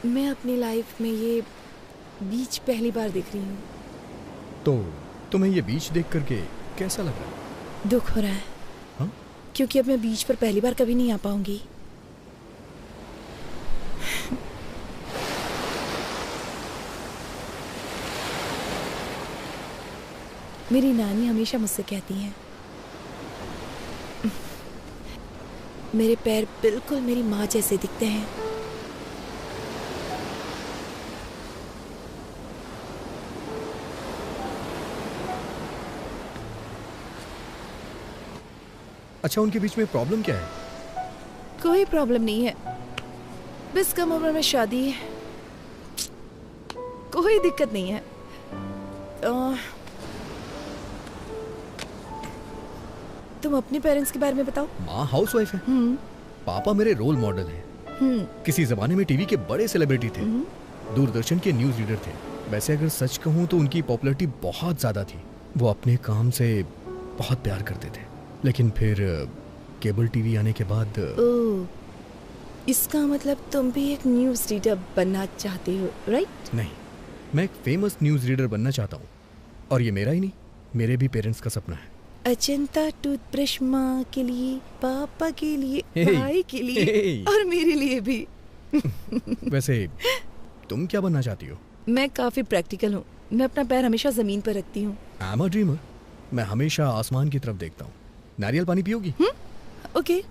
मैं अपनी लाइफ में ये बीच पहली बार देख रही हूँ। तो तुम्हें ये बीच देख करके कैसा लग रहा है? दुख हो रहा है। हाँ? क्योंकि अब मैं बीच पर पहली बार कभी नहीं आ पाऊंगी। मेरी नानी हमेशा मुझसे कहती हैं, मेरे पैर बिल्कुल मेरी माँ जैसे दिखते हैं। अच्छा, उनके बीच में प्रॉब्लम क्या है? कोई प्रॉब्लम नहीं है, बस कम उम्र में शादी है। कोई दिक्कत नहीं है। तुम अपने पेरेंट्स के बारे में बताओ। माँ हाउसवाइफ है, पापा मेरे रोल मॉडल हैं। किसी जमाने में टीवी के बड़े सेलिब्रिटी थे, दूरदर्शन के न्यूज रीडर थे। वैसे अगर सच कहूँ तो उनकी पॉपुलैरिटी बहुत ज्यादा थी। वो अपने काम से बहुत प्यार करते थे, लेकिन फिर केबल टीवी आने के बाद इसका मतलब तुम भी एक न्यूज रीडर बनना चाहते हो, राइट? नहीं, मैं एक फेमस न्यूज रीडर बनना चाहता हूँ, और ये मेरा ही नहीं, मेरे भी पेरेंट्स का सपना है। अजंता टूथब्रश माँ के लिए, पापा के लिए, भाई के लिए और मेरे लिए भी। वैसे तुम क्या बनना चाहती हो? मैं काफी प्रैक्टिकल हूँ। मैं अपना पैर हमेशा जमीन पर रखती हूँ। I am a dreamer. मैं हमेशा आसमान की तरफ देखता हूँ। नारियल पानी पियोगी? ओके।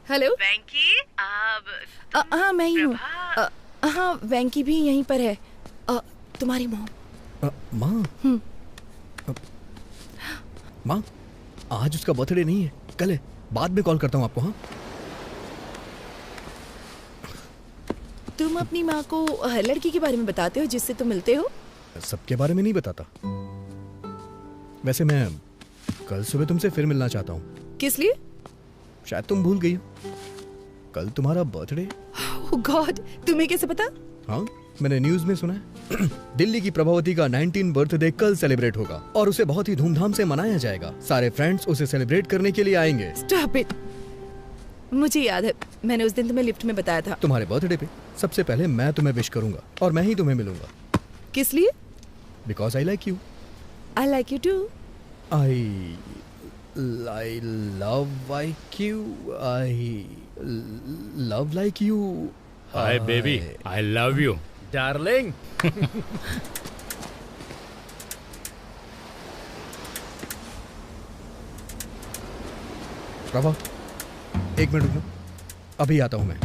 हेलो वेंकी, हाँ मैं ही हूँ। हाँ वेंकी भी यहीं पर है। तुम्हारी मॉम। माँ? माँ, आज उसका बर्थडे नहीं है, कल है। बाद में कॉल करता हूँ आपको। हाँ, तुम अपनी माँ को हर लड़की के बारे में बताते हो जिससे तुम मिलते हो? सबके बारे में नहीं बताता। वैसे मैं कल सुबह तुमसे फिर मिलना चाहता हूँ। किस लिए? शायद तुम भूल गई हो, कल तुम्हारा बर्थडे। ओह गॉड, तुम्हें कैसे पता? हाँ, मैंने न्यूज में सुना है। दिल्ली की प्रभावती का 19 बर्थडे कल सेलिब्रेट होगा और उसे बहुत ही धूमधाम से मनाया जाएगा। सारे फ्रेंड्स उसे सेलिब्रेट करने के लिए आएंगे। Stop it. मुझे याद है, मैंने उस दिन तुम्हें लिफ्ट में बताया था। तुम्हारे बर्थडे पे सबसे पहले मैं तुम्हें विश करूंगा और मैं ही तुम्हें मिलूंगा। किस लिए? Because I like you. I like you too. I love like you. I love like you. Hi baby, I love you. Darling. Prabha, एक मिनट रुकना, अभी आता हूं मैं।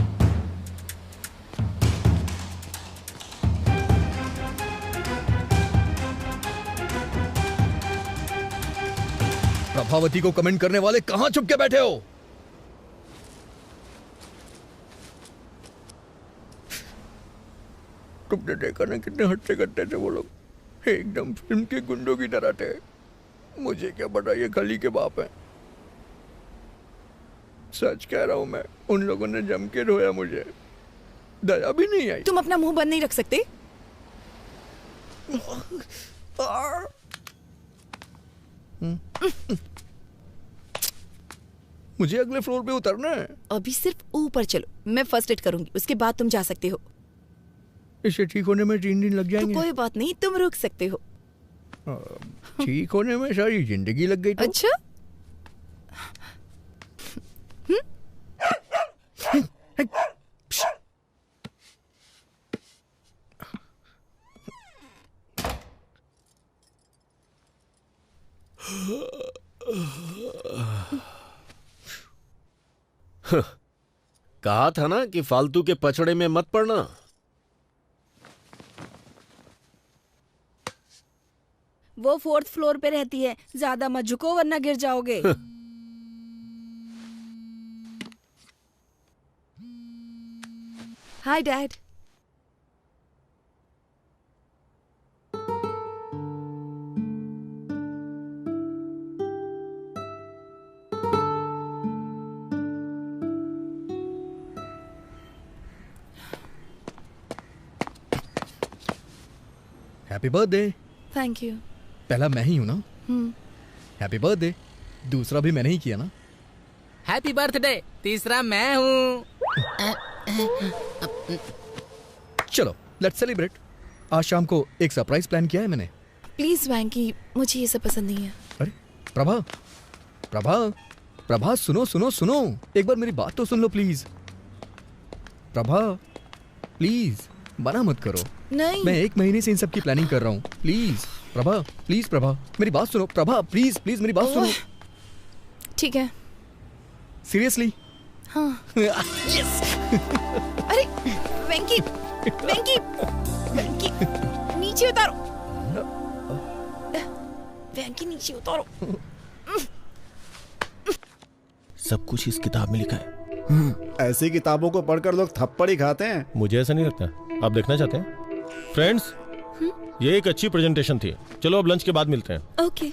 प्रभावती को कमेंट करने वाले कहां छुप के बैठे हो? तुमने देखा ना कितने हट्टे कट्टे थे वो लोग, एकदम फिल्म के गुंडों की तरह थे। मुझे क्या पता ये खली के बाप हैं। सच कह रहा हूं मैं, उन लोगों ने जम के रोया, मुझे दया भी नहीं आई। तुम अपना मुंह बंद नहीं रख सकते? मुझे अगले फ्लोर पे उतरना है। अभी सिर्फ ऊपर चलो, मैं फर्स्ट एड करूंगी, उसके बाद तुम जा सकते हो। इसे ठीक होने में 3 दिन लग तो जाएंगे। कोई बात नहीं, तुम रुक सकते हो। ठीक होने में सारी जिंदगी लग गई तो? अच्छा। कहा था ना कि फालतू के पचड़े में मत पड़ना। वो 4th फ्लोर पे रहती है, ज्यादा मत झुको वरना गिर जाओगे। Hi dad. Happy birthday. Thank you. पहला मैं ही हूँ ना? Happy birthday. दूसरा भी मैंने ही किया ना? Happy birthday. तीसरा मैं हूँ। चलो लेट्स सेलिब्रेट। आज शाम को एक सरप्राइज प्लान किया है मैंने। प्लीज वैंकी, मुझे ये सब पसंद नहीं है। अरे प्रभा, प्रभा, प्रभा सुनो सुनो सुनो, एक बार मेरी बात तो सुन लो प्लीज। प्रभा प्लीज, मना मत करो। नहीं। मैं 1 महीने से इन सब की प्लानिंग कर रहा हूँ। प्लीज प्रभा, प्लीज प्रभा, मेरी बात सुनो। प्रभा प्लीज प्लीज मेरी बात सुनो। ठीक है। सीरियसली? हाँ। यस। अरे वेंकी, वेंकी, वेंकी, नीचे उतारो। वेंकी नीचे उतारो। सब कुछ इस किताब में लिखा है। ऐसी किताबों को पढ़कर लोग थप्पड़ ही खाते हैं। मुझे ऐसा नहीं लगता। आप देखना चाहते हैं? फ्रेंड्स, ये एक अच्छी प्रेजेंटेशन थी। चलो अब लंच के बाद मिलते हैं। ओके।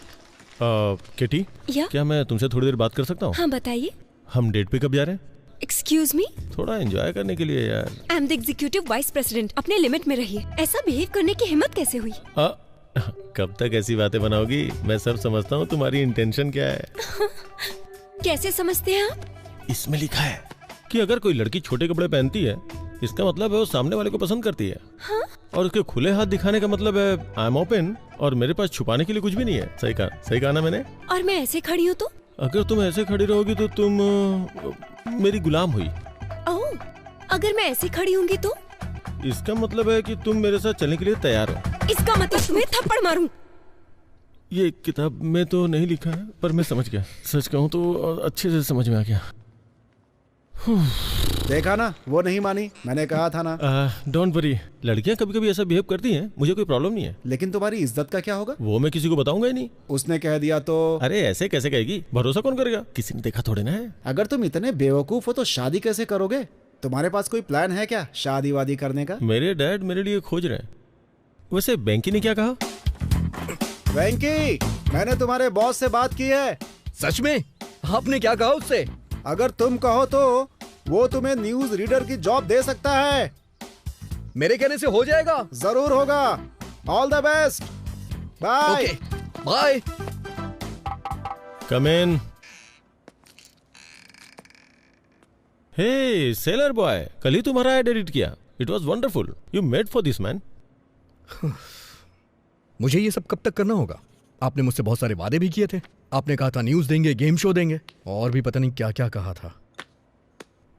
किटी, या? क्या मैं तुमसे थोड़ी देर बात कर सकता हूँ? हाँ बताइए। हम डेट पे कब जा रहे हैं? एक्सक्यूज मी, थोड़ा एंजॉय करने के लिए यार। I am the executive vice president. अपने लिमिट में रहिए। ऐसा बिहेव करने की हिम्मत कैसे हुई? कब तक ऐसी बातें बनाओगी? मैं सब समझता हूँ तुम्हारी इंटेंशन क्या है। कैसे समझते हैं आप? इसमें लिखा है कि अगर कोई लड़की छोटे कपड़े पहनती है, इसका मतलब है वो सामने वाले को पसंद करती है। हाँ? और उसके खुले हाथ दिखाने का मतलब है आई एम ओपन, और मेरे पास छुपाने के लिए कुछ भी नहीं है। सही कहा ना मैंने? और मैं ऐसे खड़ी हूँ तो? अगर तुम ऐसे खड़ी रहोगी तो तुम मेरी गुलाम हुई। ओह, अगर मैं ऐसे खड़ी होंगी तो? इसका मतलब है कि तुम मेरे साथ चलने के लिए तैयार हो। इसका मतलब तुम्हें थप्पड़ मारूं। ये किताब में तो नहीं लिखा है, पर मैं समझ गया। सच कहूँ तो अच्छे से समझ में आ गया। देखा ना, वो नहीं मानी। मैंने कहा था ना। डोंट वरी, लड़कियां कभी कभी ऐसा बिहेव करती हैं, मुझे कोई प्रॉब्लम नहीं है। लेकिन तुम्हारी इज्जत का क्या होगा? वो मैं किसी को बताऊंगा ही नहीं। उसने कह दिया तो? अरे ऐसे कैसे कहेगी? भरोसा कौन करेगा? किसी ने देखा थोड़े ना है। अगर तुम इतने बेवकूफ हो तो शादी कैसे करोगे? तुम्हारे पास कोई प्लान है क्या शादी वादी करने का? मेरे डैड मेरे लिए खोज रहे हैं। वैसे बैंकी ने क्या कहा? वेंकी, मैंने तुम्हारे बॉस से बात की है। सच में? आपने क्या कहा उससे? अगर तुम कहो तो वो तुम्हें न्यूज रीडर की जॉब दे सकता है। मेरे कहने से हो जाएगा? जरूर होगा। All the best. Bye. Bye. Come in. Hey sailor boy, कल ही तुम्हारा एड एडिट किया। It was wonderful. You made for this man. मुझे ये सब कब तक करना होगा? आपने मुझसे बहुत सारे वादे भी किए थे। आपने कहा था न्यूज देंगे, गेम शो देंगे, और भी पता नहीं क्या क्या कहा था।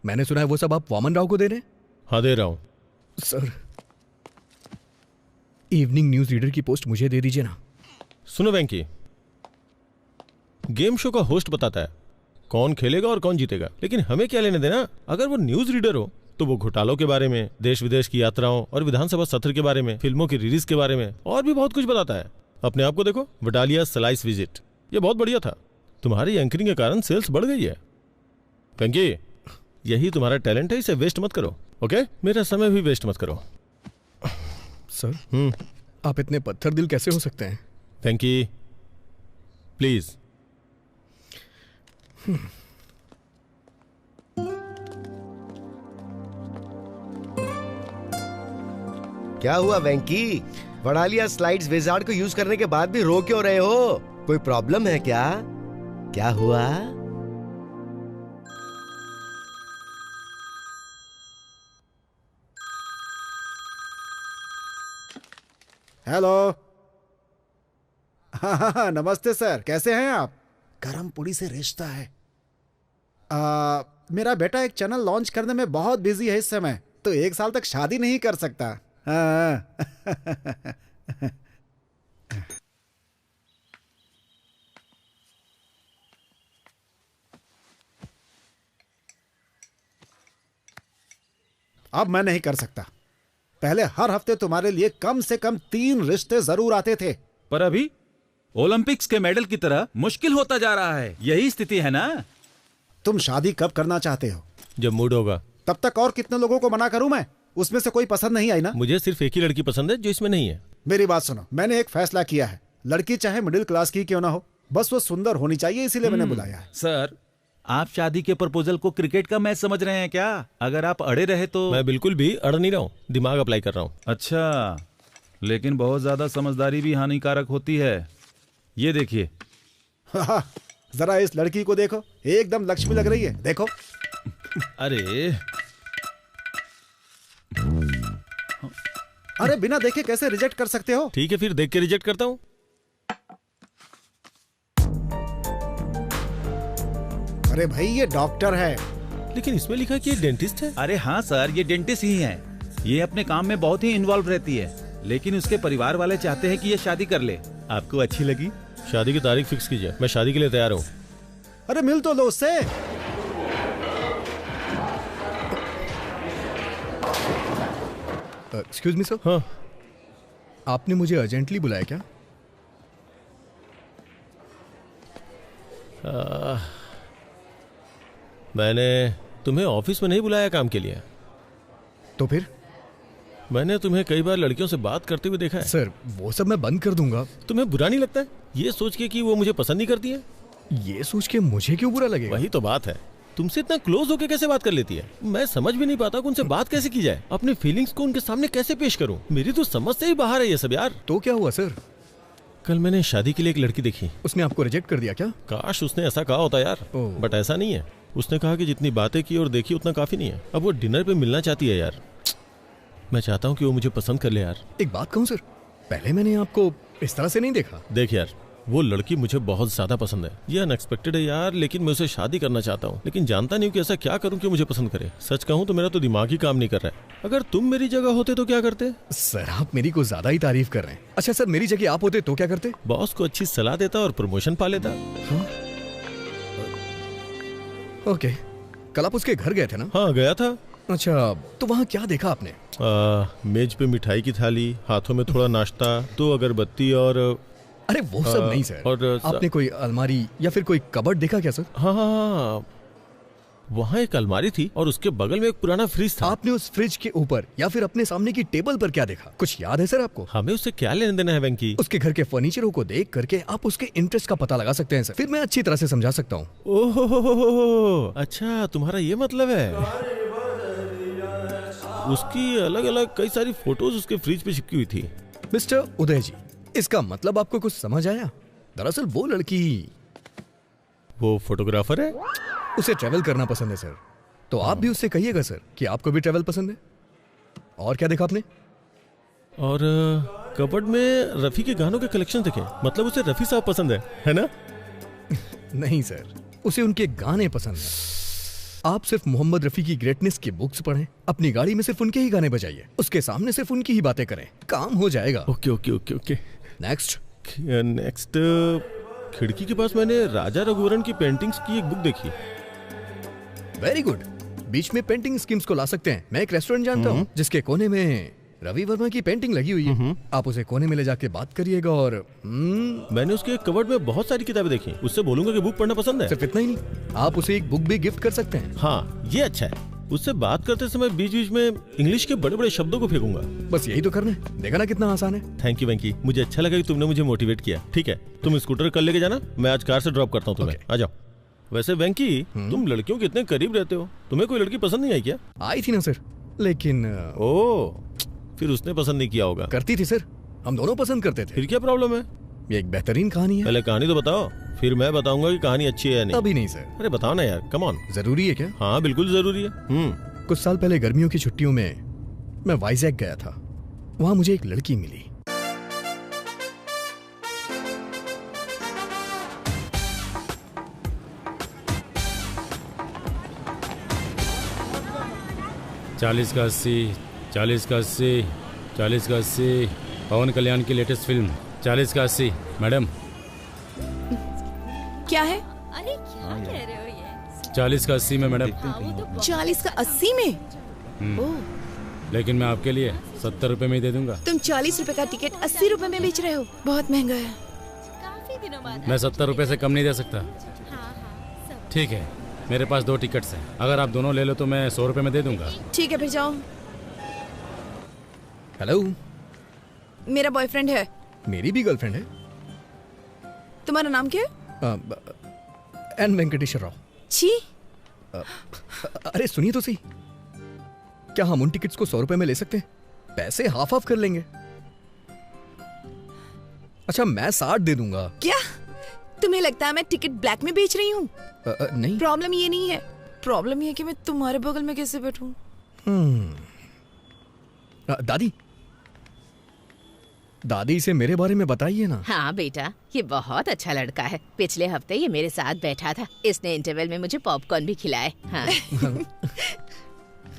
मैंने सुना है वो सब आप वामन राव को दे रहे हैं? हाँ दे रहा हूं। सर, इवनिंग न्यूज रीडर की पोस्ट मुझे दे दीजिए ना। सुनो वेंकी, गेम शो का होस्ट बताता है कौन खेलेगा और कौन जीतेगा, लेकिन हमें क्या लेने देना? अगर वो न्यूज रीडर हो तो वो घोटालों के बारे में, देश विदेश की यात्राओं और विधानसभा सत्र के बारे में, फिल्मों की रिलीज के बारे में और भी बहुत कुछ बताता है। अपने आप को देखो, वडालिया स्लाइस विजिट, ये बहुत बढ़िया था। तुम्हारी एंकरिंग के कारण सेल्स बढ़ गई है। वेंकी, यही तुम्हारा टैलेंट है, इसे वेस्ट मत करो। ओके? मेरा समय भी वेस्ट मत करो। सर, आप इतने पत्थर दिल कैसे हो सकते हैं? वेंकी प्लीज। क्या हुआ वेंकी? वडालिया स्लाइड्स विजार्ड को यूज करने के बाद भी रो क्यों रहे हो? कोई प्रॉब्लम है क्या? क्या हुआ? हेलो। हाँ, नमस्ते सर, कैसे हैं आप? गरम पूड़ी से रिश्ता है। मेरा बेटा एक चैनल लॉन्च करने में बहुत बिजी है इस समय, तो 1 साल तक शादी नहीं कर सकता। हाँ। अब मैं नहीं कर सकता। पहले हर हफ्ते तुम्हारे लिए कम से कम 3 रिश्ते जरूर आते थे। पर अभी ओलंपिक्स के मेडल की तरह मुश्किल होता जा रहा है। यही स्थिति है ना? तुम शादी कब करना चाहते हो? जब मूड होगा। तब तक और कितने लोगों को मना करूं मैं? उसमें से कोई पसंद नहीं आई ना? मुझे सिर्फ एक ही लड़की पसंद है जो इसमें नहीं है। मेरी बात सुनो, मैंने एक फैसला किया है। लड़की चाहे मिडिल क्लास की क्यों ना हो, बस वो सुंदर होनी चाहिए, इसीलिए मैंने बुलाया है। सर, आप शादी के प्रपोजल को क्रिकेट का मैच समझ रहे हैं क्या? अगर आप अड़े रहे तो। मैं बिल्कुल भी अड़ नहीं रहा हूँ, दिमाग अप्लाई कर रहा हूँ। अच्छा, लेकिन बहुत ज्यादा समझदारी भी हानिकारक होती है। ये देखिए। जरा इस लड़की को देखो, एकदम लक्ष्मी लग रही है। देखो। अरे बिना देखे कैसे रिजेक्ट कर सकते हो? ठीक है फिर देख के रिजेक्ट करता हूँ। अरे भाई ये डॉक्टर है। लेकिन इसमें लिखा है कि ये डेंटिस्ट है। अरे हाँ सर, ये डेंटिस्ट ही है। ये अपने काम में बहुत ही इन्वॉल्व रहती है, लेकिन उसके परिवार वाले चाहते हैं कि ये शादी कर ले। आपको अच्छी लगी? शादी की तारीख फिक्स कीजिए, मैं शादी के लिए तैयार हूँ। अरे मिल तो लो उससे। Excuse me sir. हाँ, आपने मुझे अर्जेंटली बुलाया क्या? मैंने तुम्हें ऑफिस में नहीं बुलाया काम के लिए। तो फिर? मैंने तुम्हें कई बार लड़कियों से बात करते हुए देखा है। सर वो सब मैं बंद कर दूंगा। तुम्हें बुरा नहीं लगता है ये सोच के कि वो मुझे पसंद नहीं करती है? ये सोच के मुझे क्यों बुरा लगेगा? वही तो बात है, तुमसे इतना क्लोज होके कैसे बात कर लेती है? मैं समझ भी नहीं पाता कि उनसे बात कैसे की जाए, अपने फीलिंग्स को उनके सामने कैसे पेश करूं। मेरी तो समझ से ही बाहर है ये सब यार। तो क्या हुआ सर? कल मैंने शादी के लिए एक लड़की देखी। उसने आपको रिजेक्ट कर दिया क्या? काश उसने ऐसा कहा होता यार, बट ऐसा नहीं है। उसने कहा कि जितनी बातें की और देखी उतना काफी नहीं है। अब वो डिनर पे मिलना चाहती है यार। मैं चाहता हूँ कि वो मुझे पसंद कर ले यार। एक बात कहूँ सर, पहले मैंने आपको इस तरह से नहीं देखा। देख यार, वो लड़की मुझे बहुत ज्यादा पसंद है। ये अनएक्सपेक्टेड है यार, लेकिन मैं उसे शादी करना चाहता हूँ, लेकिन जानता नहीं हूँ कि ऐसा क्या करूँ कि मुझे पसंद करे। सच कहूँ तो मेरा तो दिमाग ही काम नहीं कर रहा है। अगर तुम मेरी जगह होते तो क्या करते? सर आप मेरी को ज्यादा ही तारीफ कर रहे हैं। अच्छा सर, मेरी जगह आप होते तो क्या करते? बॉस को अच्छी सलाह देता और प्रमोशन पा लेता। ओके, कल आप उसके घर गए थे ना? हाँ गया था। अच्छा, तो वहाँ क्या देखा आपने? मेज पे मिठाई की थाली, हाथों में थोड़ा नाश्ता, 2 अगरबत्ती और अरे वो सब नहीं सर। और आपने कोई अलमारी या फिर कोई कबर्ड देखा क्या सर? हाँ, वहाँ एक अलमारी थी और उसके बगल में एक पुराना फ्रिज था। आपने उस फ्रिज के ऊपर या फिर अपने सामने की टेबल पर क्या देखा? कुछ याद है सर आपको? हमें उससे क्या लेने देना है वेंकी? उसके घर के फर्नीचरों को देख करके आप उसके इंटरेस्ट का पता लगा सकते हैं सर। फिर मैं अच्छी तरह से समझा सकता हूँ। ओह अच्छा, तुम्हारा ये मतलब है। उसकी अलग अलग कई सारी फोटोज उसके फ्रिज पे चिपकी हुई थी। मिस्टर उदय जी, इसका मतलब आपको कुछ समझ आया? दरअसल वो लड़की, वो फोटोग्राफर है। उसे ट्रैवल करना पसंद है सर। तो आप भी उससे कहिएगा सर कि आपको भी ट्रैवल पसंद है। और क्या देखा आपने? और कबर्ड में रफी के गानों के कलेक्शन देखे। मतलब उसे रफी साहब पसंद है ना? नहीं सर, उसे उनके गाने पसंद है। आप सिर्फ मोहम्मद रफी की ग्रेटनेस की बुक्स पढ़ें, अपनी गाड़ी में सिर्फ उनके ही गाने बजाइए, उसके सामने सिर्फ उनकी ही बातें करें, काम हो जाएगा। Okay okay okay okay. Next खिड़की के पास मैंने राजा रघुवरन की पेंटिंग्स की एक बुक देखी। Very good. बीच में पेंटिंग स्कीम्स को ला सकते हैं। मैं एक रेस्टोरेंट जानता हूँ जिसके कोने में रवि वर्मा की पेंटिंग लगी हुई है। आप उसे कोने में ले जाके बात करिएगा। और मैंने उसके कबर्ड में बहुत सारी किताबें देखी। उससे बोलूंगा कि बुक पढ़ना पसंद है। सिर्फ इतना ही नहीं, आप उसे एक बुक भी गिफ्ट कर सकते हैं। हाँ ये अच्छा है। उससे बात करते समय बीच बीच में इंग्लिश के बड़े बड़े शब्दों को फेंकूंगा। बस यही तो करना है। देखा ना कितना आसान है। थैंक यू वेंकी, मुझे अच्छा लगा कि तुमने मुझे मोटिवेट किया। ठीक है, तुम स्कूटर कल लेके जाना, मैं आज कार से ड्रॉप करता हूँ तुम्हें। आ जाओ। वैसे वेंकी, तुम लड़कियों के इतने करीब रहते हो, तुम्हें कोई लड़की पसंद नहीं आई क्या? आई थी ना सर, लेकिन फिर उसने पसंद नहीं किया होगा। करती थी सर, हम दोनों पसंद करते थे। फिर क्या प्रॉब्लम है? ये एक बेहतरीन कहानी है। पहले कहानी तो बताओ, फिर मैं बताऊंगा कि कहानी अच्छी है या नहीं। अभी नहीं सर। अरे बताओ ना यार, कम ऑन। जरूरी है क्या? हाँ बिल्कुल जरूरी है। कुछ साल पहले गर्मियों की छुट्टियों में मैं वाइजैक गया था। वहां मुझे एक लड़की मिली। चालीस का 80, 40 का 80, 40 का 80। पवन कल्याण की लेटेस्ट फिल्म 40 का 80। मैडम क्या है? अरे क्या कह रहे हो ये? 40 का 80 में मैडम। 40 का 80 में? लेकिन मैं आपके लिए 70 रुपए में ही दे दूंगा। तुम 40 रुपए का टिकट 80 रुपए में बेच रहे हो, बहुत महंगा है। काफी दिनों बाद मैं 70 रुपए से कम नहीं दे सकता। ठीक है, मेरे पास 2 टिकट्स हैं, अगर आप दोनों ले लो तो मैं 100 रुपए में दे दूंगा। ठीक है फिर जाओ। हेलो, मेरा बॉयफ्रेंड है। मेरी भी गर्लफ्रेंड है। तुम्हारा नाम क्या है? एन वेंकटेश्वर राव। छी। अरे सुनिए तो सही, क्या हम उन टिकट्स को 100 रुपए में ले सकते हैं? पैसे हाफ हाफ कर लेंगे। अच्छा मैं 60 दे दूंगा। क्या तुम्हें लगता है मैं टिकट ब्लैक में बेच रही हूँ? नहीं। प्रॉब्लम ये नहीं है, प्रॉब्लम ये है कि मैं तुम्हारे बगल में कैसे बैठूं। दादी, दादी से मेरे बारे में बताइए ना। हाँ बेटा, ये बहुत अच्छा लड़का है। पिछले हफ्ते ये मेरे साथ बैठा था। इसने इंटरवल में मुझे पॉपकॉर्न भी खिलाए। हाँ।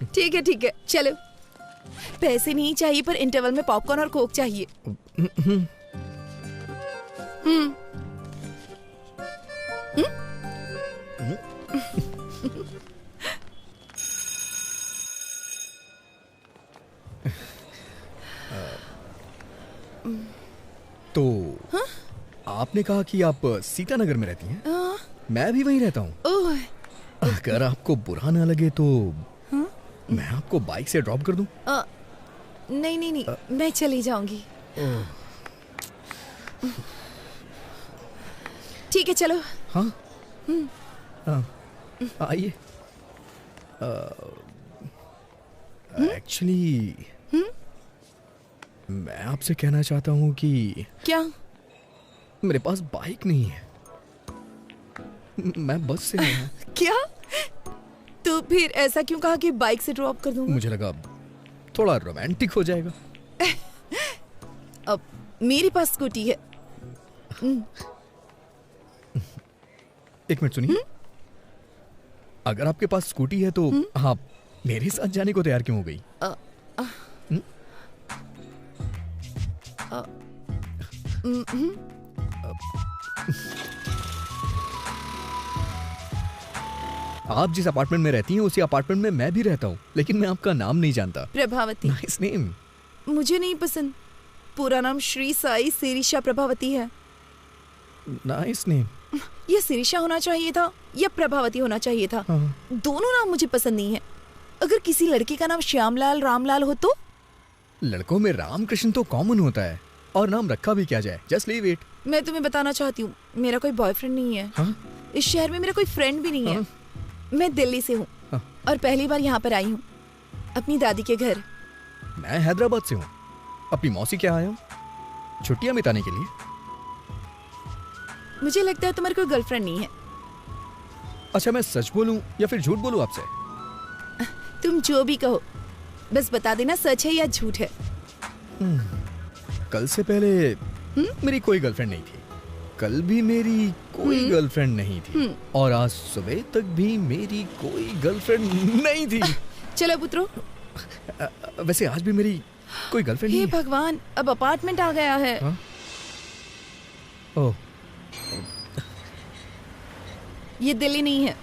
ठीक है, चलो। पैसे नहीं चाहिए पर इंटरवल में पॉपकॉर्न और कोक चाहिए। तो आपने कहा कि आप सीतानगर में रहती हैं? मैं भी वहीं रहता हूँ। अगर आपको बुरा ना लगे तो मैं आपको बाइक से ड्रॉप कर दूं? नहीं, मैं चली जाऊंगी। ठीक है, चलो। हाँ, आइए। एक्चुअली मैं आपसे कहना चाहता हूँ कि क्या? मेरे पास बाइक नहीं है, मैं बस से आया। क्या? तो फिर ऐसा क्यों कहा कि बाइक से ड्रॉप कर दूंगा? मुझे लगा थोड़ा रोमांटिक हो जाएगा। अब मेरे पास स्कूटी है। एक मिनट सुनिए। अगर आपके पास स्कूटी है तो आप मेरे साथ जाने को तैयार क्यों हो गई? आप जिस अपार्टमेंट में रहती हैं उसी अपार्टमेंट में मैं भी रहता हूँ, लेकिन मैं आपका नाम नहीं जानता। प्रभावती। Nice name. मुझे नहीं पसंद। पूरा नाम श्री साई सिरिशा प्रभावती है। Nice name. ये सिरिशा होना चाहिए था या प्रभावती होना चाहिए था। दोनों नाम मुझे पसंद नहीं है। अगर किसी लड़की का नाम श्यामलाल रामलाल हो तो? लड़कों में रामकृष्ण तो कॉमन होता है, और नाम रखा भी क्या जाए। Just leave it. मैं तुम्हें बताना चाहती हूँ, मेरा कोई बॉयफ्रेंड नहीं है। इस शहर में मेरा कोई फ्रेंड भी नहीं है। मैं दिल्ली से हूँ और पहली बार यहाँ पर आई हूँ, अपनी दादी के घर। मैं हैदराबाद से हूँ, अपनी मौसी के आया हूँ छुट्टियाँ बिताने के लिए। मुझे लगता है तुम्हारी कोई गर्लफ्रेंड नहीं है। अच्छा, मैं सच बोलूं या फिर झूठ बोलूं आपसे? तुम जो भी कहो, बस बता देना सच है या झूठ है। कल से पहले मेरी कोई गर्लफ्रेंड नहीं थी, कल भी मेरी कोई गर्लफ्रेंड नहीं थी, और आज सुबह तक भी मेरी कोई गर्लफ्रेंड नहीं थी। चलो पुत्रो। वैसे आज भी मेरी कोई गर्लफ्रेंड नहीं है। हे भगवान, अब अपार्टमेंट आ गया है। ओह, ये दिल्ली नहीं है।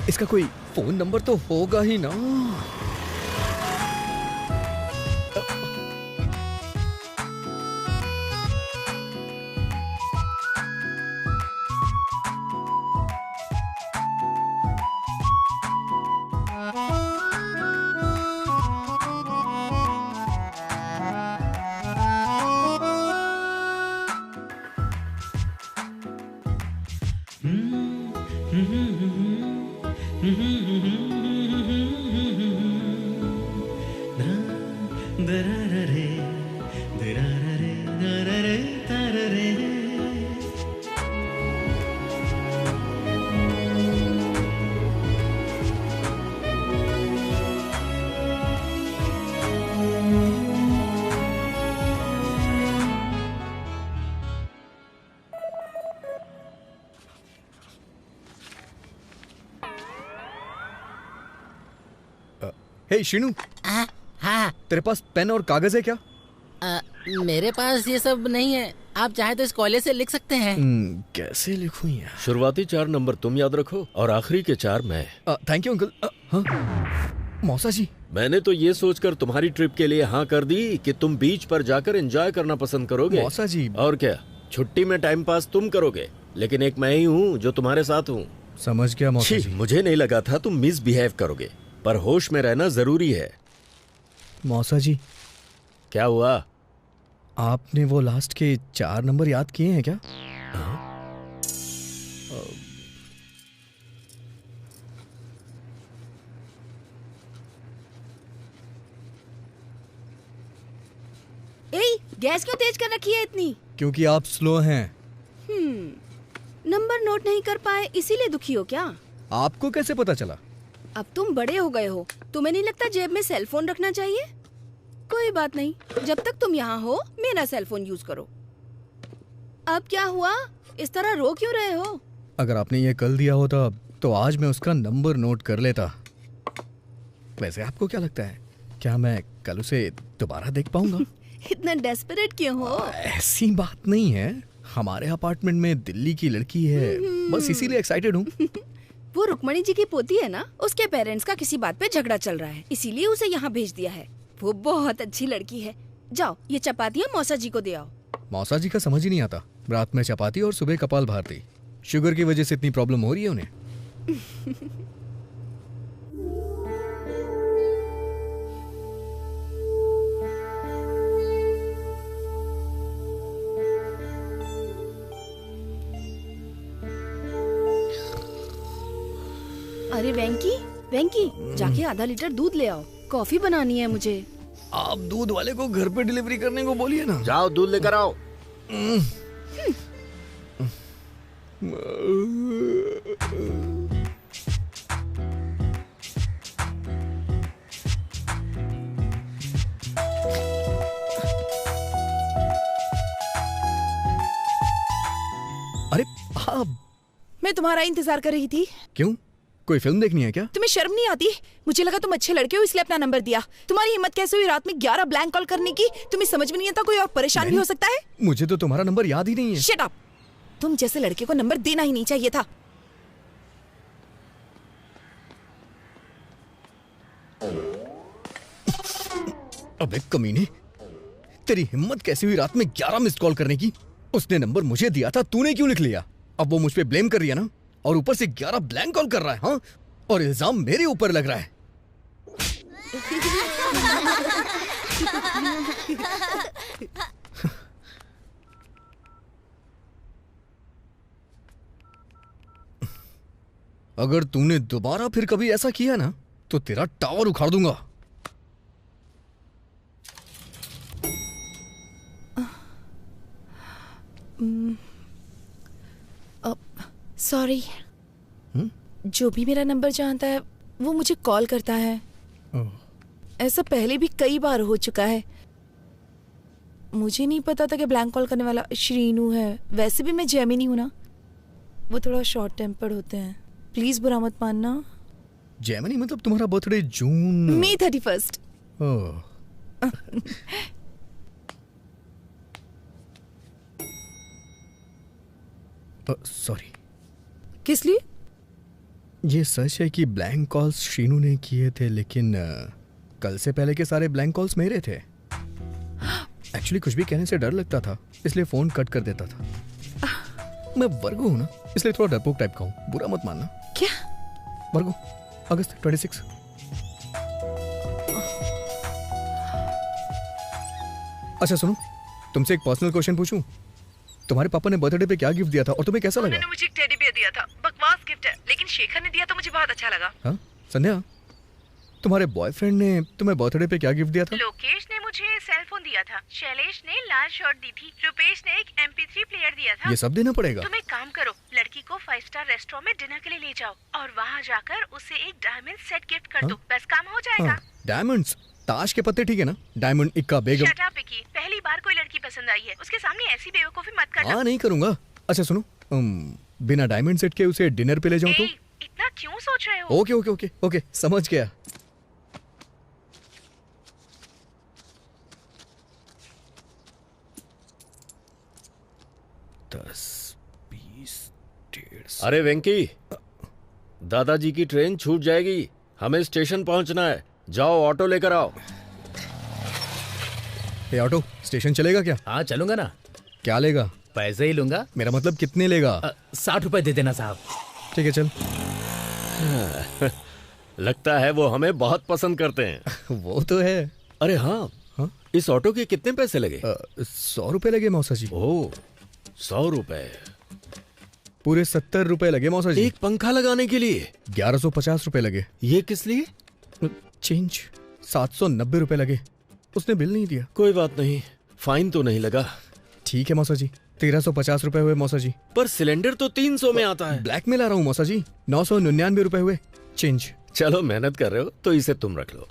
इसका कोई फोन नंबर तो होगा ही ना। हे शीनू, हाँ, तेरे पास पेन और कागज है क्या? मेरे पास ये सब नहीं है। आप चाहे तो इस कॉलेज से लिख सकते हैं। कैसे लिखूं यार? शुरुआती 4 नंबर तुम याद रखो और आखिरी के 4 मैं। Thank you uncle. मौसा जी, मैंने तो ये सोचकर तुम्हारी ट्रिप के लिए हाँ कर दी कि तुम बीच पर जाकर एंजॉय करना पसंद करोगे। मौसा जी, और क्या, छुट्टी में टाइम पास तुम करोगे, लेकिन एक मैं ही हूँ जो तुम्हारे साथ हूँ। समझ गया मौसा जी। मुझे नहीं लगा था तुम मिसबिहेव करोगे, पर होश में रहना जरूरी है। मौसा जी, क्या हुआ? आपने वो लास्ट के 4 नंबर याद किए हैं क्या? गैस क्यों तेज कर रखी है इतनी? क्योंकि आप स्लो हैं। नंबर नोट नहीं कर पाए इसीलिए दुखी हो क्या? आपको कैसे पता चला? अब तुम बड़े हो गए हो, तुम्हें नहीं लगता जेब में सेल फोन रखना चाहिए? कोई बात नहीं, जब तक तुम यहाँ हो मेरा सेल फोन यूज करो। अब क्या हुआ, इस तरह रो क्यों रहे हो? अगर आपने ये कल दिया होता तो आज मैं उसका नंबर नोट कर लेता। वैसे आपको क्या लगता है, क्या मैं कल उसे दोबारा देख पाऊंगा? इतना डेस्परेट क्यों हो? ऐसी बात नहीं है, हमारे अपार्टमेंट में दिल्ली की लड़की है, बस इसीलिए एक्साइटेड हूँ। वो रुक्मणी जी की पोती है ना, उसके पेरेंट्स का किसी बात पे झगड़ा चल रहा है, इसीलिए उसे यहाँ भेज दिया है। वो बहुत अच्छी लड़की है। जाओ ये चपातियाँ मौसा जी को दे आओ। मौसा जी का समझ ही नहीं आता, रात में चपाती और सुबह कपाल भारती। शुगर की वजह से इतनी प्रॉब्लम हो रही है उन्हें। अरे वेंकी, जाके आधा लीटर दूध ले आओ, कॉफी बनानी है मुझे। आप दूध वाले को घर पे डिलीवरी करने को बोलिए ना। जाओ दूध लेकर आओ। अरे आप, मैं तुम्हारा इंतजार कर रही थी। क्यों, कोई फिल्म देखनी है क्या? तुम्हें शर्म नहीं आती? मुझे लगा तुम अच्छे लड़के हो इसलिए अपना नंबर दिया। तुम्हारी हिम्मत कैसे हुई रात में 11 ब्लैंक कॉल करने की? तुम्हें समझ में नहीं आता कोई और परेशान भी हो सकता है? मुझे तो तुम्हारा नंबर याद ही नहीं है। शट अप, तुम जैसे लड़के को नंबर देना ही नहीं चाहिए था। अबे कमीने, तेरी हिम्मत कैसी हुई रात में 11 मिस्ड कॉल करने की? उसने नंबर मुझे दिया था, तूने क्यों लिख लिया? अब वो मुझ पे ब्लेम कर रही है ना, और ऊपर से 11 ब्लैंक कॉल कर रहा है। हाँ, और इल्जाम मेरे ऊपर लग रहा है। अगर तूने दोबारा फिर कभी ऐसा किया ना तो तेरा टावर उखाड़ दूंगा। सॉरी, जो भी मेरा नंबर जानता है वो मुझे कॉल करता है। ऐसा पहले भी कई बार हो चुका है। मुझे नहीं पता था कि ब्लैंक कॉल करने वाला श्रीनू है। वैसे भी मैं जेमिनी हूं ना, वो थोड़ा शॉर्ट टेम्पर्ड होते हैं। प्लीज बुरा मत मानना। जेमिनी मतलब तुम्हारा बर्थडे जून मई 31। सॉरी। किस लिए? ये सच है कि ब्लैंक कॉल्स शीनू ने किए थे, लेकिन कल से पहले के सारे ब्लैंक कॉल्स मेरे थे। एक्चुअली कुछ भी कहने से डर लगता था, इसलिए फोन कट कर देता था। मैं वर्गो हूं ना, इसलिए थोड़ा डरपोक टाइप का हूं, बुरा मत मानना। क्या? वर्गो, अगस्त 26। अच्छा सुनो, तुमसे एक पर्सनल क्वेश्चन पूछूं? तुम्हारे पापा ने बर्थडे पे क्या गिफ्ट दिया था और तुम्हें कैसा लगा? उन्होंने मुझे एक टेडी बियर दिया था। बकवास गिफ्ट है, लेकिन शेखर ने दिया तो मुझे बहुत अच्छा लगा। हाँ संध्या, तुम्हारे बॉयफ्रेंड ने तुम्हें बर्थडे पे क्या गिफ्ट दिया था? लोकेश ने मुझे सेल फोन दिया था, शैलेश ने लाल शर्ट दी थी, रुपेश ने एक MP3 प्लेयर दिया था। ये सब देना पड़ेगा? तुम एक काम करो, लड़की को 5 स्टार रेस्टोरेंट में डिनर के लिए ले जाओ और वहाँ जाकर उसे एक डायमंड सेट गिफ्ट कर दो। बस काम हो जाएगा। डायमंड्स? ताश के पत्ते ठीक है ना? डायमंड, इक्का, बेगम। शट अप विकी, पहली बार कोई लड़की पसंद आई है, उसके सामने ऐसी बेवकूफी मत करना। हाँ नहीं करूंगा। अच्छा सुनो, बिना डायमंड सेट के उसे डिनर पे ले जाऊं तो? इतना क्यों सोच रहे हो? ओके ओके ओके ओके, समझ गया। अरे वेंकी, दादाजी की ट्रेन छूट जाएगी, हमें स्टेशन पहुंचना है। जाओ ऑटो लेकर आओ। ये ऑटो स्टेशन चलेगा क्या? हाँ चलूंगा ना। क्या लेगा? पैसे ही लूंगा। मेरा मतलब कितने लेगा? 60 रुपए दे देना साहब। ठीक है चल। लगता है वो हमें बहुत पसंद करते हैं। वो तो है। अरे हाँ, इस ऑटो के कितने पैसे लगे? 100 रुपए लगे मौसा जी। ओह, 100 रुपए? पूरे 70 रुपए लगे मौसा जी। एक पंखा लगाने के लिए 1150 रुपए लगे। ये किस लिए? चेंज 790 रुपए लगे। उसने बिल नहीं दिया। कोई बात नहीं, फाइन तो नहीं लगा? ठीक है मौसा जी, 1350 रुपए हुए मौसा जी। पर सिलेंडर तो 300 में आता है। ब्लैक में ला रहा हूँ मौसा जी, 999 रुपए हुए चेंज। चलो मेहनत कर रहे हो तो इसे तुम रख लो।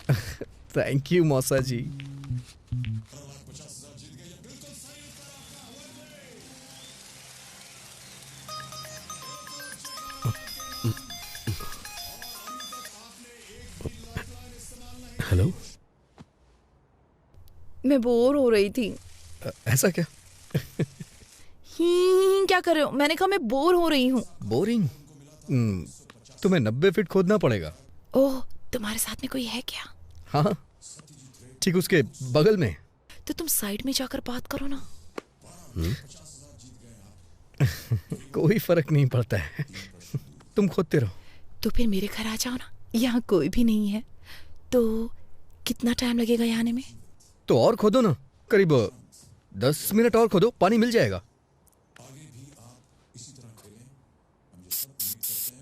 थैंक यू मौसा जी। हेलो, मैं बोर हो रही थी। ऐसा क्या? क्या कर रहे हो? मैंने कहा मैं बोर हो रही हूँ। बोरिंग? तुम्हें 90 फीट खोदना पड़ेगा। ओह, तुम्हारे साथ में कोई है क्या? हाँ, ठीक उसके बगल में। तो तुम साइड में जाकर बात करो ना। कोई फर्क नहीं पड़ता है, तुम खोदते रहो। तो फिर मेरे घर आ जाओ ना, यहाँ कोई भी नहीं है। तो कितना टाइम लगेगा यहाँ आने में? तो और खोदो ना, करीब 10 मिनट और खोदो, पानी मिल जाएगा।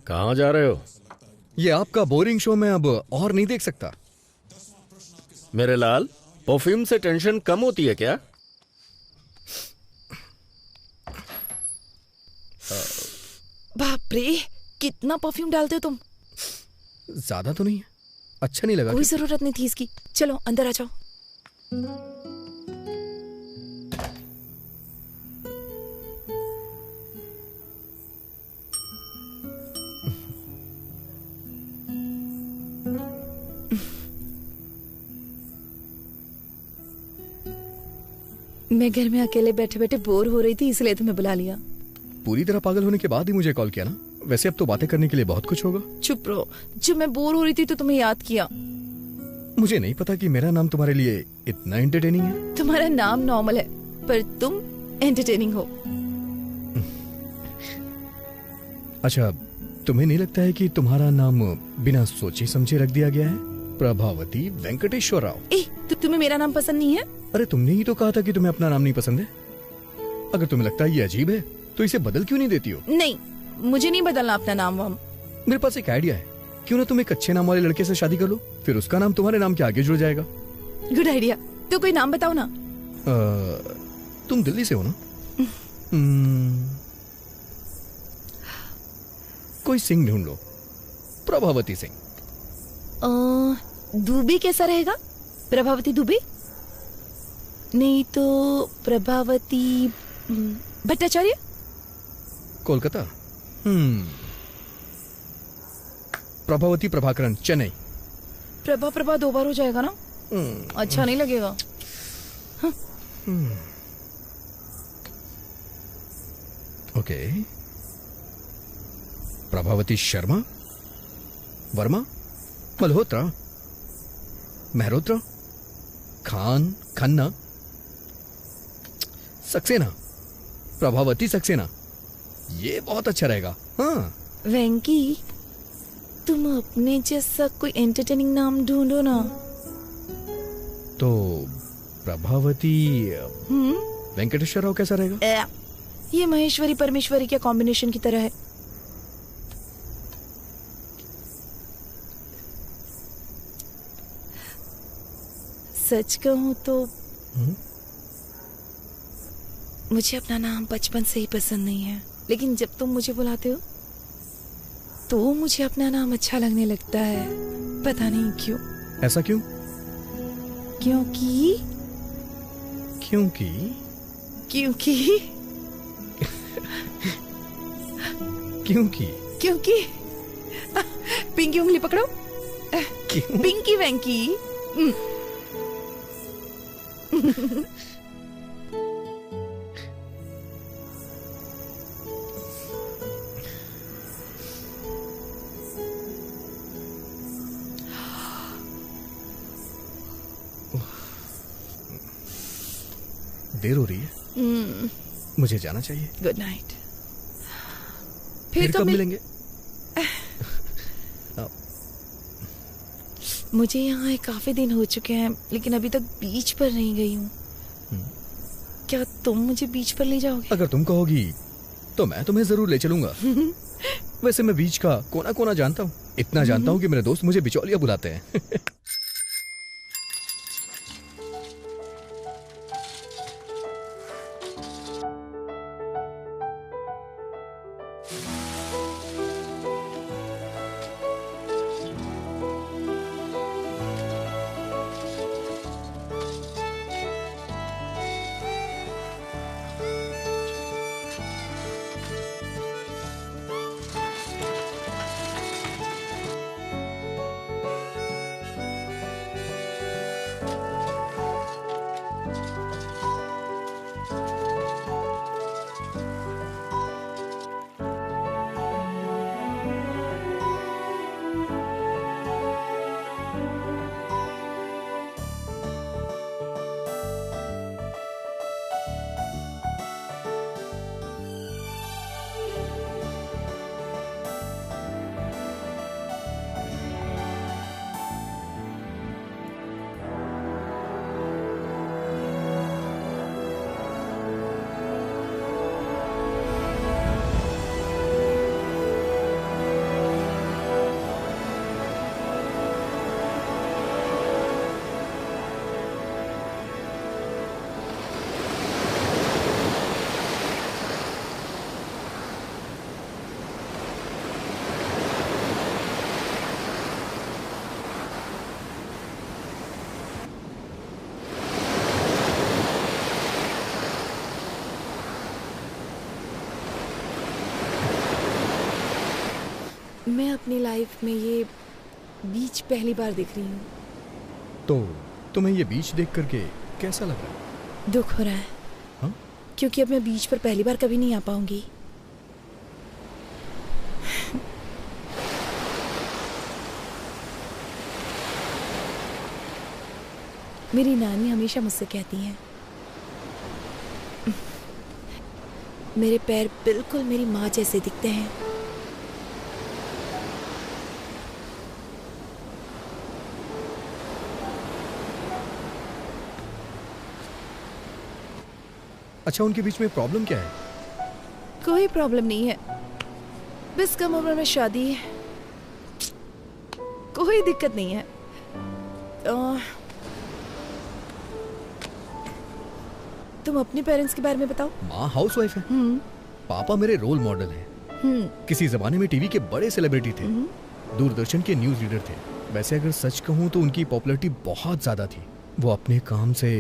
कहाँ जा रहे हो? ये आपका बोरिंग शो मैं अब और नहीं देख सकता। मेरे लाल, परफ्यूम से टेंशन कम होती है क्या? बाप रे, कितना परफ्यूम डालते हो तुम? ज्यादा तो नहीं है, अच्छा नहीं लगा? कोई जरूरत नहीं थी इसकी। चलो अंदर आ जाओ। मैं घर में अकेले बैठे बैठे बोर हो रही थी, इसलिए तुम्हें बुला लिया। पूरी तरह पागल होने के बाद ही मुझे कॉल किया ना? वैसे अब तो बातें करने के लिए बहुत कुछ होगा। चुप रहो, जब मैं बोर हो रही थी तो तुम्हें याद किया। मुझे नहीं पता कि मेरा नाम तुम्हारे लिए इतना एंटरटेनिंग है। तुम्हारा नाम नॉर्मल है, पर तुम एंटरटेनिंग हो। अच्छा, तुम्हें नहीं लगता है कि तुम्हारा नाम बिना सोचे समझे रख दिया गया है? प्रभावती वेंकटेश्वर राव। तो तुम्हें मेरा नाम पसंद नहीं है? अरे तुमने ही तो कहा था कि तुम्हें अपना नाम नहीं पसंद है। अगर तुम्हें लगता है ये अजीब है तो इसे बदल क्यों नहीं देती हो? नहीं, मुझे नहीं बदलना अपना नाम वाम। मेरे पास एक आइडिया है, क्यों ना तुम एक अच्छे नाम वाले लड़के से शादी कर लो, फिर उसका नाम तुम्हारे नाम के आगे जुड़ जाएगा। Good idea. तो कोई नाम बताओ ना। तुम दिल्ली से हो ना? कोई सिंह ढूंढ लो, प्रभावती सिंह। दुबे कैसा रहेगा? प्रभावती दुबे? नहीं तो प्रभावती भट्टाचार्य? कोलकाता? प्रभावती प्रभाकरन, चेन्नई। प्रभा 2 बार हो जाएगा ना? अच्छा नहीं लगेगा। ओके, प्रभावती शर्मा, वर्मा, मल्होत्रा, मेहरोत्रा, खान, खन्ना, सक्सेना, प्रभावती सक्सेना। ये बहुत अच्छा रहेगा। हाँ वेंकी, तुम अपने जैसा कोई एंटरटेनिंग नाम ढूंढो ना। तो प्रभावती वेंकटेश्वर राव कैसा रहेगा? ये महेश्वरी परमेश्वरी के कॉम्बिनेशन की तरह है। सच कहूं तो मुझे अपना नाम बचपन से ही पसंद नहीं है, लेकिन जब तुम मुझे बुलाते हो तो मुझे अपना नाम अच्छा लगने लगता है। पता नहीं क्यों। ऐसा क्यों? क्योंकि क्योंकि क्योंकि क्योंकि क्योंकि पिंकी उंगली पकड़ो। पिंकी वेंकी। देर हो रही है, मुझे जाना चाहिए। Good night. फिर कब मिलेंगे? मुझे यहाँ काफी दिन हो चुके हैं, लेकिन अभी तक बीच पर नहीं गई हूँ। क्या तुम मुझे बीच पर ले जाओगे? अगर तुम कहोगी तो मैं तुम्हें जरूर ले चलूंगा। वैसे मैं बीच का कोना कोना जानता हूँ, इतना जानता हूँ कि मेरे दोस्त मुझे बिचौलिया बुलाते हैं। मैं अपनी लाइफ में ये बीच पहली बार देख रही हूँ। तो तुम्हें ये बीच देख करके कैसा लग रहा है? दुख हो रहा है। हाँ? क्योंकि अब मैं बीच पर पहली बार कभी नहीं आ पाऊंगी। मेरी नानी हमेशा मुझसे कहती हैं, मेरे पैर बिल्कुल मेरी माँ जैसे दिखते हैं। अच्छा, उनके बीच में प्रॉब्लम क्या है? कोई प्रॉब्लम नहीं है, बस कम उम्र में शादी है, कोई दिक्कत नहीं है। तुम अपने पेरेंट्स के बारे में बताओ। माँ हाउसवाइफ है, पापा मेरे रोल मॉडल हैं। किसी जमाने में टीवी के बड़े सेलिब्रिटी थे, दूरदर्शन के न्यूज रीडर थे। वैसे अगर सच कहूँ तो उनकी पॉपुलैरिटी बहुत ज्यादा थी। वो अपने काम से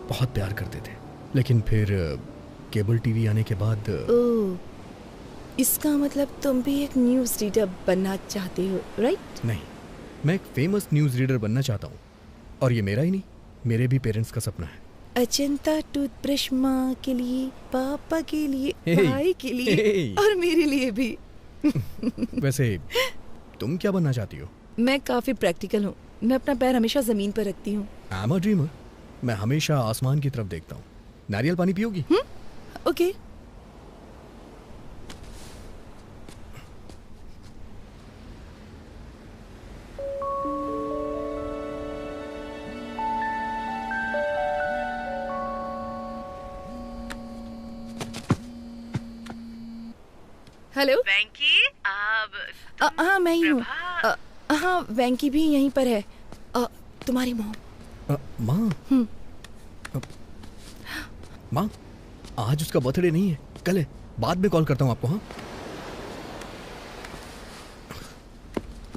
बहुत प्यार करते थे, लेकिन फिर केबल टीवी आने के बाद इसका मतलब तुम भी एक न्यूज रीडर बनना चाहते हो, राइट? नहीं, मैं एक फेमस न्यूज रीडर बनना चाहता हूँ, और ये मेरा ही नहीं, मेरे भी पेरेंट्स का सपना है। अजंता टूथब्रश माँ के लिए, पापा के लिए, भाई के लिए और मेरे लिए भी। वैसे तुम क्या बनना चाहती हो? मैं काफी प्रैक्टिकल हूँ, मैं अपना पैर हमेशा जमीन पर रखती हूँ। आई एम अ ड्रीमर, मैं हमेशा आसमान की तरफ देखता हूँ। नारियल पानी पियोगी? ओके। हेलो वेंकी, हाँ मैं ही हूँ। हाँ वेंकी भी यहीं पर है। तुम्हारी मॉम। माँ? माँ, आज उसका बर्थडे नहीं है, कल है। बाद में कॉल करता हूँ आपको। हाँ,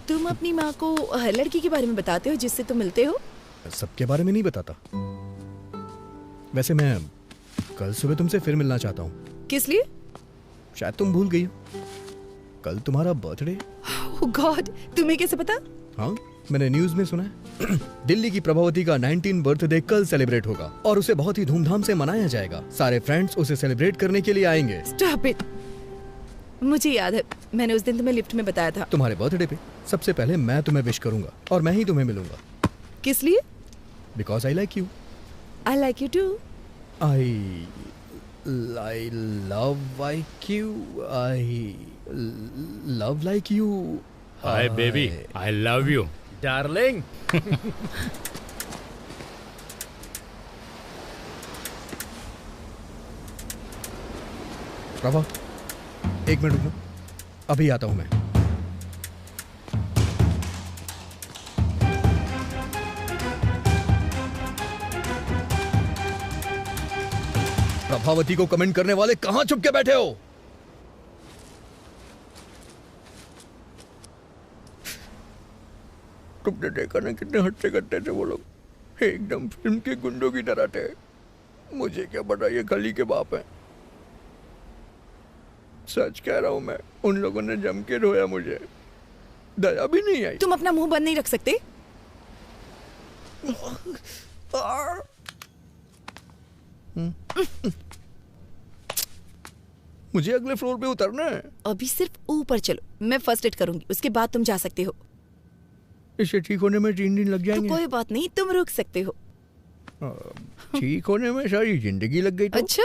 तुम अपनी माँ को हर लड़की के बारे में बताते हो जिससे तुम मिलते हो? सबके बारे में नहीं बताता। वैसे मैं कल सुबह तुमसे फिर मिलना चाहता हूँ। किस लिए? शायद तुम भूल गई हो, कल तुम्हारा बर्थडे। ओह गॉड, तुम्हें कैसे पता? हाँ, मैंने न्यूज में सुना है। दिल्ली की प्रभावती का 19 बर्थडे कल सेलिब्रेट होगा और उसे बहुत ही धूमधाम से मनाया जाएगा। सारे फ्रेंड्स उसे सेलिब्रेट करने के लिए आएंगे। Stop it. मुझे याद है, मैंने उस दिन तुम्हें लिफ्ट में बताया था। तुम्हारे बर्थडे पे सबसे पहले मैं तुम्हें विश करूंगा और मैं ही तुम्हें मिलूंगा। किस लिए? Because I like you. I like you too. I love like you. I love like you. Hi baby, I love you. Darling. Prabha, एक मिनट रुकना, अभी आता हूं मैं। प्रभावती को कमेंट करने वाले कहां छुप के बैठे हो? तुमने देखा ना कितने हट्टे कट्टे थे वो लोग, एकदम फिल्म के गुंडों की तरह थे। मुझे क्या पता ये खली के बाप हैं। सच कह रहा हूं मैं, उन लोगों ने जम के रोया मुझे, दया भी नहीं आई। तुम अपना मुंह बंद नहीं रख सकते? मुझे अगले फ्लोर पे उतरना है। अभी सिर्फ ऊपर चलो, मैं फर्स्ट एड करूंगी, उसके बाद तुम जा सकते हो। इसे ठीक होने में 3 दिन लग जाएंगे। तो कोई बात नहीं, तुम रुक सकते हो। ठीक होने में सारी जिंदगी लग गई तो? अच्छा।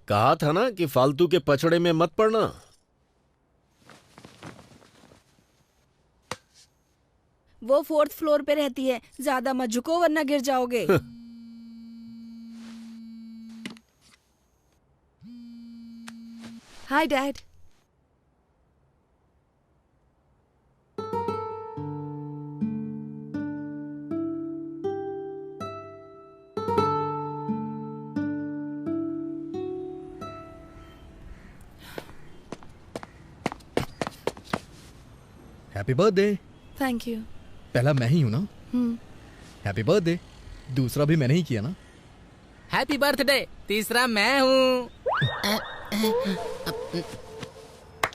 कहा था ना कि फालतू के पचड़े में मत पड़ना। वो 4th फ्लोर पे रहती है, ज्यादा मत झुको वरना गिर जाओगे। Hi dad. Happy birthday. Thank you. पहला मैं ही हूँ ना? Happy birthday. दूसरा भी मैंने ही किया ना? Happy birthday. तीसरा मैं हूँ।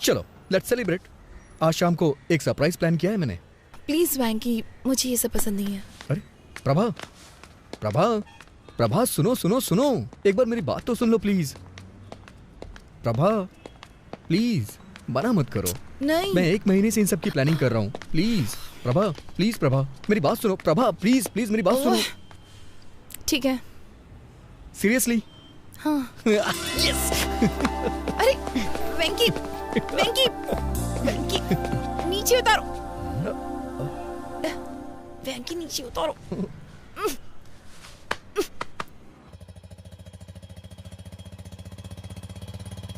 चलो लेट्स सेलिब्रेट। आज शाम को एक सरप्राइज प्लान किया है मैंने। प्लीज वैंकी, मुझे ये सब पसंद नहीं है। अरे प्रभा, प्रभा, प्रभा सुनो सुनो सुनो, एक बार मेरी बात तो सुन लो प्लीज। प्रभा प्लीज, मना मत करो। नहीं। मैं 1 महीने से इन सब की प्लानिंग कर रहा हूँ। प्लीज प्रभा, प्लीज प्रभा, मेरी बात सुनो। प्रभा प्लीज प्लीज मेरी बात सुनो। ठीक है। सीरियसली? हाँ। यस। अरे वेंकी, वेंकी, वेंकी, नीचे उतारो। वेंकी नीचे उतारो।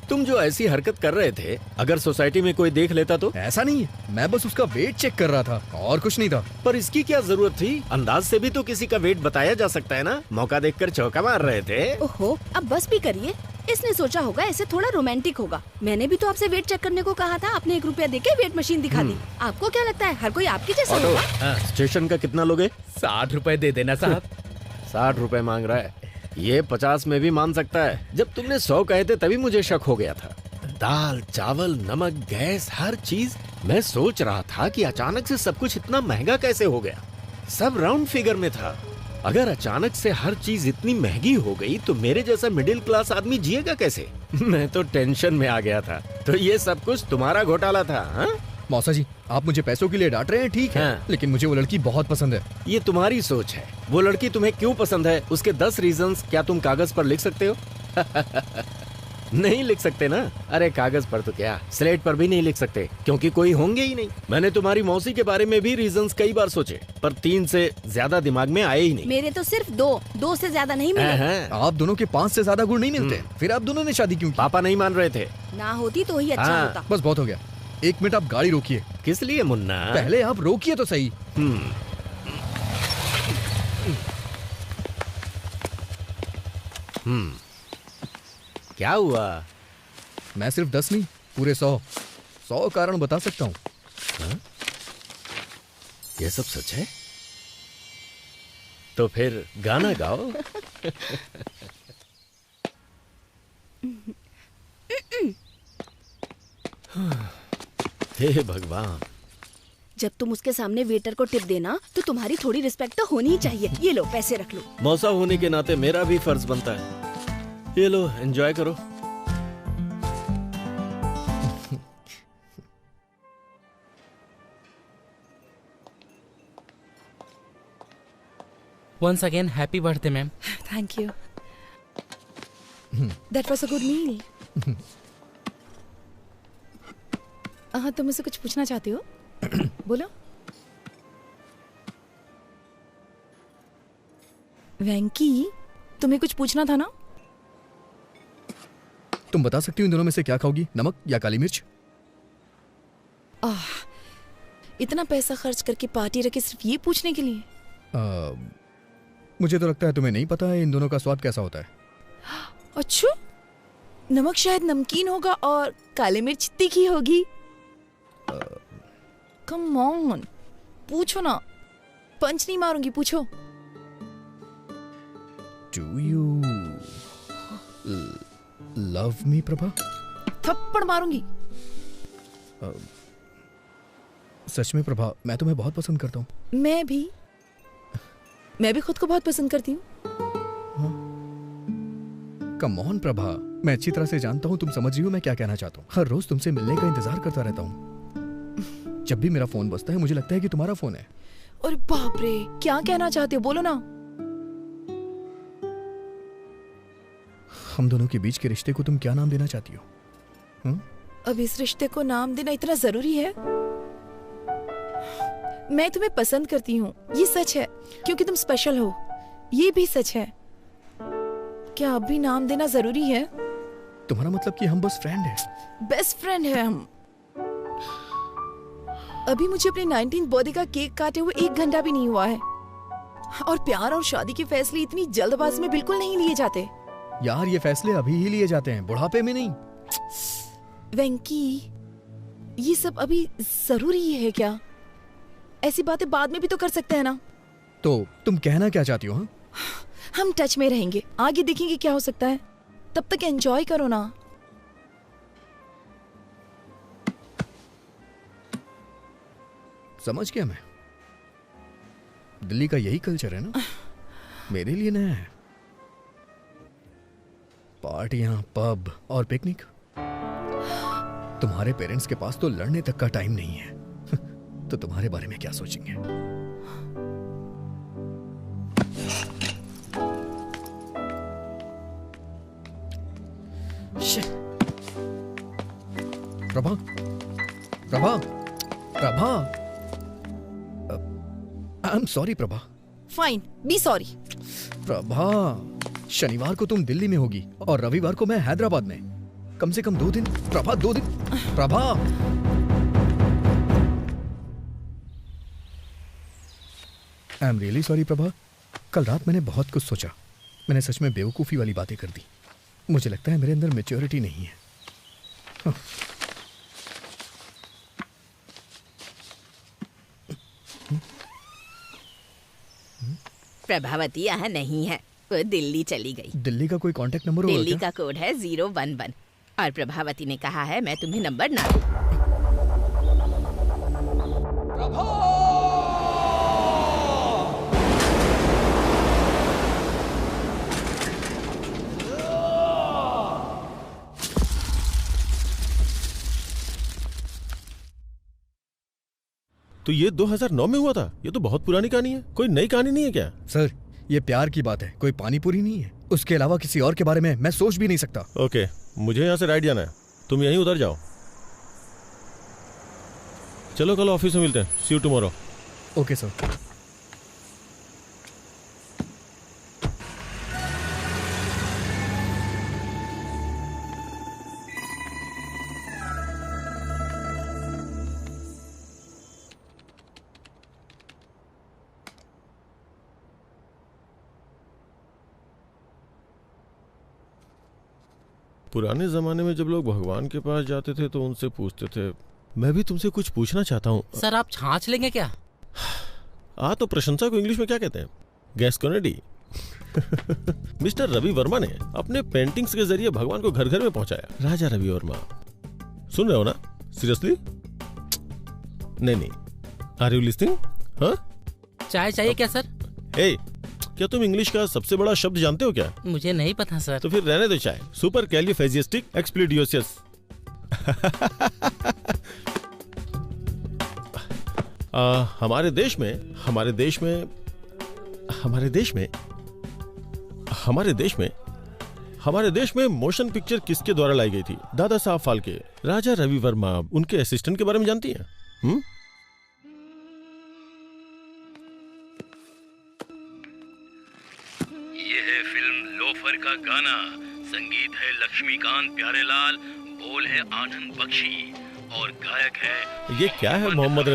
तुम जो ऐसी हरकत कर रहे थे, अगर सोसाइटी में कोई देख लेता तो? ऐसा नहीं है, मैं बस उसका वेट चेक कर रहा था और कुछ नहीं था। पर इसकी क्या जरूरत थी? अंदाज से भी तो किसी का वेट बताया जा सकता है ना। मौका देखकर चौका मार रहे थे। ओहो, अब बस भी करिए। इसने सोचा होगा ऐसे थोड़ा रोमांटिक होगा। मैंने भी तो आपसे वेट चेक करने को कहा था। आपने 1 रुपया देके वेट मशीन दिखा दी। आपको क्या लगता है हर कोई आपकी जैसा होगा? स्टेशन का कितना लोगे? 60 रुपए दे देना साहब। 60 रुपए मांग रहा है। ये 50 में भी मान सकता है। जब तुमने 100 कहे थे तभी मुझे शक हो गया था। दाल, चावल, नमक, गैस, हर चीज। मैं सोच रहा था कि अचानक से सब कुछ इतना महंगा कैसे हो गया। सब राउंड फिगर में था। अगर अचानक से हर चीज इतनी महंगी हो गई तो मेरे जैसा मिडिल क्लास आदमी जिएगा कैसे? मैं तो टेंशन में आ गया था। तो ये सब कुछ तुम्हारा घोटाला था? हाँ? मौसा जी, आप मुझे पैसों के लिए डांट रहे हैं, ठीक है। लेकिन मुझे वो लड़की बहुत पसंद है। ये तुम्हारी सोच है। वो लड़की तुम्हें क्यों पसंद है, उसके 10 रीजंस क्या तुम कागज पर लिख सकते हो? नहीं लिख सकते ना। अरे कागज पर तो क्या, स्लेट पर भी नहीं लिख सकते, क्योंकि कोई होंगे ही नहीं। मैंने तुम्हारी मौसी के बारे में भी रीजंस कई बार सोचे, पर 3 से ज्यादा दिमाग में आए ही नहीं। मेरे तो सिर्फ 2 से ज्यादा नहीं मिले। आप दोनों के 5 से ज्यादा गुण नहीं मिलते। फिर आप दोनों ने शादी क्यों की? पापा नहीं मान रहे थे। ना होती तो ही अच्छा होता। बस बहुत हो गया। 1 मिनट आप गाड़ी रोकिए। किस लिए मुन्ना? पहले आप रोकिए तो सही। क्या हुआ? मैं सिर्फ 10 नहीं, पूरे 100 कारण बता सकता हूँ। ये सब सच है? तो फिर गाना गाओ। हे भगवान। जब तुम उसके सामने वेटर को टिप देना तो तुम्हारी थोड़ी रिस्पेक्ट तो होनी ही चाहिए। ये लो पैसे रख लो। मौसा होने के नाते मेरा भी फर्ज बनता है। ये लो, एंजॉय करो। Once again, happy birthday, ma'am. Thank you. That was a good meal. तुम मुझसे कुछ पूछना चाहती हो? बोलो। वेंकी, तुम्हें कुछ पूछना था ना? तुम बता सकती हो इन दोनों में से क्या खाओगी, नमक या काली मिर्च? इतना पैसा खर्च करके पार्टी रखे सिर्फ ये पूछने के लिए? मुझे तो लगता है तुम्हें नहीं पता है इन दोनों का स्वाद कैसा होता है। अच्छा, नमक शायद नमकीन होगा और काली मिर्च तीखी होगी। कम ऑन, पूछो ना। पंच नहीं मारूंगी, पूछो। Do you love me, Prabha? थप्पड़ मारूंगी। सच में प्रभा, मैं तुम्हें बहुत पसंद करता हूँ। मैं भी खुद को बहुत पसंद करती हूँ। कम ऑन प्रभा, मैं अच्छी तरह से जानता हूँ तुम समझ रही हो मैं क्या कहना चाहता हूँ। हर रोज तुमसे मिलने का इंतजार करता रहता हूँ। जब भी मेरा फोन बजता है मुझे लगता है कि तुम्हारा फोन है। अरे बाप रे, क्या कहना चाहते हो, बोलो ना। हम दोनों के बीच के रिश्ते को तुम क्या नाम देना चाहती हो? अब इस रिश्ते को नाम देना इतना जरूरी है? मैं तुम्हें पसंद करती हूँ, ये सच है, क्योंकि तुम स्पेशल हो, ये भी सच है। क्या अब भी नाम देना जरूरी है? तुम्हारा मतलब कि हम बस फ्रेंड हैं? बेस्ट फ्रेंड है हम। अभी मुझे अपने 19th बर्थडे का केक काटे हुए 1 घंटा भी नहीं हुआ है। और प्यार और शादी के फैसले इतनी जल्दबाजी में बिल्कुल नहीं लिए जाते। यार, ये फैसले अभी ही लिए जाते हैं, बुढ़ापे में नहीं। वेंकी, ये सब अभी जरूरी है क्या? ऐसी बातें बाद में भी तो कर सकते हैं ना। तो तुम कहना क्या चाहती हो? हम टच में रहेंगे, आगे देखेंगे क्या हो सकता है। तब तक एंजॉय करो ना। समझ गया मैं। दिल्ली का यही कल्चर है ना, मेरे लिए नया है। पार्टियां, पब और पिकनिक। तुम्हारे पेरेंट्स के पास तो लड़ने तक का टाइम नहीं है, तो तुम्हारे बारे में क्या सोचेंगे? Prabha, Prabha, Prabha, I am sorry Prabha. Fine, be sorry. Prabha, शनिवार को तुम दिल्ली में होगी और रविवार को मैं हैदराबाद में। कम से कम 2 दिन। प्रभा, 2 दिन। Prabha, I am really sorry Prabha. कल रात मैंने बहुत कुछ सोचा। मैंने सच में बेवकूफी वाली बातें कर दी। मुझे लगता है मेरे अंदर मैच्योरिटी नहीं है। हाँ। प्रभावती यहाँ नहीं है, वो दिल्ली चली गई। दिल्ली का कोई कांटेक्ट नंबर होगा दिल्ली क्या? का कोड है 011 और प्रभावती ने कहा है मैं तुम्हें नंबर ना दूं। तो ये 2009 में हुआ था? ये तो बहुत पुरानी कहानी है। कोई नई कहानी नहीं है क्या? सर, ये प्यार की बात है, कोई पानीपुरी नहीं है। उसके अलावा किसी और के बारे में मैं सोच भी नहीं सकता। ओके, मुझे यहाँ से राइट जाना है, तुम यहीं उतर जाओ। चलो कल ऑफिस में मिलते हैं। सी यू टुमारो। Okay sir. पुराने जमाने में जब लोग भगवान के पास जाते थे तो उनसे पूछते थे। मैं भी तुमसे कुछ पूछना चाहता हूँ। सर आप छाछ लेंगे क्या? तो प्रशंसा को इंग्लिश में क्या कहते हैं? गैस कॉनेडी। मिस्टर रवि वर्मा ने अपने पेंटिंग्स के जरिए भगवान को घर घर में पहुंचाया। राजा रवि वर्मा, सुन रहे हो ना? सीरियसली? नहीं, आर यू लिसनिंग? हाँ? चाय चाहिए क्या सर? क्या तुम इंग्लिश का सबसे बड़ा शब्द जानते हो क्या? मुझे नहीं पता सर। तो फिर रहने दो चाय। सुपर कैलिफेजिस्टिक एक्सप्लिडियोसियस। हमारे देश में मोशन पिक्चर किसके द्वारा लाई गई थी? दादा साहब फाल्के। राजा रवि वर्मा, उनके असिस्टेंट के बारे में जानती हैं? ये है फिल्म लोफर का गाना। संगीत है लक्ष्मीकांत प्यारेलाल, बोल है आनंद बख्शी और गायक है। ये क्या है? मोहम्मद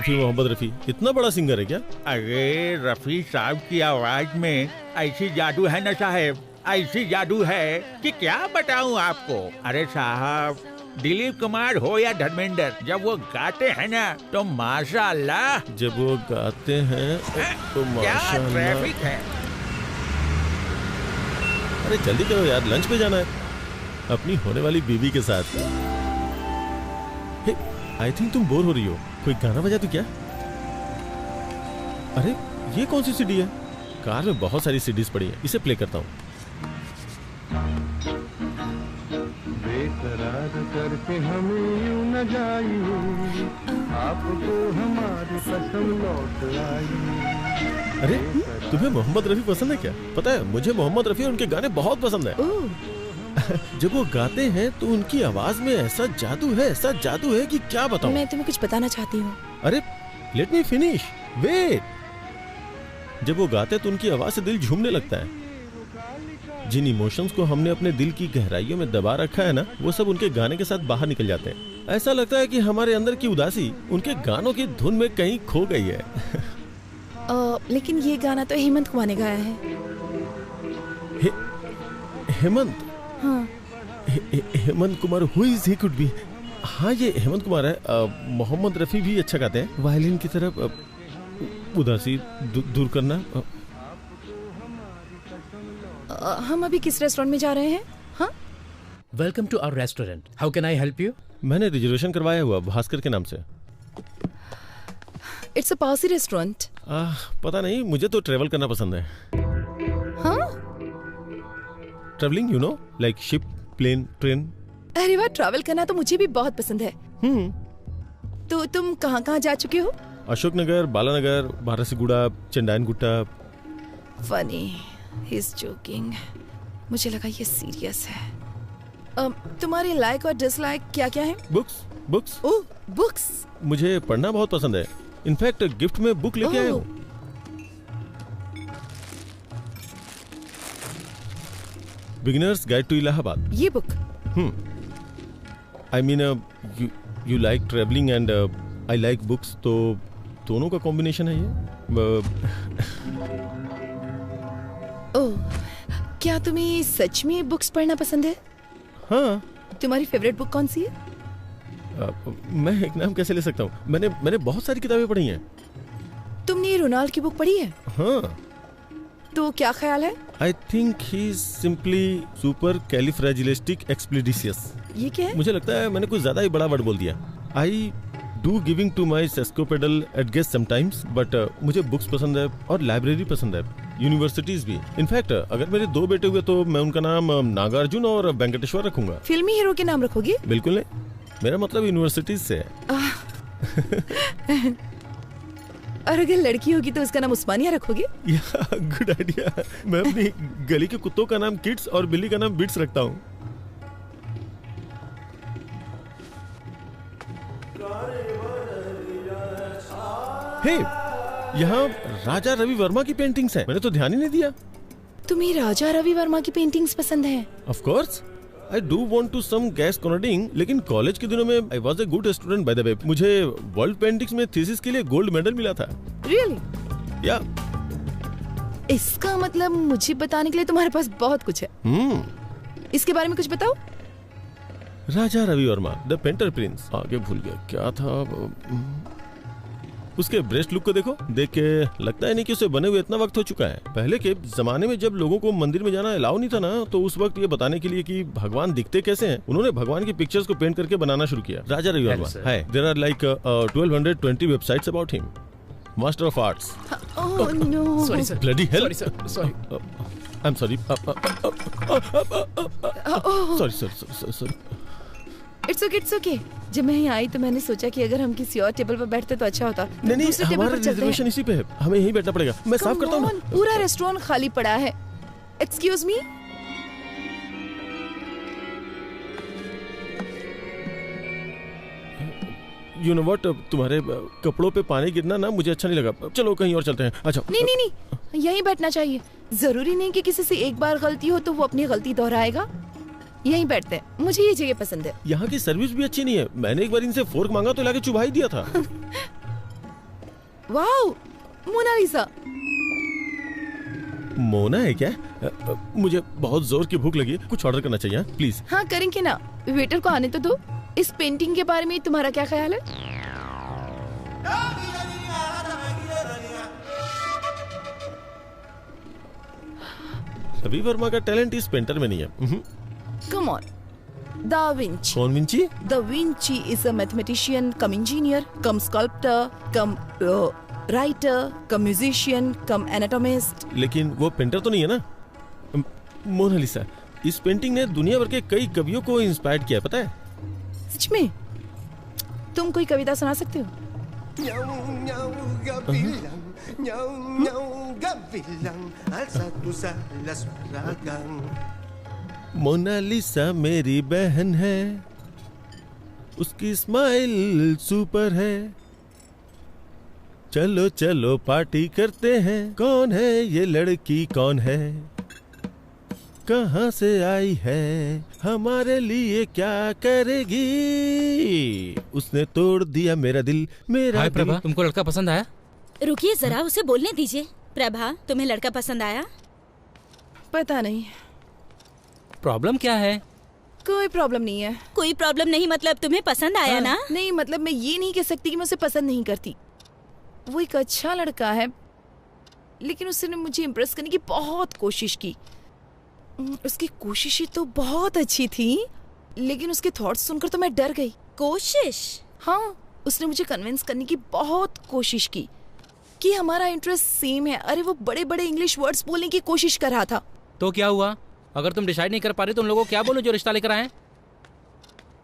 रफी इतना बड़ा सिंगर है क्या? अरे रफी साहब की आवाज में ऐसी जादू है ना साहब, ऐसी जादू है कि क्या बताऊं आपको। अरे साहब, दिलीप कुमार हो या धर्मेंद्र, जब वो गाते हैं ना तो माशाअल्लाह। जब वो गाते हैं तो माशाअल्लाह। क्या ट्रैफिक है। अरे जल्दी करो यार, लंच पे जाना है अपनी होने वाली बीवी के साथ। आई थिंक तुम बोर हो रही हो, कोई गाना बजा दो क्या? अरे ये कौन सी सीडी है? कार में बहुत सारी सीडीज पड़ी है, इसे प्ले करता हूँ। बेकरार करके हमें यूं न जाइए, आपको हमारी कसम लौट आई। अरे तुम्हें मोहम्मद रफी पसंद है क्या? पता है मुझे मोहम्मद रफी और उनके गाने बहुत पसंद है। जब वो गाते हैं तो उनकी आवाज में ऐसा जादू है कि क्या बताऊं। मैं तुम्हें कुछ बताना चाहती हूँ। अरे लेट मी फिनिश, वेट। जब वो गाते तो उनकी आवाज से दिल झूमने लगता है। जिन इमोशंस को हमने अपने दिल की गहराइयों में दबा रखा है ना, वो सब उनके गाने के साथ बाहर निकल जाते हैं। ऐसा लगता है कि हमारे अंदर की उदासी उनके गानों की धुन में कहीं खो गई है। लेकिन ये गाना तो हेमंत कुमार ने गाया है। हेमंत? हाँ। Hemant Kumar, who is he? Could be. हाँ ये हेमंत कुमार है। मोहम्मद रफ़ी भी अच्छा गाते हैं। वायलिन की तरफ उदासी दूर करना। हम अभी किस रेस्टोरेंट में जा रहे हैं? हाँ, welcome to our restaurant, how can I help you? मैंने रिजर्वेशन करवाया हुआ भास्कर के नाम से। It's a posh restaurant. पता नहीं, मुझे तो ट्रेवल करना पसंद है। हाँ, travelling, you know, like ship, plane, train. अरे वाह, ट्रैवल करना तो मुझे भी बहुत पसंद है। तो तुम कहाँ कहाँ जा चुके हो? Ashoknagar, Balanagar, Barasiguda, Chandrayangutta. Funny, he is joking. मुझे लगा ये सीरियस है। तुम्हारे लाइक और डिसलाइक क्या क्या है? बुक्स। ओह, बुक्स। मुझे पढ़ना बहुत पसंद है। इनफैक्ट गिफ्ट में बुक लेके आया हूँ। Beginners guide to Allahabad. ये book? I mean you like travelling and I like books, तो दोनों का कॉम्बिनेशन है ये। ओह, क्या तुम्हें सच में बुक्स पढ़ना पसंद है? हाँ। तुम्हारी फेवरेट बुक कौन सी है? मैं एक नाम कैसे ले सकता हूँ? मैंने बहुत सारी किताबें पढ़ी हैं। तुमने रोनाल्ड की बुक पढ़ी है? हाँ। तो क्या ख्याल है? I think he is simply supercalifragilisticexpialidocious. ये क्या है? मुझे लगता है मैंने कुछ ज्यादा ही बड़ा वर्ड बोल दिया। I do giving to my sesquipedal at guest sometimes, but मुझे बुक्स पसंद है और लाइब्रेरी पसंद है, यूनिवर्सिटीज भी। इनफैक्ट अगर मेरे 2 बेटे हुए तो मैं उनका नाम नागार्जुन और वेंकटेश्वर रखूंगा। फिल्मी हीरो के नाम रखोगे? बिल्कुल नहीं, मेरा मतलब यूनिवर्सिटीज से है। और अगर लड़की होगी तो उसका नाम उस्मानिया रखोगे? Good idea. मैं अपनी गली के कुत्तों का नाम किड्स और बिल्ली का नाम बिट्स रखता हूँ। हे, यहाँ राजा रवि वर्मा की पेंटिंग्स हैं। मैंने तो ध्यान ही नहीं दिया। तुम्हें राजा रवि वर्मा की पेंटिंग्स पसंद है? Of course, I do want to some gas cornering, लेकिन कॉलेज के दिनों में I was a good student by the way. मुझे वर्ल्ड पेंटिंग्स में थीसिस के लिए गोल्ड मेडल मिला था। रियली? या। इसका मतलब मुझे बताने के लिए तुम्हारे पास बहुत कुछ है। इसके बारे में कुछ बताओ। Raja Ravi Varma, the painter prince. आगे भूल गया क्या था। उसके ब्रेस्ट लुक को देखो, देख के लगता है नहीं कि उसे बने हुए इतना वक्त हो चुका है। पहले के जमाने में जब लोगों को मंदिर में जाना अलाउ नहीं था ना, तो उस वक्त ये बताने के लिए कि भगवान दिखते कैसे हैं, उन्होंने भगवान की पिक्चर्स को पेंट करके बनाना शुरू किया। राजा रवि वर्मा है। There are like 1220 websites about him. Master of arts. Oh no, sorry sir, bloody hell, sorry, I am sorry, sorry. It's okay. जब मैं यहाँ आई तो मैंने सोचा कि अगर हम किसी और टेबल पर बैठते तो अच्छा होता। नहीं, हमारा रिजर्वेशन इसी पे है, हमें यहीं बैठना पड़ेगा। मैं साफ करता हूँ। पूरा रेस्टोरेंट खाली पड़ा है। Excuse me. You know what, तुम्हारे कपड़ों पे पानी गिरना ना मुझे अच्छा नहीं लगा। चलो कहीं और चलते हैं। अच्छा। नहीं, यहीं बैठना चाहिए। जरूरी नहीं कि किसी से एक बार गलती हो तो वो अपनी गलती दोहराएगा। यहीं बैठते हैं, मुझे ये जगह पसंद है। यहाँ की सर्विस भी अच्छी नहीं है। मैंने एक बार इनसे फोर्क मांगा तो लाके चुभा ही दिया था। Wow, Mona Lisa. मोना है क्या? मुझे बहुत जोर की भूख लगी, कुछ ऑर्डर करना चाहिए प्लीज। हाँ करेंगे ना, वेटर को आने तो दो। इस पेंटिंग के बारे में तुम्हारा क्या ख्याल है? रवि वर्मा का टैलेंट इस पेंटर में नहीं है। Come on. Da Vinci. कौन Vinci? Da Vinci is a mathematician, come engineer, come sculptor, come writer, come musician, come anatomist. लेकिन वो पेंटर तो नहीं है ना। मोनालिसा, इस पेंटिंग ने दुनिया भर के कई कवियों को इंस्पायर किया, पता है? सच में? तुम कोई कविता सुना सकते हो? मोनालिसा मेरी बहन है, उसकी स्माइल सुपर है, चलो चलो पार्टी करते हैं। कौन है ये लड़की, कौन है, कहाँ से आई है, हमारे लिए क्या करेगी, उसने तोड़ दिया मेरा दिल, मेरा हाय प्रभा, तुमको लड़का पसंद आया? रुकिए जरा, उसे बोलने दीजिए। प्रभा, तुम्हें लड़का पसंद आया? पता नहीं। प्रॉब्लम क्या है? कोई प्रॉब्लम नहीं है। कोई प्रॉब्लम नहीं मतलब तुम्हें पसंद आया ना? नहीं मतलब मैं ये नहीं कह सकती कि मैं उसे पसंद नहीं करती। वो एक अच्छा लड़का है, लेकिन उसने मुझे इम्प्रेस करने की बहुत कोशिश की। उसकी कोशिशें तो बहुत अच्छी थी, लेकिन उसके थॉट्स सुनकर तो मैं डर गई। कोशिश? हाँ, उसने मुझे कन्विंस करने की बहुत कोशिश की कि हमारा इंटरेस्ट सेम है। अरे वो बड़े बड़े इंग्लिश वर्ड्स बोलने की कोशिश कर रहा था। तो क्या हुआ? अगर तुम डिसाइड नहीं कर पा रहे तो उन लोगों को क्या बोलो जो रिश्ता लेकर आए?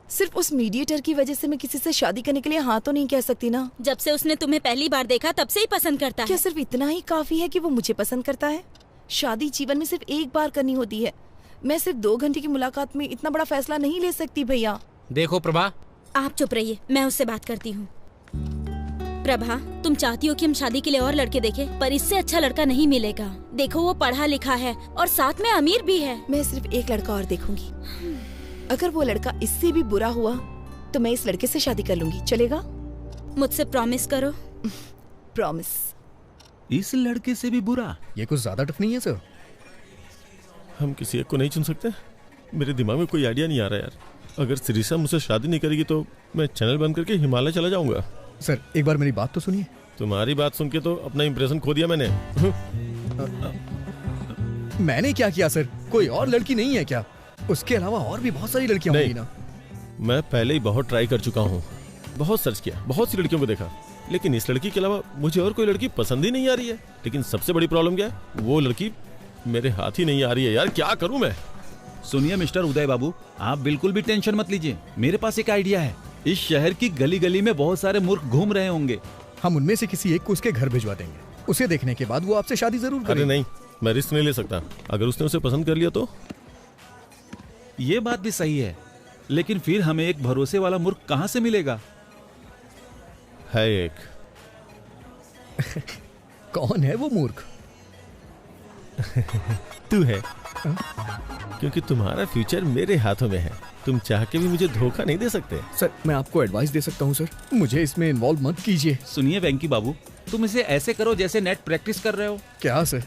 सिर्फ उस मीडिएटर की वजह से मैं किसी से शादी करने के लिए हाँ तो नहीं कह सकती ना। जब से उसने तुम्हें पहली बार देखा तब से ही पसंद करता है। क्या सिर्फ इतना ही काफी है कि वो मुझे पसंद करता है? शादी जीवन में सिर्फ एक बार करनी होती है। मैं सिर्फ 2 घंटे की मुलाकात में इतना बड़ा फैसला नहीं ले सकती भैया। देखो प्रभा, आप चुप रहिए, मैं उससे बात करती हूँ। प्रभा, तुम चाहती हो कि हम शादी के लिए और लड़के देखें, पर इससे अच्छा लड़का नहीं मिलेगा। देखो वो पढ़ा लिखा है और साथ में अमीर भी है। मैं सिर्फ एक लड़का और देखूंगी। अगर वो लड़का इससे भी बुरा हुआ तो मैं इस लड़के से शादी कर लूंगी। चलेगा? मुझसे प्रॉमिस करो। प्रॉमिस। इस लड़के से भी बुरा? ये कुछ ज्यादा टफ नहीं है सर? हम किसी एक को नहीं चुन सकते? मेरे दिमाग में कोई आइडिया नहीं आ रहा यार। अगर सिरिसा मुझसे शादी नहीं करेगी तो मैं चैनल बंद करके हिमालय चला जाऊंगा। सर एक बार मेरी बात तो सुनिए। तुम्हारी बात सुन के तो अपना इंप्रेशन खो दिया मैंने। मैंने क्या किया सर? कोई और लड़की नहीं है क्या? उसके अलावा और भी बहुत सारी लड़कियां होंगी ना। मैं पहले ही बहुत ट्राई कर चुका हूँ, बहुत सर्च किया, बहुत सी लड़कियों को देखा, लेकिन इस लड़की के अलावा मुझे और कोई लड़की पसंद ही नहीं आ रही है। लेकिन सबसे बड़ी प्रॉब्लम क्या है? वो लड़की मेरे हाथ ही नहीं आ रही है यार। क्या करूं मैं? सुनिए मिस्टर उदय बाबू, आप बिल्कुल भी टेंशन मत लीजिए। मेरे पास एक आइडिया है। इस शहर की गली गली में बहुत सारे मूर्ख घूम रहे होंगे। हम उनमें से किसी एक को उसके घर भिजवा देंगे। उसे देखने के बाद वो आपसे शादी जरूर करेगा। अरे नहीं, मैं रिस्क नहीं ले सकता। अगर उसने उसे पसंद कर लिया तो? ये बात भी सही है, लेकिन फिर हमें एक भरोसे वाला मूर्ख कहाँ से मिलेगा? है एक। कौन है वो मूर्ख? तू है। क्योंकि तुम्हारा फ्यूचर मेरे हाथों में है। तुम चाह के भी मुझे धोखा नहीं दे सकते। सर मैं आपको एडवाइस दे सकता हूँ सर, मुझे इसमें इन्वॉल्व मत कीजिए। सुनिए वेंकी बाबू, तुम इसे ऐसे करो जैसे नेट प्रैक्टिस कर रहे हो। क्या सर?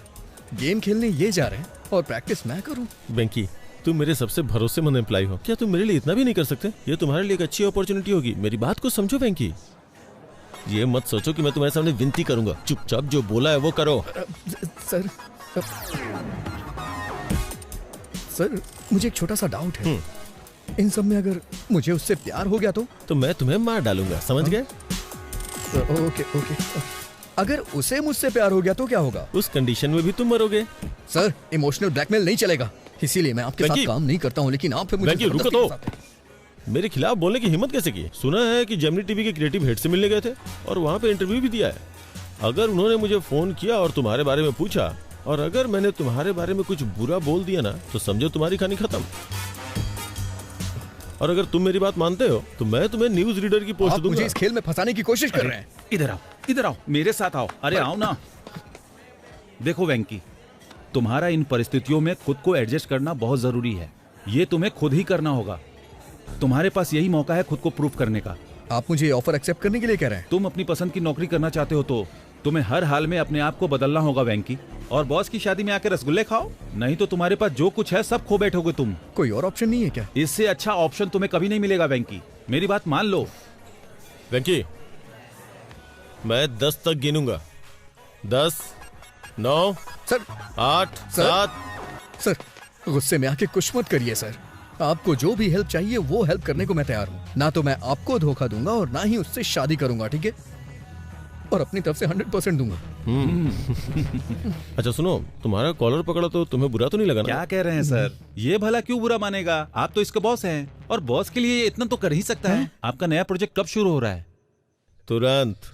गेम खेलने ये जा रहे हैं और प्रैक्टिस मैं करूँ? वेंकी, तुम मेरे सबसे भरोसेमंद एम्प्लॉय हो, क्या तुम मेरे लिए इतना भी नहीं कर सकते? ये तुम्हारे लिए एक अच्छी अपॉर्चुनिटी होगी। मेरी बात को समझो वेंकी। ये मत सोचो कि मैं तुम्हारे सामने विनती करूंगा। चुपचाप जो बोला है वो करो। सर मुझे एक छोटा सा डाउट है। इन सब में अगर मुझे उससे प्यार हो गया तो मैं तुम्हें मार डालूंगा, समझ गए? ओके। अगर उसे मुझसे प्यार हो गया तो क्या होगा? उस कंडीशन में भी तुम मरोगे। सर इमोशनल ब्लैकमेल नहीं चलेगा, इसीलिए मैं आपके साथ काम नहीं करता हूँ। लेकिन आप फिर मुझे रुको तो। मेरे खिलाफ बोलने की हिम्मत कैसे की? सुना है कि जेमिनी टीवी के क्रिएटिव हेड से मिलने गए थे और वहाँ पे इंटरव्यू भी दिया है। अगर उन्होंने मुझे फोन किया और तुम्हारे बारे में पूछा, और अगर मैंने तुम्हारे बारे में कुछ बुरा बोल दिया ना, तो समझो तुम्हारी कहानी खत्म। और अगर तुम मेरी बात मानते हो तो मैं तुम्हें न्यूज रीडर की पोस्ट दूंगा। मुझे इस खेल में फंसाने की कोशिश कर रहे हैं। इधर आओ, मेरे साथ आओ। अरे आओ ना। देखो वेंकी, तुम्हारा इन परिस्थितियों में खुद को एडजस्ट करना बहुत जरूरी है। ये तुम्हें खुद ही करना होगा। तुम्हारे पास यही मौका है खुद को प्रूव करने का। आप मुझे ऑफर एक्सेप्ट करने के लिए कह रहे हैं? तुम अपनी पसंद की नौकरी करना चाहते हो तो तुम्हें हर हाल में अपने आप को बदलना होगा वेंकी। और बॉस की शादी में आके रसगुल्ले खाओ, नहीं तो तुम्हारे पास जो कुछ है सब खो बैठोगे तुम। कोई और ऑप्शन नहीं है क्या? इससे अच्छा ऑप्शन तुम्हें कभी नहीं मिलेगा वेंकी, मेरी बात मान लो। वेंकी, मैं 10 तक गिनूंगा। 10, 9, सर 8, 7। सर गुस्से में आके कुछ मत करिए सर। आपको जो भी हेल्प चाहिए वो हेल्प करने को मैं तैयार हूँ। ना तो मैं आपको धोखा दूंगा और ना ही उससे शादी करूंगा, ठीक है? और अपनी तरफ से 100% दूंगा। अच्छा सुनो, तुम्हारा कॉलर पकड़ा तो तुम्हें बुरा तो नहीं लगा ना? क्या कह रहे हैं सर? ये भला क्यों बुरा मानेगा? आप तो इसके बॉस हैं और बॉस के लिए इतना तो कर ही सकता है। आपका नया प्रोजेक्ट कब शुरू हो रहा है? तुरंत।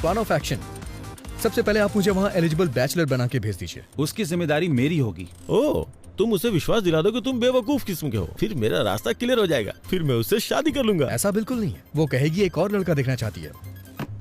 Plan of action. सबसे पहले आप मुझे वहाँ एलिजिबल बैचलर बना के भेज दीजिए। उसकी जिम्मेदारी मेरी होगी। ओह, तुम उसे विश्वास दिला दो कि तुम बेवकूफ किस्म के हो, फिर मेरा रास्ता क्लियर हो जाएगा, फिर मैं उससे शादी कर लूंगा। ऐसा बिल्कुल नहीं है। वो कहेगी एक और लड़का देखना चाहती है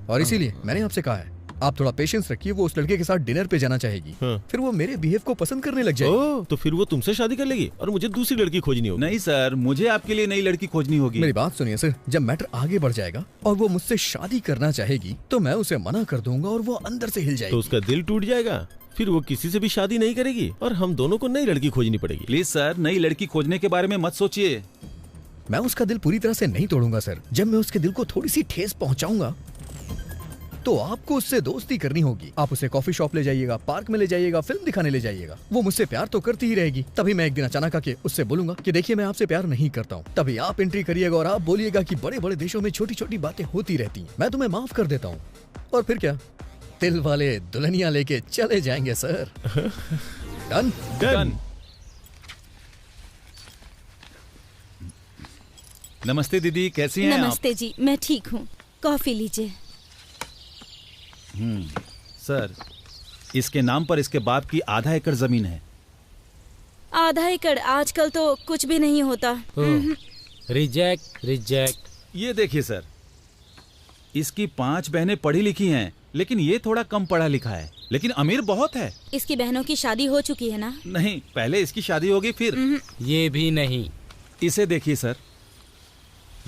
और इसीलिए मैंने आपसे कहा है आप थोड़ा पेशेंस रखिए, वो उस लड़के के साथ डिनर पे जाना चाहेगी। फिर वो मेरे बिहेव को पसंद करने लग जाएगी। ओह, तो फिर वो तुमसे शादी कर लेगी और मुझे दूसरी लड़की खोजनी होगी। नहीं सर, मुझे आपके लिए नई लड़की खोजनी होगी। मेरी बात सुनिए सर, जब मैटर आगे बढ़ जाएगा और वो मुझसे शादी करना चाहेगी तो मैं उसे मना कर दूंगा और वो अंदर से हिल जाएगी। तो उसका दिल टूट जाएगा, फिर वो किसी से भी शादी नहीं करेगी और हम दोनों को नई लड़की खोजनी पड़ेगी। प्लीज सर, नई लड़की खोजने के बारे में मत सोचिए। मैं उसका दिल पूरी तरह से नहीं तोड़ूंगा सर। जब मैं उसके दिल को थोड़ी सी ठेस पहुंचाऊंगा तो आपको उससे दोस्ती करनी होगी। आप उसे कॉफी शॉप ले जाइएगा, पार्क में ले जाइएगा, फिल्म दिखाने ले जाइएगा। वो मुझसे प्यार तो करती ही रहेगी। तभी मैं एक दिन अचानक आके उससे बोलूंगा कि देखिए मैं आपसे प्यार नहीं करता हूँ। तभी आप एंट्री करिएगा और आप बोलिएगा कि बड़े बड़े देशों में छोटी छोटी बातें होती रहती हैं, मैं तुम्हें माफ कर देता हूँ। और फिर क्या, दिल वाले दुल्हनिया लेके चले जाएंगे सर। Done done. नमस्ते दीदी, कैसी हैं आप? नमस्ते जी, मैं ठीक हूँ। कॉफी लीजिए। सर, इसके नाम पर इसके बाप की आधा एकड़ जमीन है। आधा एकड़ आजकल तो कुछ भी नहीं होता। Reject reject. ये देखिए सर, इसकी 5 बहनें पढ़ी लिखी हैं, लेकिन ये थोड़ा कम पढ़ा लिखा है, लेकिन अमीर बहुत है। इसकी बहनों की शादी हो चुकी है ना? नहीं, पहले इसकी शादी होगी फिर। ये भी नहीं। इसे देखिए सर,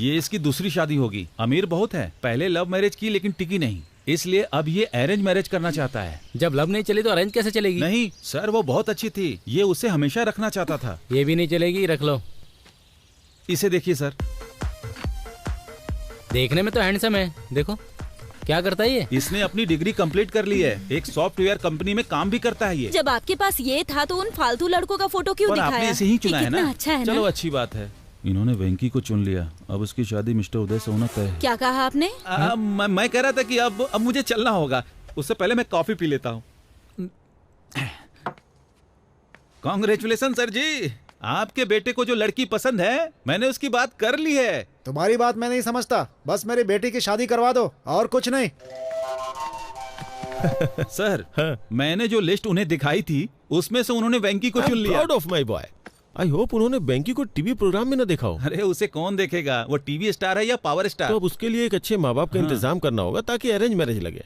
ये इसकी दूसरी शादी होगी। अमीर बहुत है, पहले लव मैरिज की लेकिन टिकी नहीं, इसलिए अब ये अरेंज मैरिज करना चाहता है। जब लव नहीं चली तो अरेंज कैसे चलेगी? नहीं सर, वो बहुत अच्छी थी, ये उसे हमेशा रखना चाहता था। ये भी नहीं चलेगी, रख लो। इसे देखिए सर, देखने में तो हैंडसम है, देखो क्या करता है ये। इसने अपनी डिग्री कंप्लीट कर ली है, एक सॉफ्टवेयर कंपनी में काम भी करता है ये। जब आपके पास ये था तो उन फालतू लड़कों का फोटो क्यों दिखाया? आपने इसे ही चुना है ना? अच्छा है चलो ना? अच्छी बात है, इन्होंने वेंकी को चुन लिया। अब उसकी शादी मिस्टर उदय से होना तय है। क्या कहा आपने? मैं कह रहा था कि अब मुझे चलना होगा, उससे पहले मैं कॉफी पी लेता हूँ। कांग्रेचुलेशन सर जी, आपके बेटे को जो लड़की पसंद है मैंने उसकी बात कर ली है। तुम्हारी बात मैं नहीं समझता, बस मेरी बेटी की शादी करवा दो और कुछ नहीं। सर, मैंने जो लिस्ट उन्हें दिखाई थी उसमें से उन्होंने वेंकी को चुन लिया। Proud of my boy. I hope उन्होंने वेंकी को टीवी प्रोग्राम में न देखा हो। अरे उसे कौन देखेगा, वो टीवी स्टार है या पावर स्टार। तो अब उसके लिए एक अच्छे माँ बाप का इंतजाम करना होगा ताकि अरेंज मैरिज लगे।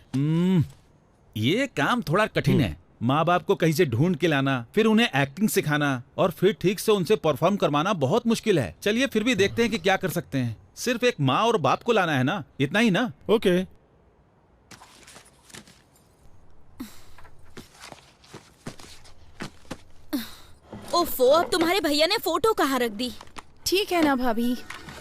ये काम थोड़ा कठिन है। माँ बाप को कहीं से ढूंढ के लाना, फिर उन्हें एक्टिंग सिखाना और फिर ठीक से उनसे परफॉर्म करवाना बहुत मुश्किल है। चलिए फिर भी देखते हैं कि क्या कर सकते हैं। सिर्फ एक माँ और बाप को लाना है ना, इतना ही ना? ओके। ओफो, अब तुम्हारे भैया ने फोटो कहाँ रख दी? ठीक है ना भाभी,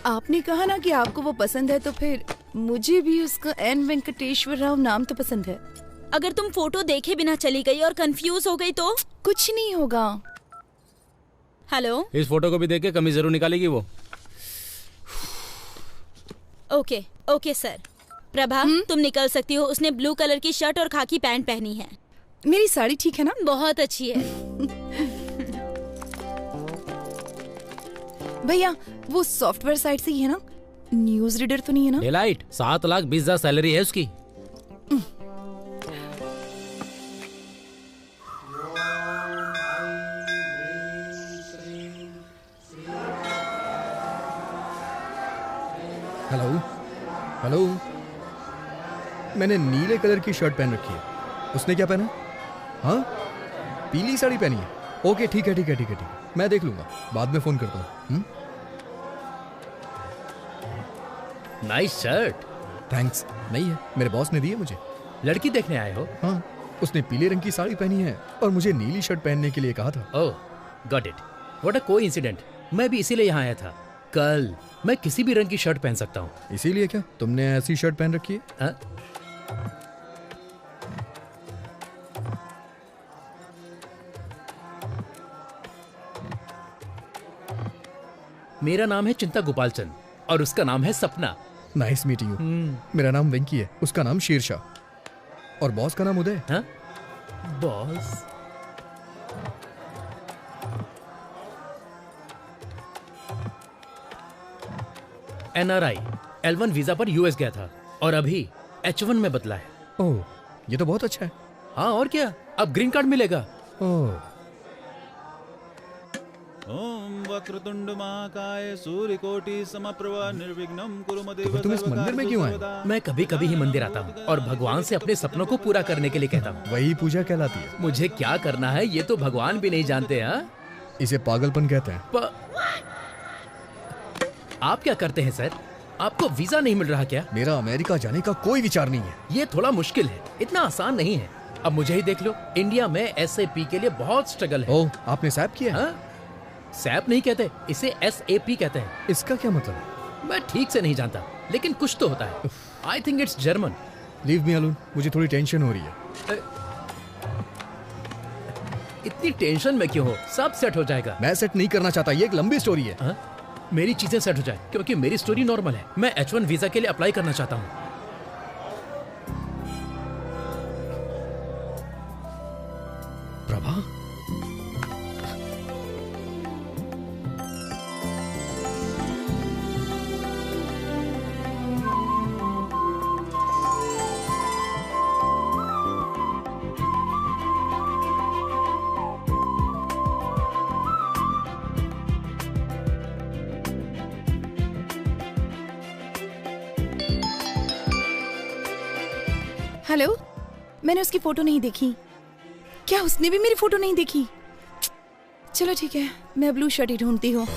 आपने कहा ना कि आपको वो पसंद है, तो फिर मुझे भी उसका एन वेंकटेश्वर राव नाम तो पसंद है। अगर तुम फोटो देखे बिना चली गई और कंफ्यूज हो गई तो? कुछ नहीं होगा। हेलो, इस फोटो को भी देख के कमी जरूर निकालेगी वो। Okay okay sir. प्रभा, तुम निकल सकती हो। उसने ब्लू कलर की शर्ट और खाकी पैंट पहनी है। मेरी साड़ी ठीक है ना? बहुत अच्छी है। भैया, वो सॉफ्टवेयर साइट से ही है ना? न्यूज रीडर तो नहीं है ना? डेलाइट, 7,20,000 सैलरी है उसकी। हेलो हेलो, मैंने नीले कलर की शर्ट पहन रखी है, उसने क्या पहना? हाँ, पीली साड़ी पहनी है। ओके ठीक है ठीक है ठीक है ठीक है, मैं देख लूंगा, बाद में फोन करता हूँ। Nice shirt. थैंक्स। नहीं है, मेरे बॉस ने दी है मुझे। लड़की देखने आए हो? हाँ, उसने पीले रंग की साड़ी पहनी है और मुझे नीली शर्ट पहनने के लिए कहा था। Oh, got it. What a coincident. मैं भी इसीलिए यहाँ आया था। कल मैं किसी भी रंग की शर्ट पहन सकता हूँ। इसीलिए क्या तुमने ऐसी शर्ट पहन रखी है? मेरा नाम है चिंता गोपालचंद और उसका नाम है सपना। Nice meeting you. मेरा नाम वेंकी है, उसका नाम शेरशाह और बॉस का नाम उदय। हाँ? बॉस? NRI L1 वीजा पर US गया था और अभी H1 में बदला है। ओह, ये तो बहुत अच्छा है। हाँ और क्या, अब ग्रीन कार्ड मिलेगा। ओह, ओम वक्रतुंड महाकाय सूर्यकोटि समप्रभा निर्विघ्नं कुरु मदेव तुम इस मंदिर में क्यों आए? मैं कभी कभी ही मंदिर आता हूँ और भगवान से अपने सपनों को पूरा करने के लिए कहता हूँ। वही पूजा कहलाती है। मुझे क्या करना है ये तो भगवान भी नहीं जानते। हाँ, इसे पागलपन कहते हैं। आप क्या करते हैं सर? आपको वीजा नहीं मिल रहा क्या? मेरा अमेरिका जाने का कोई विचार नहीं है। ये थोड़ा मुश्किल है, इतना आसान नहीं है। अब मुझे ही देख लो, इंडिया में SAP के लिए बहुत स्ट्रगल है। ओह, आपने सैप किया? हाँ? सैप नहीं कहते, इसे SAP कहते हैं। इसका क्या मतलब है? मैं ठीक से नहीं जानता, लेकिन कुछ तो होता है। I think it's German. Leave me alone, मुझे थोड़ी टेंशन हो रही है। इतनी टेंशन में क्यों हो? सब सेट हो जाएगा। मैं सेट नहीं करना चाहता, ये एक लंबी स्टोरी है। हाँ? मेरी चीजें सेट हो जाए, क्योंकि मेरी स्टोरी नॉर्मल है। मैं H1 वीजा के लिए अप्लाई करना चाहता हूँ। प्रभा, हेलो, मैंने उसकी फोटो नहीं देखी। क्या उसने भी मेरी फोटो नहीं देखी? चलो ठीक है, मैं ब्लू शर्ट ही ढूंढती हूँ।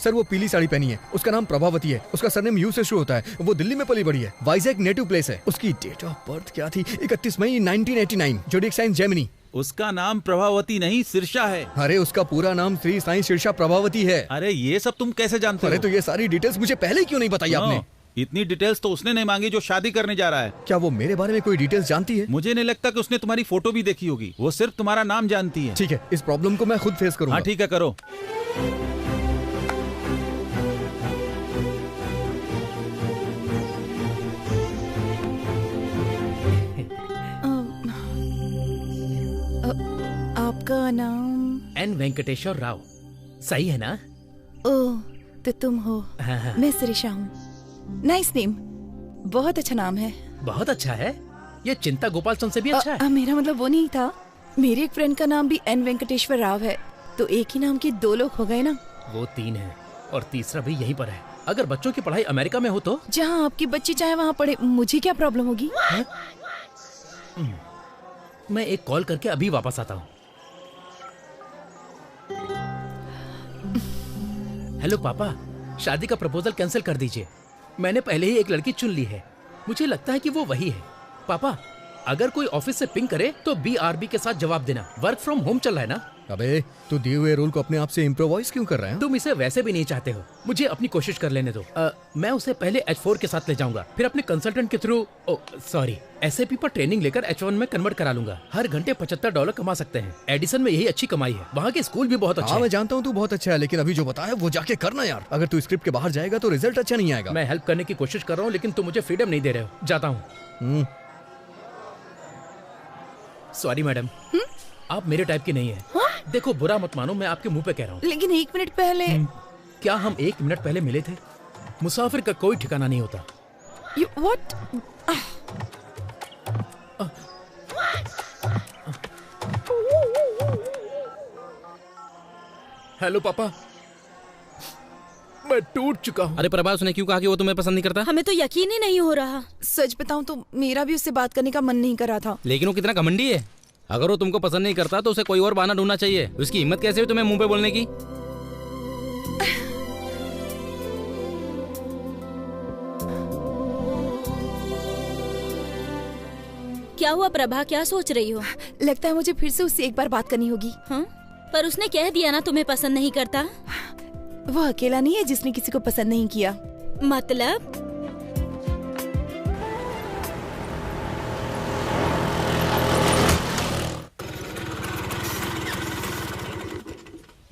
सर वो पीली साड़ी पहनी है, उसका नाम प्रभावती है, उसका सरनेम यू से शुरू होता है, वो दिल्ली में पली बड़ी है, वाइजैक नेटिव प्लेस है। उसकी डेट ऑफ बर्थ क्या थी? 31 मई 1989, जोडिएक साइन जेमिनी। उसका नाम प्रभावती नहीं सिरसा है। अरे उसका पूरा नाम श्री साईं सिरसा प्रभावती है। अरे ये सब तुम कैसे जानते हो? अरे तो ये सारी डिटेल्स मुझे पहले क्यों नहीं बताई आपने? इतनी डिटेल्स तो उसने नहीं मांगी जो शादी करने जा रहा है। क्या वो मेरे बारे में कोई डिटेल्स जानती है? मुझे नहीं लगता कि उसने तुम्हारी फोटो भी देखी होगी, वो सिर्फ तुम्हारा नाम जानती है। ठीक है, इस प्रॉब्लम को मैं खुद फेस करूंगा। हाँ ठीक है, करो। आपका नाम? N वेंकटेश्वर राव। सही है ना? ओह, तो तुम हो। हाँ। मैं सिरिशा हूँ। नाइस नेम, बहुत अच्छा नाम है। बहुत अच्छा है, ये चिंता गोपाल चंद से भी अच्छा है। मेरा मतलब वो नहीं था, मेरी एक फ्रेंड का नाम भी N वेंकटेश्वर राव है, तो एक ही नाम के दो लोग हो गए ना। वो 3 है और तीसरा भी यहीं पर है। अगर बच्चों की पढ़ाई अमेरिका में हो तो? जहाँ आपकी बच्ची चाहे वहाँ पढ़े, मुझे क्या प्रॉब्लम होगी? मैं एक कॉल करके अभी वापस आता हूँ। हेलो पापा, शादी का प्रपोजल कैंसिल कर दीजिए। मैंने पहले ही एक लड़की चुन ली है, मुझे लगता है कि वो वही है। पापा, अगर कोई ऑफिस से पिंग करे तो BRB के साथ जवाब देना। वर्क फ्रॉम होम चल रहा है ना? अबे तू दिए हुए रोल को अपने आप से इम्प्रोवाइज क्यों कर रहा है? तुम इसे वैसे भी नहीं चाहते हो, मुझे अपनी कोशिश कर लेने दो। मैं उसे पहले H4 के साथ ले जाऊंगा, फिर अपने कंसल्टेंट के थ्रू SAP पर ट्रेनिंग लेकर H1 में कन्वर्ट करा लूंगा। हर घंटे $75 कमा सकते हैं। एडिसन में यही अच्छी कमाई है, वहाँ के स्कूल भी बहुत अच्छे हैं। मैं जानता हूँ तू बहुत अच्छा है, लेकिन अभी जो बताया वो जाके करना यार। अगर तू स्क्रिप्ट के बाहर जाएगा तो रिजल्ट अच्छा नहीं आएगा। मैं हेल्प करने की कोशिश कर रहा हूँ, लेकिन तुम मुझे फ्रीडम नहीं दे रहे हो। जाता हूँ। सॉरी मैडम, आप मेरे टाइप की नहीं है। देखो बुरा मत मानो, मैं आपके मुंह पे कह रहा हूँ। लेकिन 1 मिनट पहले क्या हम 1 मिनट पहले मिले थे? मुसाफिर का कोई ठिकाना नहीं होता। What? हेलो पापा, मैं टूट चुका हूँ। अरे प्रभा, उसने क्यों कहा कि वो तुम्हें पसंद नहीं करता? हमें तो यकीन ही नहीं हो रहा। सच बताऊं तो मेरा भी उससे बात करने का मन नहीं कर रहा था। लेकिन वो कितना घमंडी है। अगर वो तुमको पसंद नहीं करता तो उसे कोई और बहाना ढूंढना चाहिए। उसकी हिम्मत कैसे हुई तुम्हें मुंह पे बोलने की? क्या हुआ प्रभा, क्या सोच रही हो? लगता है मुझे फिर से उससे एक बार बात करनी होगी। हाँ? पर उसने कह दिया ना तुम्हें पसंद नहीं करता। वो अकेला नहीं है जिसने किसी को पसंद नहीं किया। मतलब?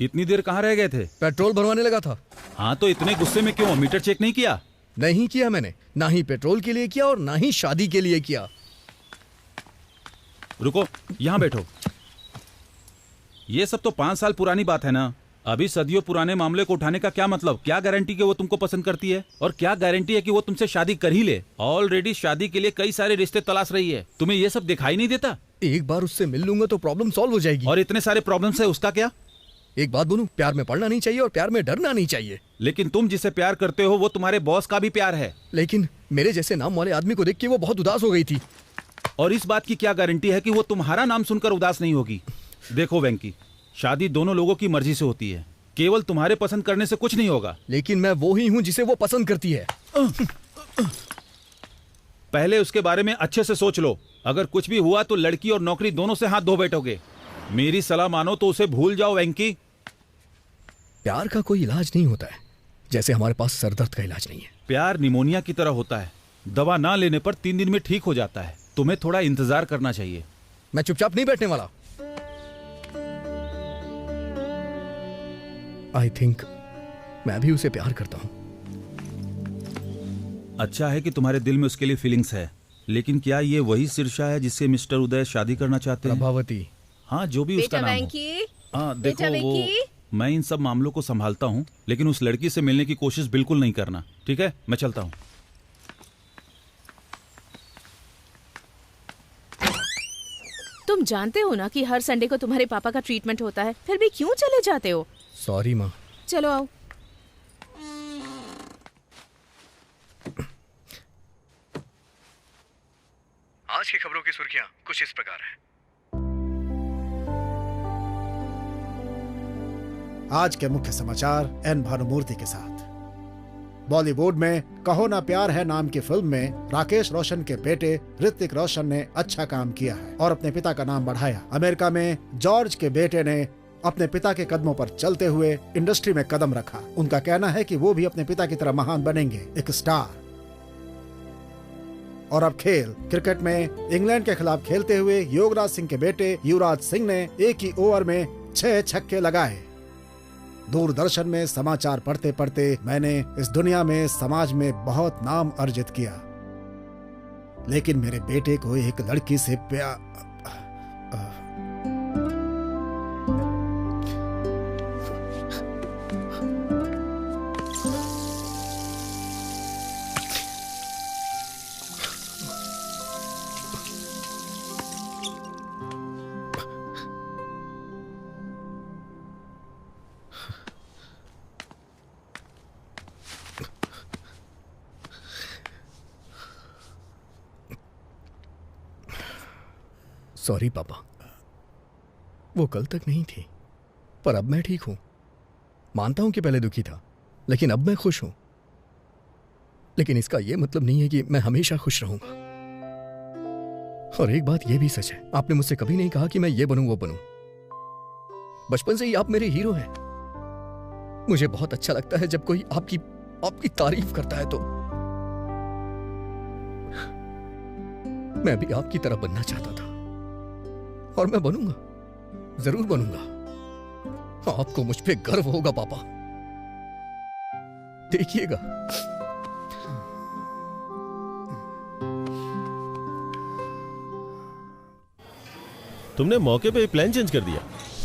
इतनी देर कहाँ रह गए थे? पेट्रोल भरवाने लगा था। हाँ तो इतने गुस्से में क्यों? मीटर चेक नहीं किया? नहीं किया मैंने, ना ही पेट्रोल के लिए किया और ना ही शादी के लिए किया। रुको, यहाँ बैठो। ये सब तो 5 साल पुरानी बात है ना। अभी सदियों पुराने मामले को उठाने का क्या मतलब? क्या गारंटी कि वो तुमको पसंद करती है? और क्या गारंटी है कि वो तुमसे शादी कर ही ले? ऑलरेडी शादी के लिए कई सारे रिश्ते तलाश रही है। तुम्हें ये सब दिखाई नहीं देता? एक बार उससे मिल लूंगा तो प्रॉब्लम सॉल्व हो जाएगी। और इतने सारे प्रॉब्लम्स है, उसका क्या? एक बात बोलूं, प्यार में पड़ना नहीं चाहिए और प्यार में डरना नहीं चाहिए। लेकिन तुम जिसे प्यार करते हो वो तुम्हारे बॉस का भी प्यार है। लेकिन मेरे जैसे नाम वाले आदमी को देख के वो बहुत उदास हो गई थी। और इस बात की क्या गारंटी है कि वो तुम्हारा नाम सुनकर उदास नहीं होगी? देखो वेंकी, शादी दोनों लोगों की मर्जी से होती है। केवल तुम्हारे पसंद करने से कुछ नहीं होगा। लेकिन मैं वो ही हूँ जिसे वो पसंद करती है। पहले उसके बारे में अच्छे से सोच लो। अगर कुछ भी हुआ तो लड़की और नौकरी दोनों से हाथ धो बैठोगे। मेरी सलाह मानो तो उसे भूल जाओ वेंकी। प्यार का कोई इलाज नहीं होता है, जैसे हमारे पास सरदर्द का इलाज नहीं है। प्यार निमोनिया की तरह होता है, दवा ना लेने पर 3 दिन में ठीक हो जाता है। तुम्हें थोड़ा इंतजार करना चाहिए। मैं चुपचाप नहीं बैठने वाला। आई थिंक मैं भी उसे प्यार करता हूं। अच्छा है कि तुम्हारे दिल में उसके लिए फीलिंग्स है, लेकिन क्या ये वही शीर्षा है जिससे मिस्टर उदय शादी करना चाहते हैं? प्रभावती। हाँ, जो भी उसका नाम हो। हाँ देखो, वो मैं इन सब मामलों को संभालता हूँ, लेकिन उस लड़की से मिलने की कोशिश बिल्कुल नहीं करना, ठीक है? मैं चलता हूँ। तुम जानते हो ना कि हर संडे को तुम्हारे पापा का ट्रीटमेंट होता है, फिर भी क्यों चले जाते हो? सॉरी माँ। चलो आओ। आज की खबरों की सुर्खियां कुछ इस प्रकार हैं। आज के मुख्य समाचार एन भानुमूर्ति के साथ। बॉलीवुड में कहो ना प्यार है नाम की फिल्म में राकेश रोशन के बेटे ऋतिक रोशन ने अच्छा काम किया है और अपने पिता का नाम बढ़ाया। अमेरिका में जॉर्ज के बेटे ने अपने पिता के कदमों पर चलते हुए इंडस्ट्री में कदम रखा। उनका कहना है कि वो भी अपने पिता की तरह महान बनेंगे, एक स्टार। और अब खेल। क्रिकेट में इंग्लैंड के खिलाफ खेलते हुए योगराज सिंह के बेटे युवराज सिंह ने एक ही ओवर में 6 छक्के लगाए। दूरदर्शन में समाचार पढ़ते पढ़ते मैंने इस दुनिया में, समाज में बहुत नाम अर्जित किया, लेकिन मेरे बेटे को एक लड़की से प्यार। सॉरी पापा, वो कल तक नहीं थी, पर अब मैं ठीक हूं। मानता हूं कि पहले दुखी था, लेकिन अब मैं खुश हूं। लेकिन इसका यह मतलब नहीं है कि मैं हमेशा खुश रहूंगा। और एक बात यह भी सच है, आपने मुझसे कभी नहीं कहा कि मैं ये बनूं वो बनूं। बचपन से ही आप मेरे हीरो हैं। मुझे बहुत अच्छा लगता है जब कोई आपकी तारीफ करता है। तो मैं भी आपकी तरह बनना चाहता था और मैं बनूंगा, जरूर बनूंगा। आपको मुझ पे गर्व होगा पापा, देखिएगा। तुमने मौके पे प्लान चेंज कर दिया।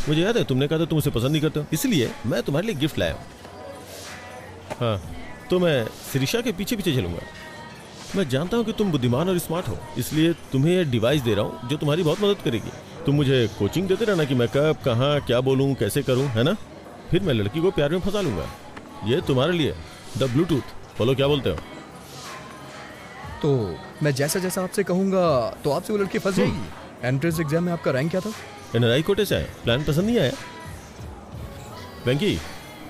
मुझे याद है तुमने कहा था तुम उसे पसंद नहीं करते हो, इसलिए मैं तुम्हारे लिए गिफ्ट लाया हूं। हाँ, तो मैं शिरीषा के पीछे पीछे चलूंगा। मैं जानता हूं कि तुम बुद्धिमान और स्मार्ट हो, इसलिए तुम्हें यह डिवाइस दे रहा हूं जो तुम्हारी बहुत मदद करेगी। तुम मुझे कोचिंग देते रहना कि मैं कब, कहाँ, क्या बोलूं, कैसे करूं, है ना? फिर मैं लड़की को प्यार में फंसा लूंगा। ये तुम्हारे लिए द ब्लूटूथ। बोलो क्या बोलते हो? तो मैं जैसा जैसा आपसे कहूंगा तो आपसे वो लड़की फंस जाएगी। एंट्रेंस एग्जाम में आपका रैंक क्या था? एनआरआई कोटे से आए। प्लान पसंद नहीं आया? वेंकी,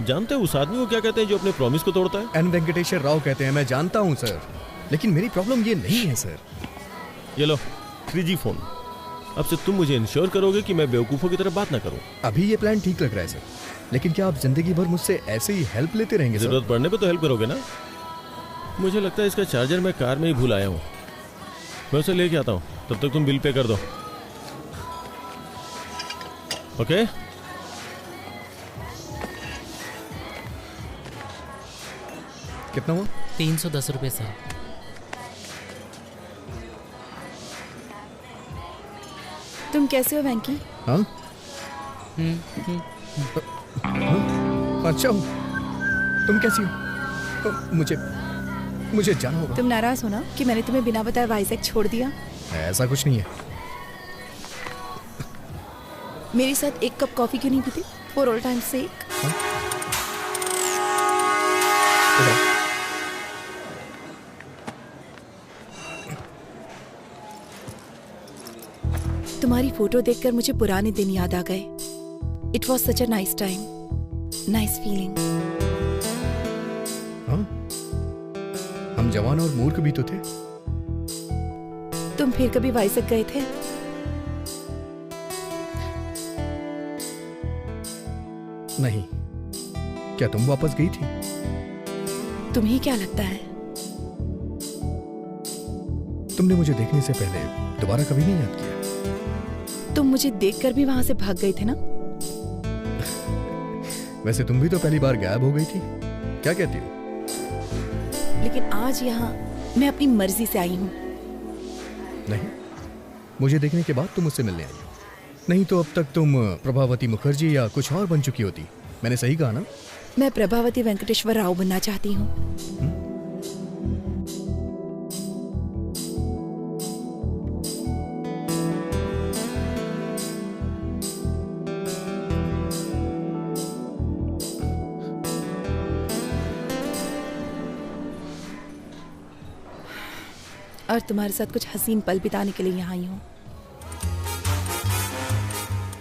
जानते हो उस आदमी को क्या कहते हैं जो अपने प्रॉमिस को तोड़ता है? एन वेंकटेश्वर राव कहते हैं। मैं जानता हूं सर, लेकिन मेरी प्रॉब्लम ये नहीं है सर। ये लो 3G फोन। अब से तुम मुझे इंश्योर करोगे कि मैं बेवकूफों की तरह बात ना करूं। अभी ये प्लान ठीक लग रहा है सर, लेकिन क्या आप जिंदगी भर मुझसे ऐसे ही हेल्प लेते रहेंगे? जरूरत पड़ने पे तो हेल्प करोगे ना? मुझे लगता है इसका चार्जर मैं कार में ही भूल आया हूँ। मैं उसे लेके आता हूँ, तब तक तुम बिल पे कर दो। ओके? कितना हुआ? 310 रुपए सर। तुम कैसे हो वेंकी? हाँ? अच्छा हूँ। तुम कैसी हो? मुझे जाना होगा। तुम नाराज हो ना कि मैंने तुम्हें बिना बताए वाइजैक छोड़ दिया? ऐसा कुछ नहीं है। मेरे साथ एक कप कॉफी क्यों नहीं पीती? फॉर ऑल टाइम सेक। तुम्हारी फोटो देखकर मुझे पुराने दिन याद आ गए। It was such a nice time, nice feeling. हाँ? हम जवान और मूर्ख भी तो थे। तुम फिर कभी वाइजैक गए थे? नहीं। क्या तुम वापस गई थी? तुम्हें क्या लगता है? तुमने मुझे देखने से पहले दोबारा कभी नहीं याद किया? तुम मुझे देखकर भी वहां से भाग गए थे ना? वैसे तुम भी तो पहली बार गायब हो गई थी। क्या कहती हो? लेकिन आज यहाँ मैं अपनी मर्जी से आई हूँ। नहीं, मुझे देखने के बाद तुम मुझसे मिलने आई हो। नहीं तो अब तक तुम प्रभावती मुखर्जी या कुछ और बन चुकी होती। मैंने सही कहा ना? मैं प्रभावती वेंकटेश्वर राव बनना चाहती हूँ। और तुम्हारे साथ कुछ हसीन पल बिताने के लिए यहाँ आई हूँ।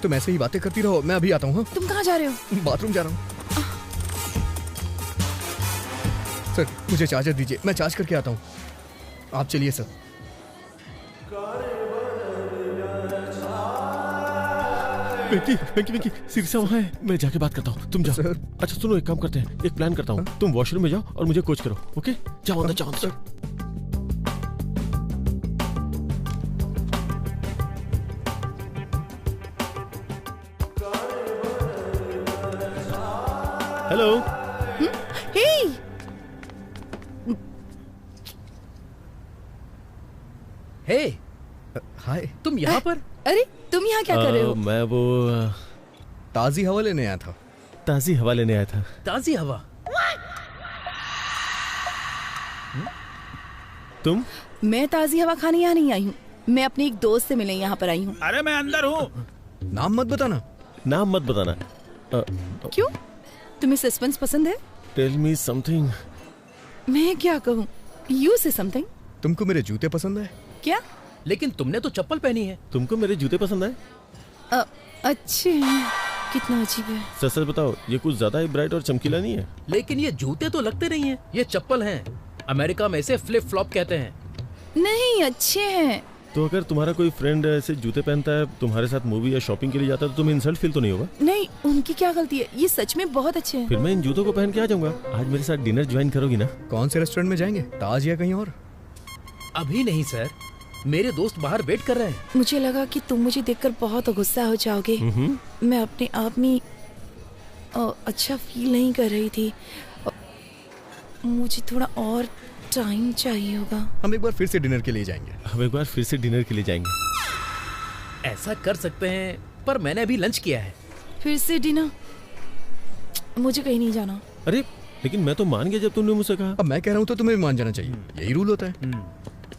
तुम ऐसे ही बातें करती रहो, मैं अभी आता हूँ। तुम कहाँ जा रहे हो? बाथरूम जा रहा हूँ। सर मुझे चार्जर दीजिए, मैं चार्ज करके आता हूँ। आप चलिए सर। वेंकी सिरसा वहाँ है, मैं जाके बात करता हूँ। तुम जाओ। सर। अच्छा सुनो, एक काम करते हैं, एक प्लान करता हूँ। तुम वॉशरूम में जाओ और मुझे कोच करो। ओके, जाओ अंदर, जाओ अंदर। हेलो। हे, हे, हाय। तुम यहाँ पर? अरे तुम यहाँ क्या कर रहे हो? मैं वो ताजी हवा लेने आया था। ताजी हवा लेने आया था। ताजी हवा? तुम? मैं ताजी हवा खाने यहाँ नहीं आई हूँ। मैं अपने एक दोस्त से मिलने यहाँ पर आई हूँ। अरे मैं अंदर हूँ। नाम मत बताना। नाम मत बताना। क्यों? तुम्हें सस्पेंस पसंद है? Tell me something. मैं क्या कहूँ? यू से समथिंग। तुमको मेरे जूते पसंद है? क्या? लेकिन तुमने तो चप्पल पहनी है। तुमको मेरे जूते पसंद है? अच्छे हैं। कितना अजीब है। सच सच बताओ, ये कुछ ज्यादा ही ब्राइट और चमकीला नहीं है? लेकिन ये जूते तो लगते नहीं है, ये चप्पल हैं। अमेरिका में इसे फ्लिप फ्लॉप कहते हैं। नहीं, अच्छे हैं। तो अगर तुम्हारा कोई फ्रेंड ऐसे जूते पहनता है, तुम्हारे साथ मूवी या शॉपिंग के लिए जाता है, तो तुम्हें इंसल्ट फील तो नहीं होगा? नहीं, उनकी क्या गलती है? ये सच में बहुत अच्छे हैं। फिर मैं इन जूतों को पहन के आ जाऊंगा। आज मेरे साथ डिनर ज्वाइन करोगी ना? कौन से रेस्टोरेंट में जाएंगे? ताज या कहीं और? अभी नहीं सर, मेरे दोस्त बाहर वेट कर रहे हैं। मुझे लगा कि तुम मुझे देखकर बहुत गुस्सा हो जाओगे। मैं अपने आप में अच्छा फील नहीं कर रही थी। मुझे थोड़ा और टाइम चाहिए होगा। हम एक बार फिर से डिनर के लिए जाएंगे। ऐसा कर सकते हैं, पर मैंने अभी लंच किया है। फिर से डिनर? मुझे कहीं नहीं जाना। अरे लेकिन मैं तो मान गया जब तुमने मुझसे कहा। अब मैं कह रहा हूँ तो तुम्हें मान जाना चाहिए, यही रूल होता है।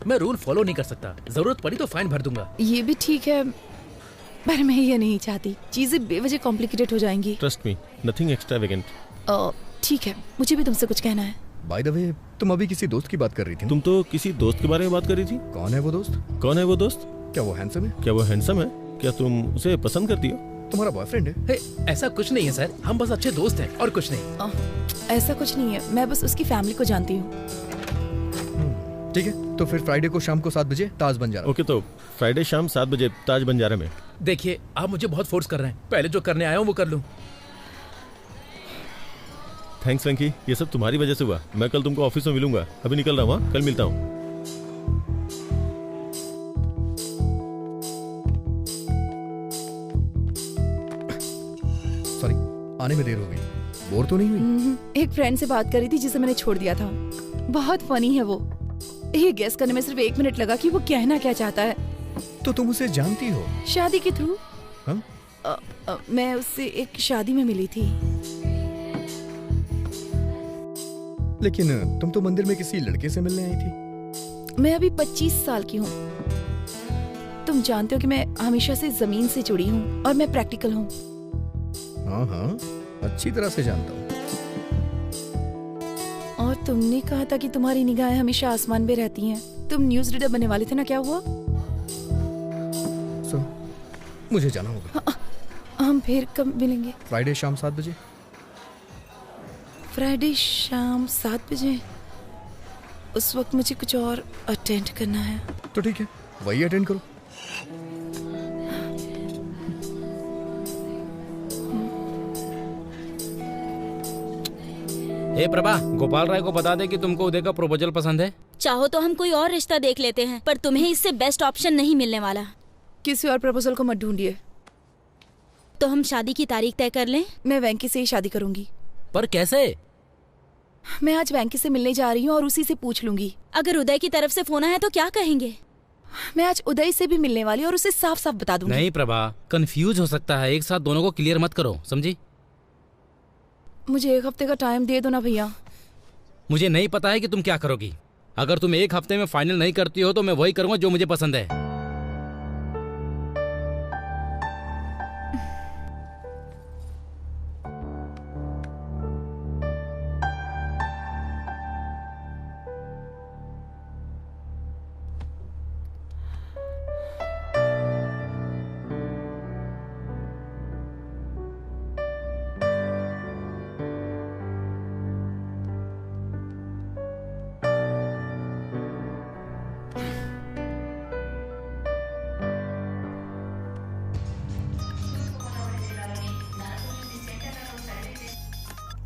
मैं रूल फॉलो नहीं कर सकता, जरूरत पड़ी तो फाइन भर दूंगा। ये भी ठीक है, पर मैं ये नहीं चाहती। चीजें बेवजह कॉम्प्लिकेटेड हो जाएंगी। Trust me, nothing extravagant. ठीक है, मुझे भी तुमसे कुछ कहना है। बाय द वे, तुम अभी किसी दोस्त की बात कर रही थी। तुम तो किसी दोस्त के बारे में बात कर रही थी। कौन है वो दोस्त? कौन है वो दोस्त? क्या वो हैंडसम है? क्या तुम उसे पसंद करती हो? तुम्हारा बॉयफ्रेंड है? ऐसा कुछ नहीं है सर, हम बस अच्छे दोस्त हैं और कुछ नहीं। ऐसा कुछ नहीं है, मैं बस उसकी फैमिली को जानती हूँ। ठीक है, तो फिर फ्राइडे को शाम को 7 बजे ताज बंजारा। ओके, तो फ्राइडे शाम 7 बजे ताज बंजारा में। देखिए, आप मुझे बहुत फोर्स कर रहे हैं। पहले जो करने आया हूँ वो कर लूँ। थैंक्स वेंकी, ये सब तुम्हारी वजह से हुआ। मैं कल तुमको ऑफिस में मिलूंगा। अभी निकल रहा हूँ, कल मिलता हूँ। सॉरी, आने में देर हो गई। बोर तो नहीं हुई? एक फ्रेंड से बात करी थी जिसे मैंने छोड़ दिया था। बहुत फनी है वो। ये गेस करने में सिर्फ 1 मिनट लगा कि वो कहना क्या चाहता है। तो तुम उसे जानती हो? शादी के थ्रू। हाँ? मैं उससे एक शादी में मिली थी। लेकिन तुम तो मंदिर में किसी लड़के से मिलने आई थी। मैं अभी 25 साल की हूँ। तुम जानते हो कि मैं हमेशा से जमीन से जुड़ी हूँ और मैं प्रैक्टिकल हूँ। हाँ हाँ, अच्छी तरह से जानता हूँ। और तुमने कहा था कि तुम्हारी निगाहें हमेशा आसमान पे रहती हैं। तुम न्यूज़ रीडर बनने वाले थे ना, क्या हुआ? मुझे जाना होगा। हम फिर कब मिलेंगे? फ्राइडे शाम 7 बजे। फ्राइडे शाम 7 बजे? उस वक्त मुझे कुछ और अटेंड करना है। तो ठीक है, वही अटेंड करो। हे प्रभा, गोपाल राय को बता दे कि तुमको उदय का प्रपोजल पसंद है। चाहो तो हम कोई और रिश्ता देख लेते हैं, पर तुम्हें इससे बेस्ट ऑप्शन नहीं मिलने वाला। किसी और प्रपोजल को मत ढूंढिए। तो हम शादी की तारीख तय कर लें? मैं वेंकी से ही शादी करूंगी। पर कैसे? मैं आज वेंकी से मिलने जा रही हूँ और उसी से पूछ लूंगी। अगर उदय की तरफ से फोन आया तो क्या कहेंगे? मैं आज उदय से भी मिलने वाली और उसे साफ साफ बता दूंगी। नहीं प्रभा, कंफ्यूज हो सकता है। एक साथ दोनों को क्लियर मत करो, समझी? मुझे 1 हफ्ते का टाइम दे दो ना भैया। मुझे नहीं पता है कि तुम क्या करोगी। अगर तुम 1 हफ्ते में फाइनल नहीं करती हो तो मैं वही करूंगा जो मुझे पसंद है।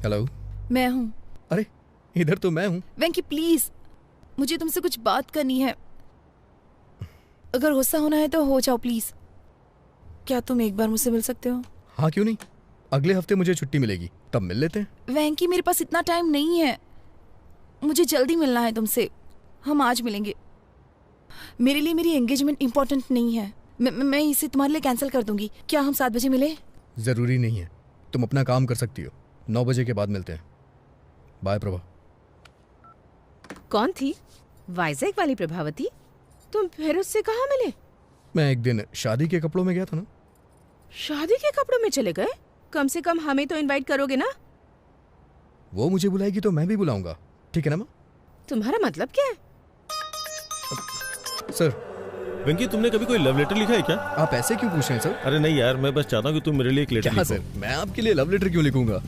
हेलो, मैं हूँ। अरे इधर तो मैं हूँ। वेंकी प्लीज, मुझे तुमसे कुछ बात करनी है। अगर गुस्सा होना है तो हो जाओ प्लीज। क्या तुम एक बार मुझसे मिल सकते हो? हाँ क्यों नहीं, अगले हफ्ते मुझे छुट्टी मिलेगी, तब मिल लेते हैं। वेंकी मेरे पास इतना टाइम नहीं है, मुझे जल्दी मिलना है तुमसे। हम आज मिलेंगे। मेरे लिए मेरी एंगेजमेंट इम्पोर्टेंट नहीं है। मैं इसे तुम्हारे लिए कैंसिल कर दूंगी। क्या हम 7 बजे मिले? जरूरी नहीं है, तुम अपना काम कर सकती हो। 9 बजे के बाद मिलते हैं। बाय प्रभा। कौन थी? वाइजैक वाली प्रभावती? तुम फिर उससे कहाँ मिले? मैं एक दिन शादी के कपड़ों में गया था ना। शादी के कपड़ों में चले गए? कम से कम हमें तो इनवाइट करोगे ना? वो मुझे बुलाएगी तो मैं भी बुलाऊंगा, ठीक है ना माँ? तुम्हारा मतलब क्या है? सर। वेंकी, तुमने कभी कोई लव लेटर लिखा है क्या? आप ऐसे क्यों पूछ रहे हैं सर? अरे नहीं यार, मैं बस चाहता हूँ कि तुम मेरे लिए एक लेटर लिखो। सर, मैं आपके लिए लव लेटर क्यों लिखूंगा?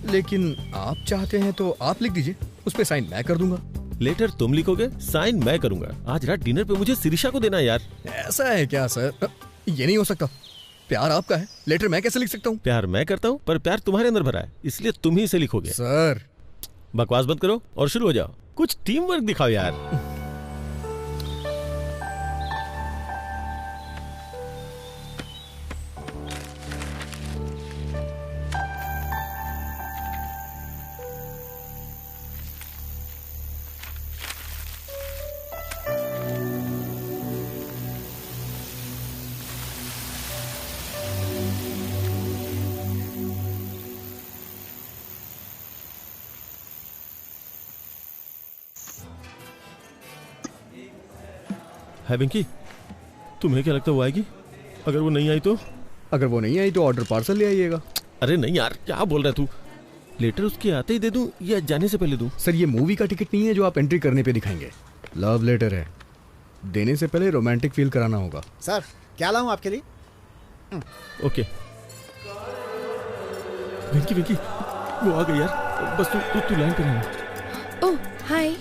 लेकिन आप चाहते हैं तो आप लिख दीजिए, उस पे साइन मैं कर दूंगा। लेटर तुम लिखोगे, साइन मैं करूंगा। आज रात डिनर पे मुझे शिरीषा को देना है यार। ऐसा है क्या सर? ये नहीं हो सकता। प्यार आपका है, लेटर मैं कैसे लिख सकता हूँ? प्यार मैं करता हूँ, पर प्यार तुम्हारे अंदर भरा है, इसलिए तुम ही इसे लिखोगे। सर बकवास बंद करो और शुरू हो जाओ। कुछ टीम वर्क दिखाओ यार। है वेंकी, तुम्हें क्या लगता है वो आएगी? अगर वो नहीं आई तो? अगर वो नहीं आई तो ऑर्डर पार्सल ले आइएगा। अरे नहीं यार, क्या बोल रहा है तू? लेटर उसके आते ही दे दूं या जाने से पहले दूं? सर, ये मूवी का टिकट नहीं है जो आप एंट्री करने पे दिखाएंगे। लव लेटर है, देने से पहले रोमांटिक फील कराना होगा। सर, क्या लाऊं आपके लिए? ओके। वेंकी वेंकी, वो आ गई यार। बस तू लाइन पे रहना। ओह हाय।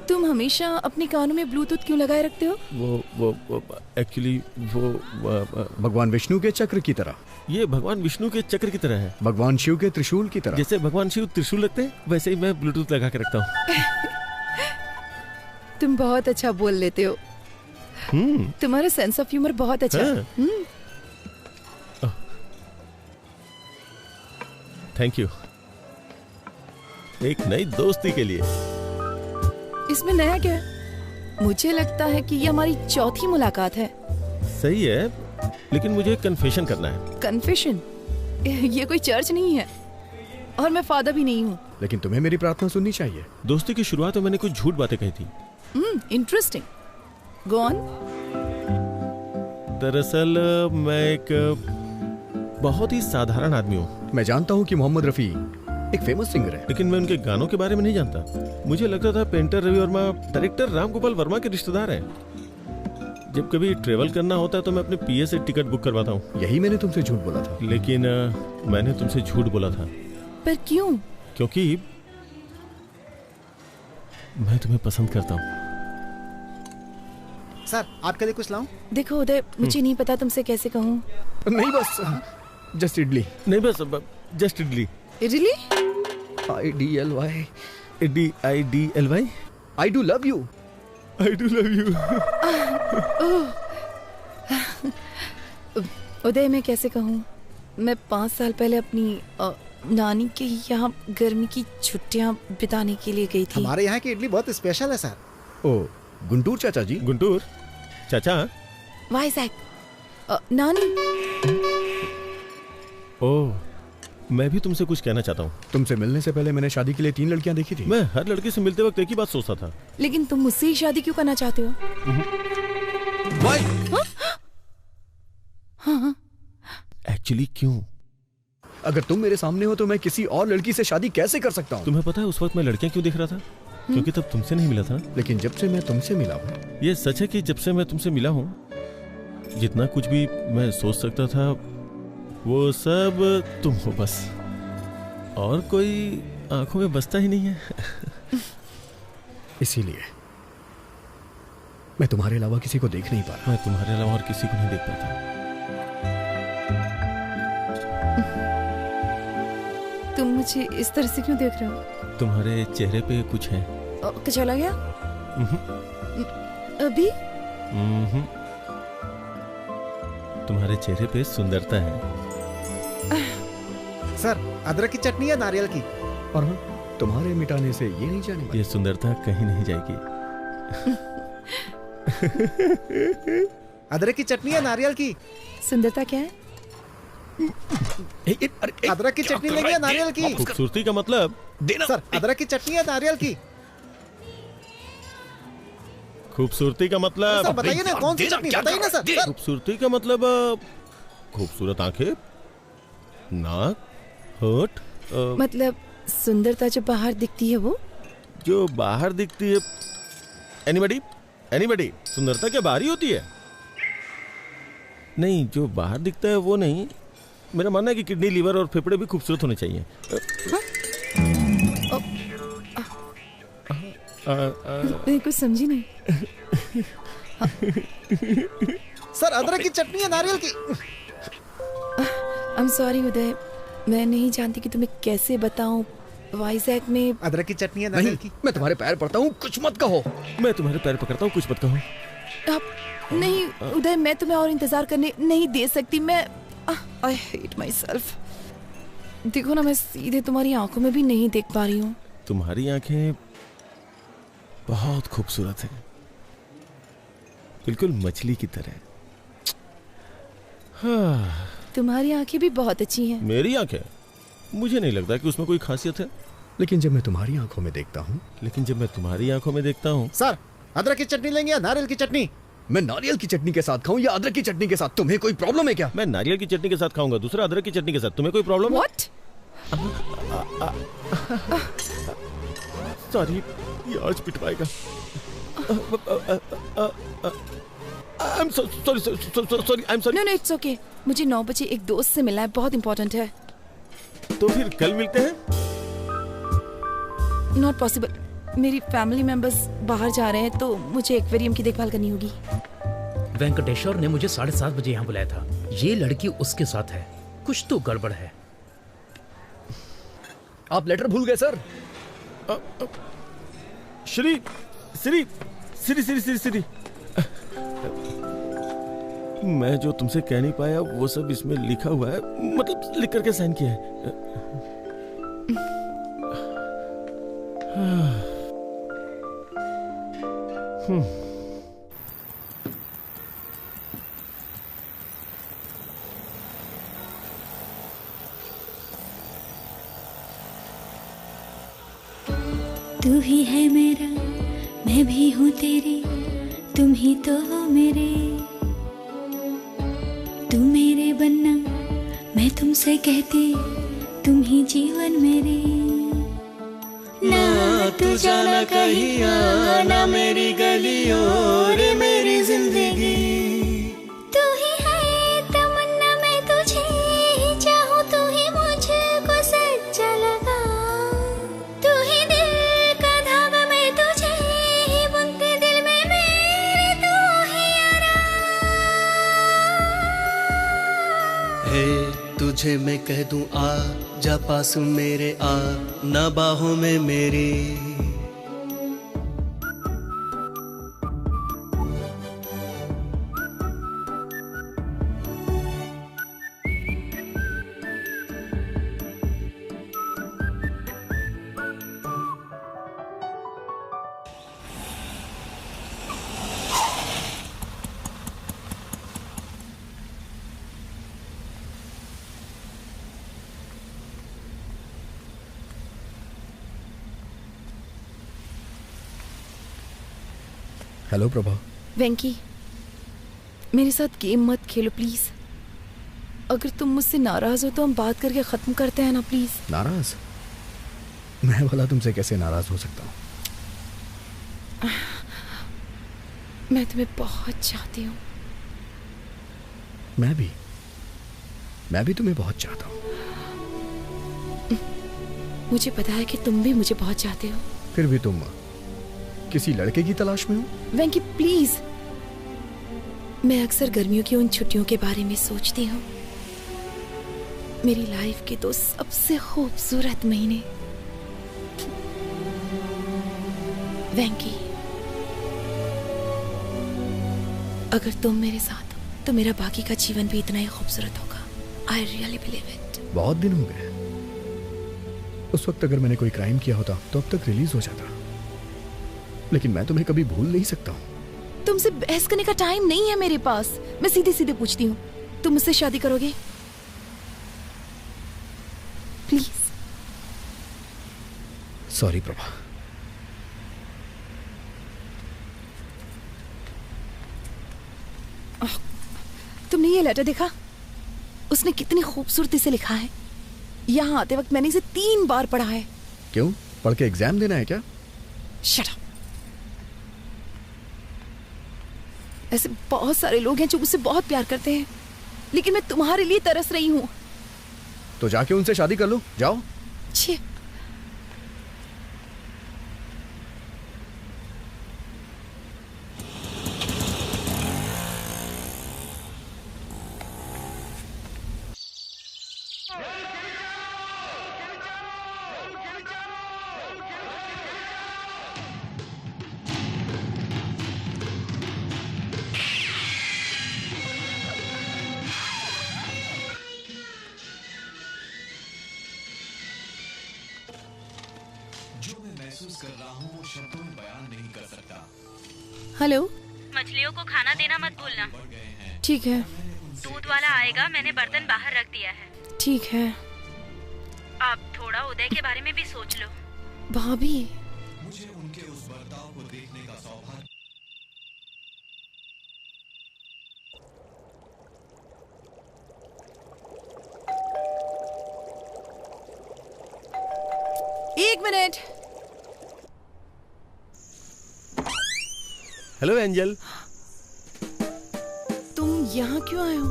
तुम हमेशा अपने कानों में ब्लूटूथ क्यों लगाए रखते हो? वो एक्चुअली वो भगवान विष्णु के चक्र की तरह। ये भगवान विष्णु के चक्र की तरह है। भगवान शिव के त्रिशूल की तरह। जैसे भगवान शिव त्रिशूल रखते हैं, वैसे ही मैं ब्लूटूथ लगा के रखता हूँ। तुम बहुत अच्छा बोल लेते हो। तुम्हारा सेंस ऑफ ह्यूमर बहुत अच्छा है। Thank you. एक नई दोस्ती के लिए। इसमें नया क्या है? मुझे लगता है कि ये हमारी चौथी मुलाकात है। सही है, लेकिन मुझे कन्फेशन करना है। कन्फेशन? ये कोई चर्च नहीं है और मैं फादर भी नहीं हूँ। लेकिन तुम्हें मेरी प्रार्थना सुननी चाहिए। दोस्ती की शुरुआत में मैंने कुछ झूठ बातें कही थी। इंटरेस्टिंग। Go on. दरअसल मैं एक बहुत ही साधारण आदमी हूँ। मैं जानता हूँ कि मोहम्मद रफी एक फेमस सिंगर है, लेकिन मैं उनके गानों के बारे में नहीं जानता। मुझे लगता था पेंटर रवि वर्मा डायरेक्टर राम गोपाल वर्मा के रिश्तेदार हैं। जब कभी ट्रेवल करना होता है तो मैं अपने पीए से टिकट बुक करवाता हूँ। यही मैंने तुमसे झूठ बोला था। लेकिन मैंने तुमसे झूठ बोला था। पर क्यों? क्योंकि मैं तुम्हें पसंद करता हूँ। सर, आपके लिए कुछ लाऊं? देखो उदय, मुझे नहीं पता तुमसे कैसे कहूँ। नहीं बस जस्ट इडली। नहीं बस just idli. Idli? IDLY। IDLY। I do love you। I do love you। उदय, मैं कैसे कहूँ? मैं 5 साल पहले अपनी नानी के यहाँ गर्मी की छुट्टियाँ बिताने के लिए गई थी। हमारे यहाँ की इडली बहुत स्पेशल है सर। ओ, गुंटूर चाचा जी। गुंटूर चाचा। वाइजैक। नानी। ओह, मैं भी तुमसे कुछ कहना चाहता हूँ। तुमसे मिलने से पहले मैंने शादी के लिए 3 लड़कियाँ देखी थी। मैं हर लड़के से मिलते वक्त एक ही बात सोचता था। लेकिन तुम मुझसे ही शादी क्यों करना चाहते हो? हाँ। एक्चुअली क्यों? अगर तुम मेरे सामने हो तो मैं किसी और लड़की से शादी कैसे कर सकता हूँ? तुम्हें पता है उस वक्त मैं लड़कियां क्यों देख रहा था? क्योंकि तब तुमसे नहीं मिला था। लेकिन जब से मैं तुमसे मिला हूँ। ये सच है कि जब से मैं तुमसे मिला हूँ, जितना कुछ भी मैं सोच सकता था वो सब तुम हो बस। और कोई आंखों में बसता ही नहीं है। इसीलिए मैं तुम्हारे अलावा किसी को देख नहीं पा रहा। मैं तुम्हारे अलावा और किसी को नहीं देख पाता। तुम मुझे इस तरह से क्यों देख रहे हो? तुम्हारे चेहरे पे कुछ है। चला गया? अभी? तुम्हारे चेहरे पे सुंदरता है। सर, अदरक की चटनी या नारियल की? और हाँ, तुम्हारे मिटाने से ये नहीं जाने वाली। ये सुंदरता कहीं नहीं जाएगी। अदरक की चटनी या नारियल की? सुंदरता क्या है? अदरक की चटनी लेंगे या नारियल की? खूबसूरती का मतलब देना। सर, अदरक की चटनी या नारियल की? खूबसूरती का मतलब सर बताइए ना, कौन सी चटनी बताइए ना सर। खूबसूरती का मतलब खूबसूरत आंखें, नाक, होठ। मतलब सुंदरता जो बाहर दिखती है वो? जो बाहर दिखती है। एनीबडी सुंदरता क्या बाहर ही होती है? नहीं, जो बाहर दिखता है वो नहीं। मेरा मानना है कि किडनी, लीवर और फेफड़े भी खूबसूरत होने चाहिए। मैं कुछ समझी नहीं। सर, अदरक की चटनी या नारियल की? I'm sorry उदय, मैं नहीं जानती कि तुम्हें कैसे बताऊं। वाइजैक में अदरक की चटनी या नारियल की? मैं तुम्हारे पैर पड़ता हूँ, कुछ मत कहो। मैं तुम्हारे पैर पकड़ता हूँ, कुछ मत कहो। नहीं उदय, मैं तुम्हें और इंतजार करने नहीं दे सकती। मैं I hate myself। देखो ना, मैं सीधे तुम्हारी आंखों में भी नहीं देख पा रही हूँ। तुम्हारी आंखें बहुत खूबसूरत हैं, बिल्कुल मछली की तरह। हाँ। तुम्हारी आंखें भी बहुत अच्छी हैं। मेरी आंखें? मुझे नहीं लगता कि उसमें कोई खासियत है। लेकिन जब मैं तुम्हारी आंखों में देखता हूँ। सर, अदरक की चटनी लेंगे या नारियल की चटनी? मैं नारियल की चटनी के साथ खाऊं या अदरक की चटनी के साथ? तुम्हें कोई प्रॉब्लम है क्या? मैं नारियल की चटनी के साथ खाऊंगा, दूसरा अदरक की चटनी के साथ। तुम्हें कोई प्रॉब्लम है? What? सॉरी, ये आज पिटवाएगा। I'm sorry। No, it's okay। मुझे 9 बजे एक दोस्त से मिलना है, बहुत इंपॉर्टेंट है। तो फिर कल मिलते हैं? Not possible। मेरी फैमिली मेंबर्स बाहर जा रहे हैं तो मुझे एक्वेरियम की देखभाल करनी होगी। वेंकटेश्वर ने मुझे 7:30 बजे यहाँ बुलाया था। ये लड़की उसके साथ है, कुछ तो गड़बड़ है। आप लेटर भूल गए सर। श्री मैं जो तुमसे कह नहीं पाया वो सब इसमें लिखा हुआ है, मतलब लिख करके साइन किया है। तू ही है मेरा, मैं भी हूँ तेरी, तुम ही तो हो मेरे। तू मेरे बनना, मैं तुमसे कहती, तुम ही जीवन मेरे। ना तू जाना कहीं, ना मेरी गलियों रे मेरी जिंदगी। तू ही है तमन्ना, मैं तुझे ही चाहूँ, तू ही मुझको सच्चा लगा। तू ही दिल का धागा, मैं तुझे ही बुनती दिल में मेरे, तू ही हे तुझे मैं कह दूं आ जा पास मेरे, आ ना बाहों में मेरी। हेलो प्रभा। वेंकी, मेरे साथ गेम मत खेलो प्लीज। अगर तुम मुझसे नाराज हो तो हम बात करके खत्म करते हैं ना प्लीज। नाराज? मैं भला तुमसे कैसे नाराज हो सकता हूँ? मैं तुम्हें बहुत चाहती हूँ। मैं भी तुम्हें बहुत चाहता हूँ। मुझे पता है कि तुम भी मुझे बहुत चाहते हो। फिर भी तुम किसी लड़के की तलाश में हो? वेंकी प्लीज, मैं अक्सर गर्मियों की उन छुट्टियों के बारे में सोचती हूँ। मेरी लाइफ के 2 सबसे खूबसूरत महीने। वेंकी, अगर तुम मेरे साथ हो तो मेरा बाकी का जीवन भी इतना ही खूबसूरत होगा। I really believe it. बहुत दिन हो गए। उस वक्त अगर मैंने कोई क्राइम किया होता तो अब तक रिलीज हो जाता, लेकिन मैं तुम्हें कभी भूल नहीं सकता हूँ। तुमसे बहस करने का टाइम नहीं है मेरे पास। मैं सीधे सीधे पूछती हूँ, तुम मुझसे शादी करोगे? प्लीज। सॉरी प्रभा। तुमने ये लेटर देखा? उसने कितनी खूबसूरती से लिखा है। यहाँ आते वक्त मैंने इसे 3 बार पढ़ा है। क्यों? पढ़ के एग्जाम देना है क्या? Shut up. ऐसे बहुत सारे लोग हैं जो मुझसे बहुत प्यार करते हैं, लेकिन मैं तुम्हारे लिए तरस रही हूँ। तो जाके उनसे शादी कर लो, जाओ। छी। हेलो। मछलियों को खाना देना मत भूलना। ठीक है। दूध वाला आएगा, मैंने बर्तन बाहर रख दिया है। ठीक है। आप थोड़ा उदय के बारे में भी सोच लो। भाभी, मुझे उनके उस बर्ताव को देखने का सौभाग्य। एक मिनट। Hello angel. तुम यहाँ क्यों आए हो?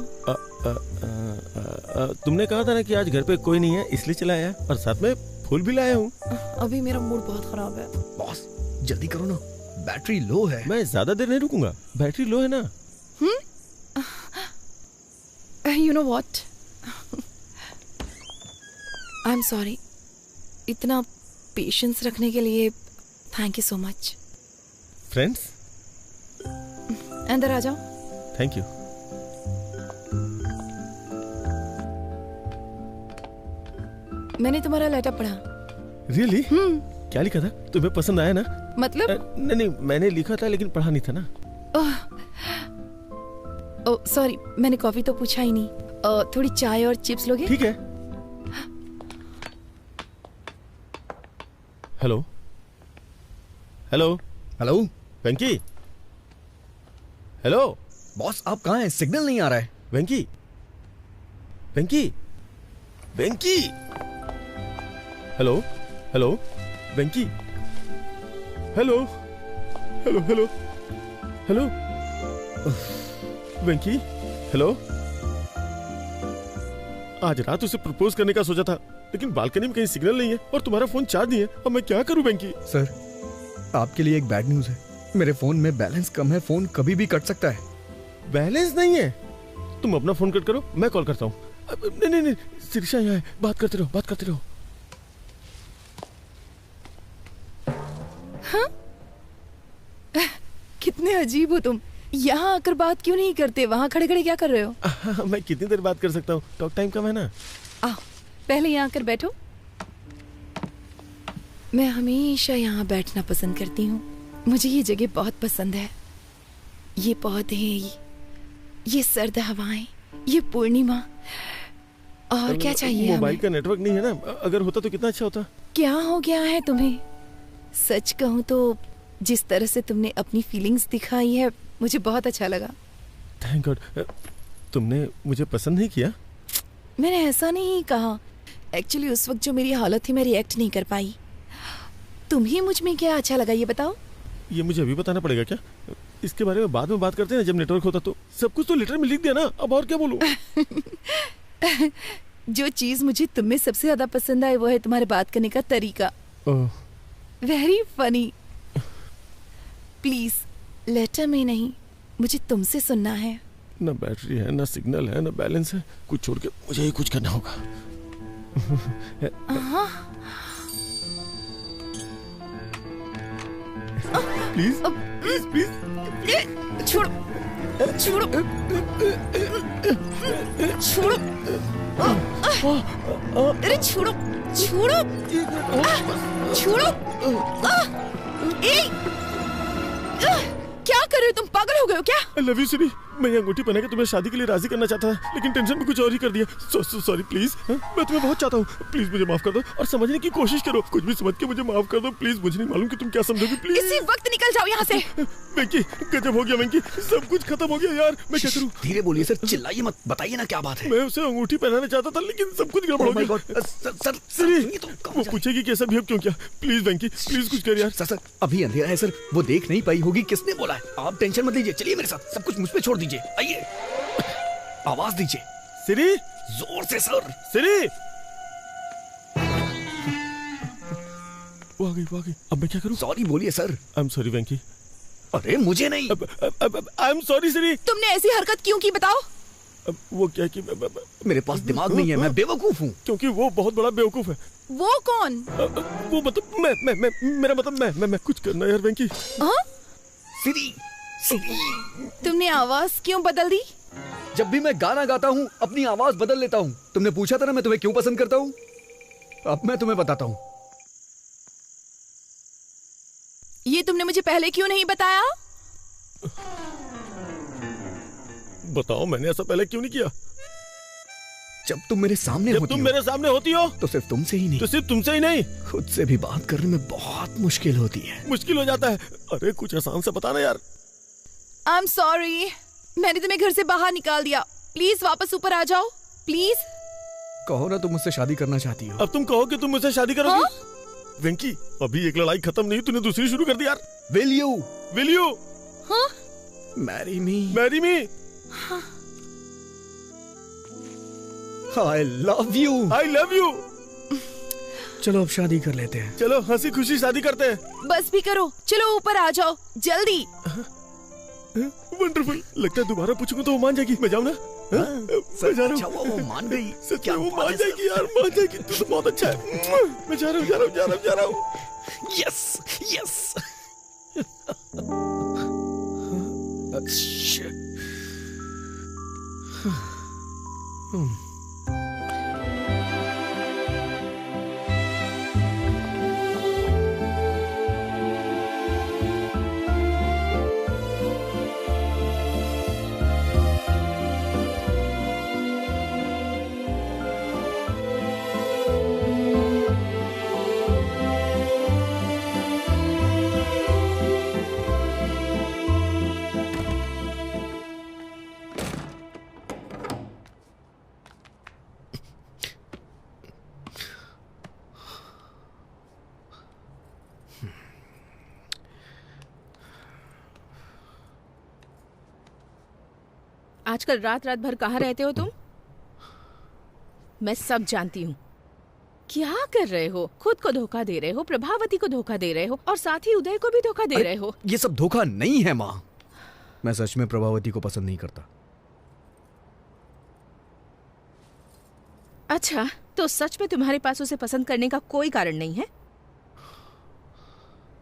तुमने कहा था ना कि आज घर पे कोई नहीं है, इसलिए चला आया, और साथ में फूल भी लाया हूँ। अभी मेरा मूड बहुत खराब है। बॉस जल्दी करो ना, बैटरी लो है। मैं ज्यादा देर नहीं रुकूंगा, बैटरी लो है ना। You know what, I am sorry. इतना पेशेंस रखने के लिए thank you so much. Friends, अंदर आ जाओ। Thank you. मैंने तुम्हारा लेटर पढ़ा। रियली? क्या लिखा था? तुम्हें पसंद आया ना? मतलब? नहीं, मैंने लिखा था लेकिन पढ़ा नहीं था ना। ओह सॉरी, मैंने कॉफी तो पूछा ही नहीं। थोड़ी चाय और चिप्स लोगे? ठीक है। हेलो हेलो हेलो वेंकी। हेलो बॉस, आप कहाँ हैं? सिग्नल नहीं आ रहा है। वेंकी वेंकी वेंकी। हेलो हेलो वेंकी। हेलो हेलो हेलो हेलो वेंकी। हेलो। आज रात उसे प्रपोज करने का सोचा था, लेकिन बालकनी में कहीं सिग्नल नहीं है और तुम्हारा फोन चार्ज नहीं है। अब मैं क्या करूं वेंकी? सर, आपके लिए एक बैड न्यूज है। मेरे फोन में बैलेंस कम है, फोन कभी भी कट सकता है। बैलेंस नहीं है? तुम अपना फोन कट करो, मैं कॉल करता हूँ। नहीं, शिरीषा यहाँ है, बात करते रहो। हाँ? कितने अजीब हो तुम। यहाँ आकर बात क्यों नहीं करते? वहाँ खड़े खड़े क्या कर रहे हो? मैं कितनी देर बात कर सकता हूँ? टॉक टाइम कम है ना। आओ, पहले यहाँ आकर बैठो। मैं हमेशा यहाँ बैठना पसंद करती हूँ। मुझे ये जगह बहुत पसंद है। ये पौधे, ये सर्द हवाएं, ये पूर्णिमा, और क्या चाहिए? मोबाइल का नेटवर्क नहीं है ना, अगर होता तो कितना अच्छा होता। क्या हो गया है तुम्हें? सच कहूँ तो जिस तरह से तुमने अपनी फीलिंग्स दिखाई है, मुझे बहुत अच्छा लगा। Thank God. तुमने मुझे पसंद नहीं किया? मैंने ऐसा नहीं कहा। एक्चुअली उस वक्त जो मेरी हालत थी, मैं रिएक्ट नहीं कर पाई। तुम्हें मुझ में क्या अच्छा लगा ये बताओ। ये मुझे अभी बताना पड़ेगा क्या? इसके बारे में बाद में बात करते हैं जब नेटवर्क होता तो। सब कुछ तो लेटर में लिख दिया ना, अब और क्या बोलूं? जो चीज मुझे तुम में सबसे ज्यादा पसंद आई वो है तुम्हारे बात करने का तरीका। Very funny. प्लीज लेटर में नहीं, मुझे तुमसे सुनना है। ना बैटरी है, ना सिग्नल है, ना बैलेंस है। कुछ छोड़ के मुझे ही कुछ करना होगा। प्लीज प्लीज प्लीज छोड़ो छोड़ो छोड़ो। अरे छोड़ो छोड़ो छोड़ो। क्या कर रहे हो तुम? पागल हो गए हो क्या? I love you सिरी। मैं ये अंगूठी पहना के तुम्हें शादी के लिए राजी करना चाहता था, लेकिन टेंशन में कुछ और ही कर दिया। Sorry please. मैं तुम्हें बहुत चाहता हूँ, प्लीज मुझे माफ कर दो और समझने की कोशिश करो। कुछ भी समझ के मुझे माफ कर दो प्लीज। मुझे नहीं मालूम कि तुम क्या समझोगी। प्लीज इसी वक्त निकल जाओ यहाँ से। वेंकी, गजब हो गया वेंकी, सब कुछ खत्म हो गया यार। मैं क्या करूँ? धीरे बोलिए सर, चिल्लाइए मत, बताइए ना क्या बात है। मैं उसे अंगूठी पहनाना चाहता था, लेकिन सब कुछ गड़बड़ हो गया। सर, वो पूछेगी कि ऐसा बिहेव क्यों किया। प्लीज वेंकी, प्लीज कुछ कर यार। सर अभी अंधेरा है सर, वो देख नहीं पाई होगी। किसने बोला है? आप टेंशन मत लीजिए, चलिए मेरे साथ। सब कुछ मुझ पे छोड़ दीजिए। आइए, आवाज दीजिए। सिरी, जोर से सर। सिरी, वो आ गई। अब मैं क्या करूं? सॉरी बोलिए सर। आई एम सॉरी वेंकी। अरे मुझे नहीं। आई एम सॉरी सिरी। तुमने ऐसी हरकत क्यों की बताओ? वो क्या कि मेरे पास दिमाग नहीं है, मैं बेवकूफ हूँ। क्योंकि वो बहुत बड़ा बेवकूफ है। वो कौन? वो मतलब मेरा मतलब मैं कुछ करना यार वेंकी। सिरी, तुमने आवाज क्यों बदल दी? जब भी मैं गाना गाता हूँ अपनी आवाज बदल लेता हूँ। तुमने पूछा था ना मैं तुम्हें क्यों पसंद करता हूँ। अब मैं तुम्हें बताता हूँ। ये तुमने मुझे पहले क्यों नहीं बताया? बताओ, मैंने ऐसा पहले क्यों नहीं किया? जब तुम मेरे सामने होती हो, मेरे सामने होती हो तो सिर्फ तुमसे ही नहीं, तो सिर्फ तुमसे ही नहीं, खुद से भी बात करने में बहुत मुश्किल होती है। मुश्किल हो जाता है। अरे कुछ आसान सा बताना यार। आई एम सॉरी, मैंने तुम्हें घर से बाहर निकाल दिया। प्लीज वापस ऊपर आ जाओ प्लीज। कहो ना तुम मुझसे शादी करना चाहती हो। अब तुम कहो कि तुम मुझसे शादी करोगी। वेंकी, अभी एक लड़ाई खत्म नहीं, तूने दूसरी शुरू कर दी यार। Will you? हाँ? Marry me. हाँ। I love you. चलो अब शादी कर लेते हैं। चलो हंसी खुशी शादी करते हैं। बस भी करो, चलो ऊपर आ जाओ जल्दी। वंडरफुल। लगता है दोबारा पूछूंगा तो वो मान जाएगी। मैं जाऊँ ना? मैं जा रहा हूँ। वो मान गई। सच में वो मान जाएगी यार, मान जाएगी। तू तो बहुत अच्छा है। मैं जा रहा हूँ। Yes. आजकल रात रात भर कहाँ रहते हो तुम? मैं सब जानती हूँ। क्या कर रहे हो? खुद को धोखा दे रहे हो, प्रभावती को धोखा दे रहे हो और साथ ही उदय को भी धोखा दे रहे हो। ये सब धोखा नहीं है माँ। मैं सच में प्रभावती को पसंद नहीं करता। अच्छा, तो सच में तुम्हारे पास उसे पसंद करने का कोई कारण नहीं है?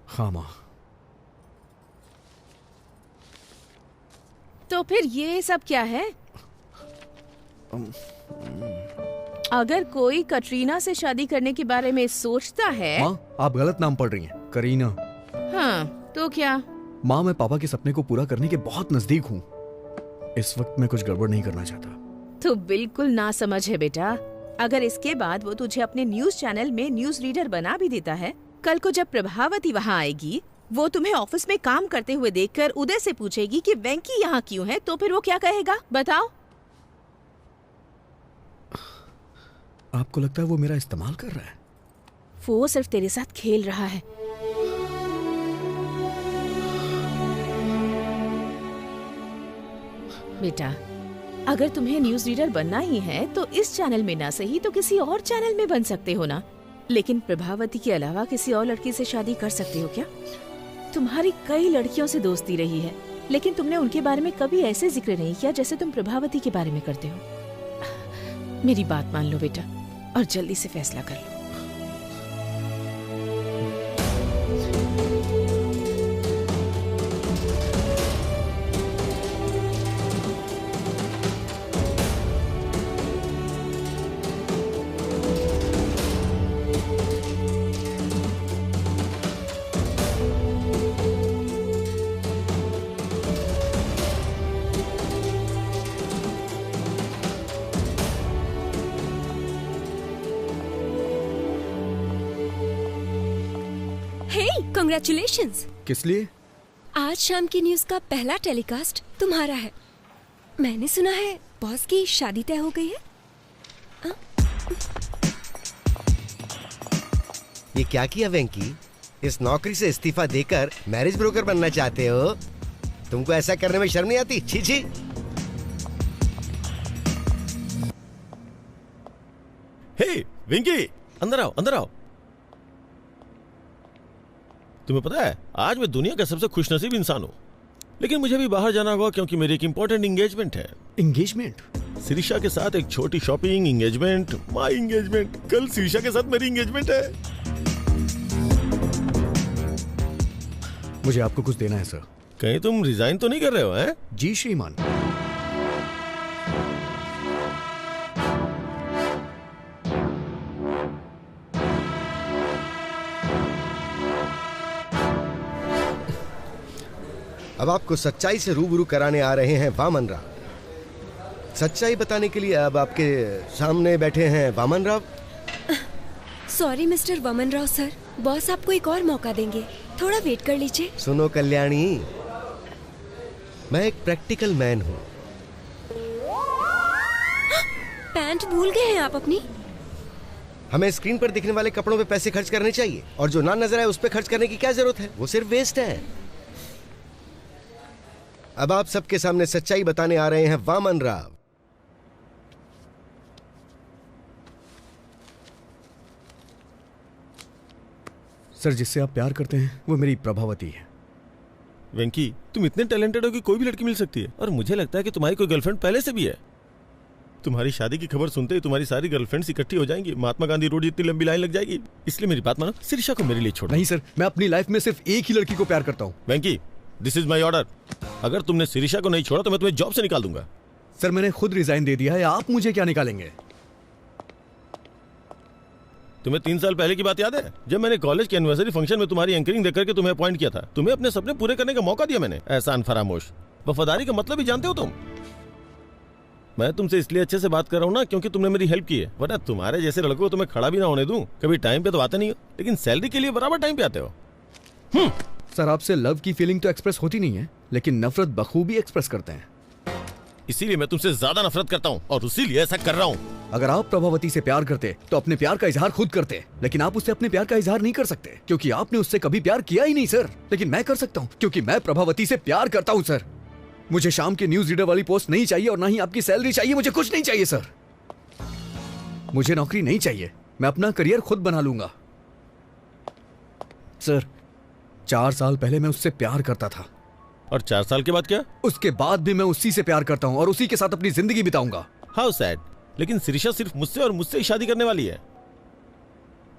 हाँ माँ। तो फिर ये सब क्या है? अगर कोई कटरीना से शादी करने के बारे में सोचता है। माँ, आप गलत नाम पढ़ रही हैं। करीना। हाँ, तो क्या? माँ, मैं पापा के सपने को पूरा करने के बहुत नजदीक हूँ। इस वक्त मैं कुछ गड़बड़ नहीं करना चाहता। तो बिल्कुल ना समझ है बेटा। अगर इसके बाद वो तुझे अपने न्यूज चैनल में न्यूज रीडर बना भी देता है, कल को जब प्रभावती वहाँ आएगी, वो तुम्हें ऑफिस में काम करते हुए देखकर उदय से पूछेगी कि वेंकी यहाँ क्यों है, तो फिर वो क्या कहेगा बताओ? आपको लगता है वो मेरा इस्तेमाल कर रहा है? वो सिर्फ तेरे साथ खेल रहा है। बेटा, अगर तुम्हें न्यूज रीडर बनना ही है तो इस चैनल में ना सही तो किसी और चैनल में बन सकते हो ना। लेकिन प्रभावती के अलावा किसी और लड़की से शादी कर सकते हो क्या? तुम्हारी कई लड़कियों से दोस्ती रही है, लेकिन तुमने उनके बारे में कभी ऐसे जिक्र नहीं किया जैसे तुम प्रभावती के बारे में करते हो। मेरी बात मान लो बेटा और जल्दी से फैसला कर लो। कांग्रेचुलेशंस। किस लिए? आज शाम की न्यूज का पहला टेलीकास्ट तुम्हारा है। मैंने सुना है बॉस की शादी तय हो गई है। ये क्या किया वेंकी? इस नौकरी से इस्तीफा देकर मैरिज ब्रोकर बनना चाहते हो? तुमको ऐसा करने में शर्म नहीं आती? छी छी। हे वेंकी, अंदर आओ, अंदर आओ। तुम्हें पता है आज मैं दुनिया का सबसे खुशनसीब इंसान हूँ, लेकिन मुझे भी बाहर जाना होगा क्योंकि मेरी एक इंपॉर्टेंट एंगेजमेंट है। एंगेजमेंट? शिरीषा के साथ एक छोटी शॉपिंग, एंगेजमेंट, माय एंगेजमेंट। कल शिरीषा के साथ मेरी एंगेजमेंट है। मुझे आपको कुछ देना है सर। कहीं तुम रिजाइन तो नहीं कर रहे हो? हैं? जी श्रीमान। अब आपको सच्चाई से रूबरू कराने आ रहे हैं वामन राव। सच्चाई बताने के लिए अब आपके सामने बैठे हैं Vaman Rao. Sorry mister Vaman Rao sir, boss आपको एक और मौका देंगे, थोड़ा वेट कर लीजिए। सुनो कल्याणी, मैं एक प्रैक्टिकल मैन हूँ। पैंट भूल गए हैं आप अपनी? हमें स्क्रीन पर दिखने वाले कपड़ों पे पैसे खर्च करने चाहिए और जो ना नजर आए उस पे खर्च करने की क्या जरूरत है? वो सिर्फ वेस्ट है। अब आप सबके सामने सच्चाई बताने आ रहे हैं वामन राव। सर, जिससे आप प्यार करते हैं वो मेरी प्रभावती है। वेंकी, तुम इतने टैलेंटेड हो कि कोई भी लड़की मिल सकती है, और मुझे लगता है कि तुम्हारी कोई गर्लफ्रेंड पहले से भी है। तुम्हारी शादी की खबर सुनते ही तुम्हारी सारी गर्लफ्रेंड्स इकट्ठी हो जाएंगी, महात्मा गांधी रोड जितनी लंबी लाइन लग जाएगी। इसलिए मेरी बात मानो, शिरीषा को मेरे लिए छोड़ो। नहीं सर, मैं अपनी लाइफ में सिर्फ एक ही लड़की को प्यार करता हूँ। वेंकी, दिस इज माई ऑर्डर। अगर तुमने शिरीषा को नहीं छोड़ा तो मैं तुम्हें जॉब से निकाल दूंगा। सर, मैंने खुद रिजाइन दे दिया है, आप मुझे क्या निकालेंगे? तुम्हें 3 साल पहले की बात याद है, जब मैंने कॉलेज के एनिवर्सरी फंक्शन में तुम्हारी एंकरिंग देकर के तुम्हें अपॉइंट किया था? तुम्हें अपने सपने पूरे करने का मौका दिया मैंने। एहसान फरामोश। वफादारी का मतलब ही जानते हो तुम? मैं तुमसे इसलिए अच्छे से बात कर रहा हूँ ना क्योंकि तुमने मेरी हेल्प की है, वरना तुम्हारे जैसे लड़कों को तुम्हें खड़ा भी ना होने दूं। कभी टाइम पे तो आते नहीं हो, लेकिन सैलरी के लिए बराबर टाइम पे आते हो। सर, आपसे लव की फीलिंग तो एक्सप्रेस होती नहीं है, लेकिन नफरत बखूबी एक्सप्रेस करते हैं। इसीलिए मैं तुमसे ज्यादा नफरत करता हूँ और इसीलिए ऐसा कर रहा हूँ। अगर आप प्रभावती से प्यार करते तो अपने प्यार का इजहार खुद करते, लेकिन आप उससे अपने प्यार का इजहार नहीं कर सकते क्योंकि आपने उससे कभी प्यार किया ही नहीं सर। लेकिन मैं कर सकता हूँ क्योंकि मैं प्रभावती से प्यार करता हूँ सर। मुझे शाम के न्यूज रीडर वाली पोस्ट नहीं चाहिए और ना ही आपकी सैलरी चाहिए। मुझे कुछ नहीं चाहिए सर। मुझे नौकरी नहीं चाहिए। मैं अपना करियर खुद बना लूंगा। सर 4 साल पहले मैं उससे प्यार करता था। और 4 साल के बाद क्या? उसके बाद भी मैं उसी से प्यार करता हूँ और उसी के साथ अपनी जिंदगी बिताऊंगा। How sad. लेकिन शिरीषा सिर्फ मुझसे और मुझसे ही शादी करने वाली है।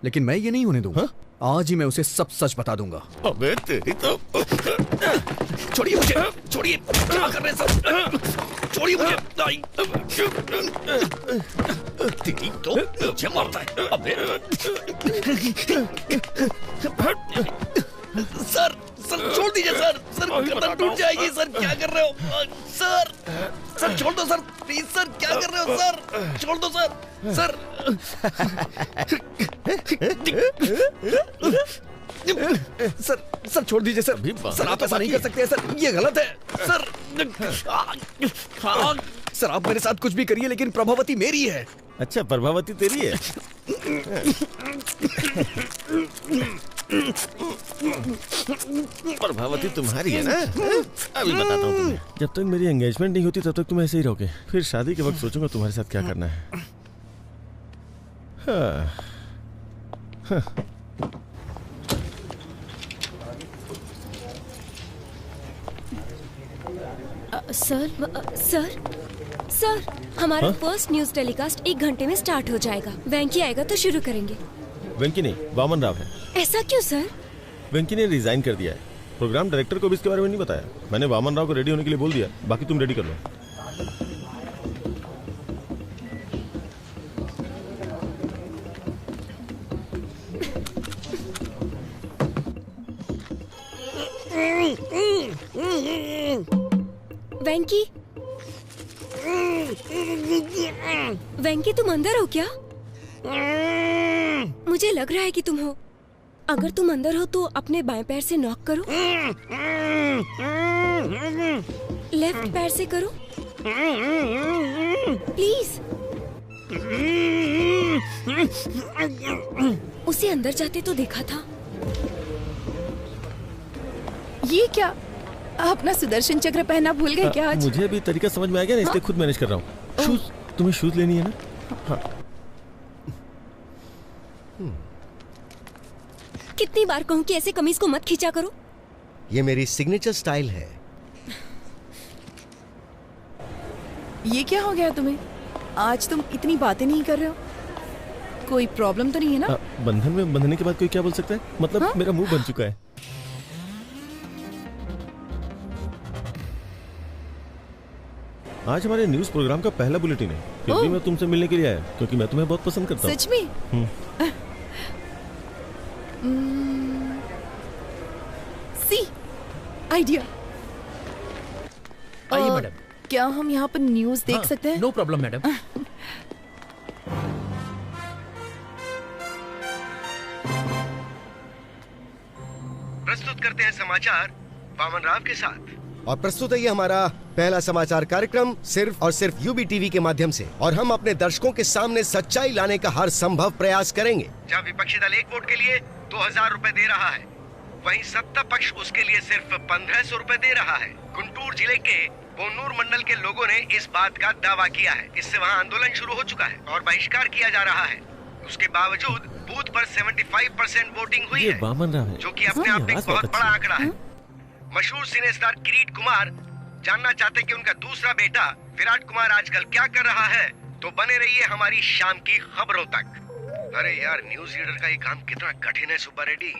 लेकिन मैं ये नहीं होने दूंगा। आज ही मैं उसे सब सच बता दूंगा। अबे तेरी तो। छोड़िए मुझे, छोड़िए। क्या कर रहे हैं सर? छोड़िए मुझे। तेरी तो मुझे मारता है। अबे सर, सर छोड़ दीजिए सर। सर गर्दन टूट जाएगी सर। क्या कर रहे हो सर? सर छोड़ दो सर, प्लीज सर। क्या कर रहे हो सर? छोड़ दो सर। सर सर, सर छोड़ दीजिए सर। सर आप ऐसा नहीं कर सकते सर, ये गलत है सर। सर आप मेरे साथ कुछ भी करिए लेकिन प्रभावती मेरी है। अच्छा, प्रभावती तेरी है। प्रभावती तुम्हारी है ना? अभी बताता हूँ तुम्हें। जब तक मेरी एंगेजमेंट नहीं होती तब तक तुम ऐसे ही रहोगे। फिर शादी के वक्त सोचूंगा तुम्हारे साथ क्या करना है। सर सर हमारा फर्स्ट न्यूज टेलीकास्ट 1 घंटे में स्टार्ट हो जाएगा। वेंकी आएगा तो शुरू करेंगे। वेंकी नहीं, वामन राव है। ऐसा क्यों सर? वेंकी ने रिजाइन कर दिया है। प्रोग्राम डायरेक्टर को भी इसके बारे में नहीं बताया। मैंने वामन राव को रेडी होने के लिए बोल दिया। बाकी तुम रेडी कर लो। वेंकी, वेंकी तुम अंदर हो क्या? मुझे लग रहा है कि तुम हो। अगर तुम अंदर हो तो अपने बाएं पैर से नॉक करो। लेफ्ट पैर से करो प्लीज। उसे अंदर जाते तो देखा था। ये क्या? अपना सुदर्शन चक्र पहनना भूल गए क्या आज? मुझे अभी तरीका समझ में आ गया ना, इसलिए खुद मैनेज कर रहा हूँ। शूज, तुम्हें शूज लेनी है ना? हाँ। कितनी बार कहूँ कि ऐसे कमीज को मत खींचा करो। ये मेरी सिग्नेचर स्टाइल है। ये क्या हो गया तुम्हें? आज तुम इतनी बातें नहीं कर रहे हो। कोई प्रॉब्लम तो नहीं है ना? बंधन में बंधने के बाद कोई क्या बोल सकता है? मतलब मेरा मुंह बन चुका है। आज हमारे न्यूज प्रोग्राम का पहला बुलेटिन है। फिर भी मैं तुमसे मिलने के लिए आया क्योंकि मैं तुम्हें बहुत पसंद करता हूँ। सच में? See idea. आइए मैडम। क्या हम यहाँ पर न्यूज देख सकते हैं? No problem madam. प्रस्तुत करते हैं समाचार वामन राव के साथ। और प्रस्तुत है ये हमारा पहला समाचार कार्यक्रम सिर्फ और सिर्फ यूबी टीवी के माध्यम से। और हम अपने दर्शकों के सामने सच्चाई लाने का हर संभव प्रयास करेंगे। जहाँ विपक्षी दल एक वोट के लिए 2000 रुपए दे रहा है, वहीं सत्ता पक्ष उसके लिए सिर्फ 1500 रुपए दे रहा है। गुंटूर जिले के बोन्नूर मंडल के लोगों ने इस बात का दावा किया है। इससे वहाँ आंदोलन शुरू हो चुका है और बहिष्कार किया जा रहा है। उसके बावजूद बूथ पर 75% वोटिंग हुई है, जो कि अपने आप में एक बहुत बड़ा आंकड़ा है। मशहूर सिने स्टार किरीट कुमार जानना चाहते कि उनका दूसरा बेटा विराट कुमार आजकल क्या कर रहा है, तो बने रहिए हमारी शाम की खबरों तक। अरे यार, न्यूज रीडर का ये काम कितना कठिन है सुब्बा रेड्डी।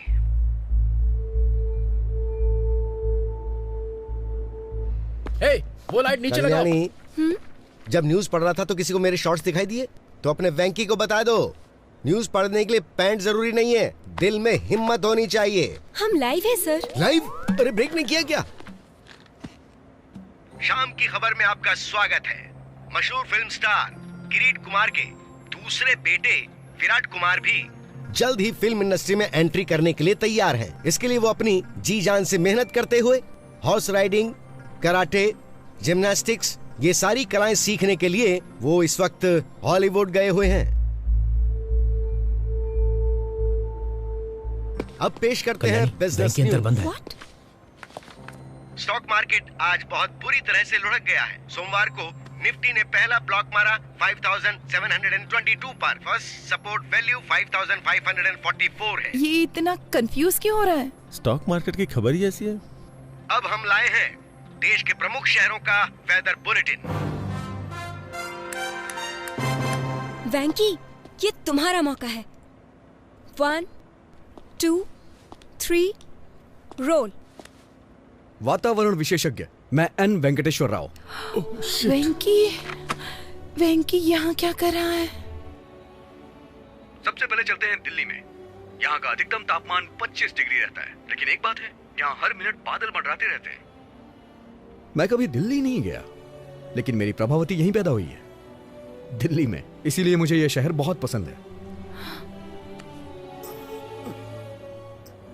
वो लाइट नीचे लगाओ। जब न्यूज पढ़ रहा था तो किसी को मेरे शॉर्ट्स दिखाई दिए? तो अपने वेंकी को बता दो, न्यूज पढ़ने के लिए पैंट जरूरी नहीं है, दिल में हिम्मत होनी चाहिए। हम लाइव है सर। लाइव? अरे ब्रेक नहीं किया क्या? शाम की खबर में आपका स्वागत है। मशहूर फिल्म स्टार किरीट कुमार के दूसरे बेटे विराट कुमार भी जल्द ही फिल्म इंडस्ट्री में एंट्री करने के लिए तैयार हैं। इसके लिए वो अपनी जी जान से मेहनत करते हुए हॉर्स राइडिंग, कराटे, जिम्नास्टिक्स, ये सारी कलाएं सीखने के लिए वो इस वक्त हॉलीवुड गए हुए हैं। अब पेश करते हैं बिजनेस न्यूज। स्टॉक मार्केट आज बहुत बुरी तरह से लुढ़क गया है। सोमवार को निफ्टी ने पहला ब्लॉक मारा 5722 पर। फर्स्ट सपोर्ट वैल्यू 5544 है। ये इतना कंफ्यूज क्यों हो रहा है? स्टॉक मार्केट की खबर ही ऐसी है। अब हम लाए हैं देश के प्रमुख शहरों का वेदर बुलेटिन। वैंकी, ये तुम्हारा मौका है। 1, 2, 3, रोल। वातावरण विशेषज्ञ मैं एन वेंकटेश्वर राव। वेंकी यहाँ क्या कर रहा है? सबसे पहले चलते हैं दिल्ली में। यहाँ का अधिकतम तापमान 25 डिग्री रहता है, लेकिन एक बात है, यहाँ हर मिनट बादल मंडराते रहते हैं। मैं कभी दिल्ली नहीं गया, लेकिन मेरी प्रभावती यहीं पैदा हुई है, दिल्ली में। इसीलिए मुझे यह शहर बहुत पसंद है।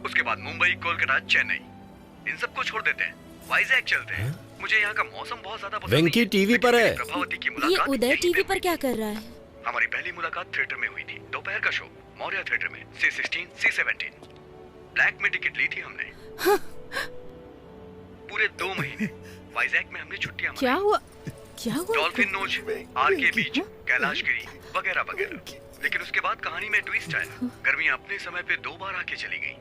उसके बाद मुंबई, कोलकाता, चेन्नई, इन सबको छोड़ देते हैं, वाइजैक चलते हैं। मुझे यहाँ का मौसम बहुत ज्यादा पसंद वेंकी टीवी पर है। प्रभावती की ये मुलाकात उदय टीवी पर क्या कर रहा है? हमारी पहली मुलाकात थिएटर में हुई थी। दोपहर का शो मौर्य थिएटर में, C16, C17। ब्लैक में टिकट ली थी हमने। पूरे 2 महीने वाइजैक में हमने छुट्टियां क्या हुआ? डॉल्फिन नोच, आरके बीच, कैलाशगिरी वगैरह वगैरह। लेकिन उसके बाद कहानी में ट्विस्ट आया। गर्मियां अपने समय पे 2 बार आके चली गई,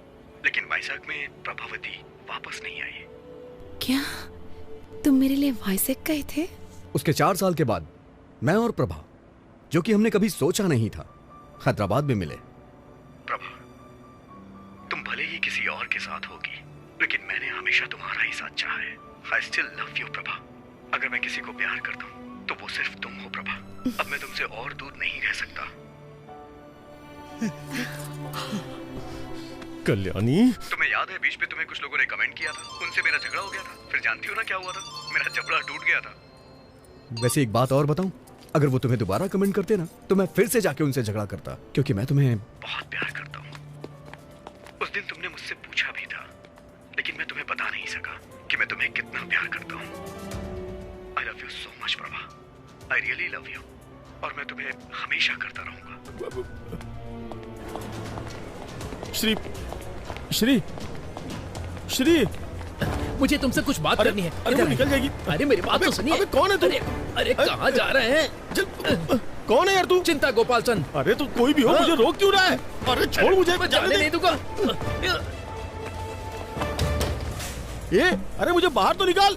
लेकिन वाइजैक में प्रभावती वापस नहीं आई। क्या तुम मेरे लिए वाइजैक गए थे? उसके 4 साल के बाद मैं और प्रभा, जो कि हमने कभी सोचा नहीं था, हैदराबाद में मिले। प्रभा, तुम भले ही किसी और के साथ होगी, लेकिन मैंने हमेशा तुम्हारा ही साथ चाहा है। I still love you, Prabha. अगर मैं किसी को प्यार करता हूँ तो वो सिर्फ तुम हो प्रभा। अब मैं तुमसे और दूर नहीं रह सकता। कल्याणी, तुम्हें याद है बीच पे तुम्हें कुछ लोगों ने कमेंट किया था, उनसे मेरा झगड़ा हो गया था। फिर जानती हो ना क्या हुआ था? मेरा जबड़ा टूट गया था। वैसे एक बात और बताऊं, अगर वो तुम्हें दोबारा कमेंट करते ना, तो मैं फिर से जाके उनसे झगड़ा करता, क्योंकि मैं तुम्हें बहुत प्यार करता हूँ। उस दिन तुमने मुझसे पूछा भी था, लेकिन मैं तुम्हें बता नहीं सका कि मैं तुम्हें कितना प्यार करता हूँ। I love you so much, Prabha. I really love you। और मैं तुम्हें हमेशा करता रहूंगा। श्री, मुझे तुमसे कुछ बात करनी है। अरे वो निकल जाएगी। अरे मेरी बात तो सुनिए। अबे कौन है तू? अरे कहाँ जा रहे हैं? कौन है यार तू? चिंता गोपाल चंद। अरे तू कोई भी हो, मुझे रोक क्यों रहा है? अरे छोड़ मुझे, मैं जाने नहीं दूंगा। ये अरे मुझे बाहर तो निकाल।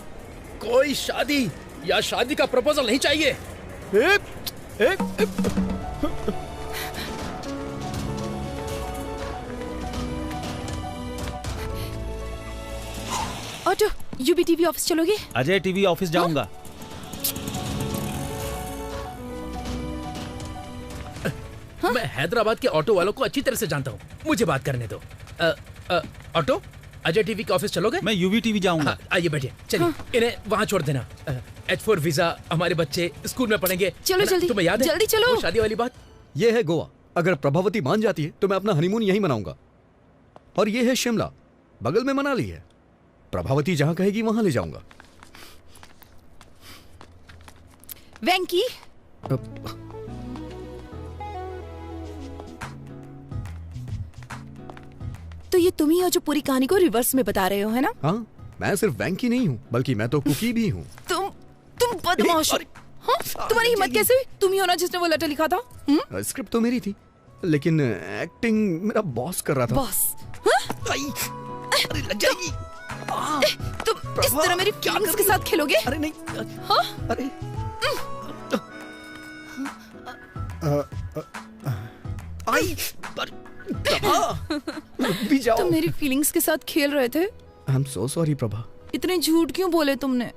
कोई शादी या शादी का प्रपोजल नहीं चाहिए। ऑटो, यूबी टीवी ऑफिस चलोगे? अजय टीवी ऑफिस जाऊंगा। मैं हैदराबाद के ऑटो वालों को अच्छी तरह से जानता हूँ, मुझे बात करने दो। ऑटो, अजय टीवी के ऑफिस चलोगे? मैं यूवी टीवी जाऊंगा। आइए बैठिए, चलिए। इन्हें वहाँ छोड़ देना। H4 वीजा, हमारे बच्चे स्कूल में पढ़ेंगे। चलो जल्दी, तुम्हें याद है जल्दी चलो। वो शादी वाली बात? ये है गोवा। अगर प्रभावती मान जाती है तो मैं अपना हनीमून यहीं मनाऊंगा। और ये है शिमला, बगल में मनाली है। प्रभावती जहां कहेगी वहां ले जाऊंगा। वेंकी, तो ये तुम ही हो जो पूरी कहानी को रिवर्स में बता रहे हो, है ना? हाँ, मैं सिर्फ वेंकी नहीं हूँ, बल्कि मैं तो कुकी भी हूँ। तुम बदमाश हो। हाँ? तुम्हारी हिम्मत कैसे हुई? तुम ही हो ना जिसने वो लेटर लिखा था? स्क्रिप्ट तो मेरी थी, लेकिन एक्टिंग मेरा बॉस कर रहा था। बॉस? अरे लग जाएगी। तुम इस तरह मेरी फीलिंग्स के साथ खेलोगे? अरे नहीं। हाँ? अरे भी जाओ। तुम मेरी फीलिंग्स के साथ खेल रहे थे। I am so sorry Prabha. इतने झूठ क्यों बोले तुमने?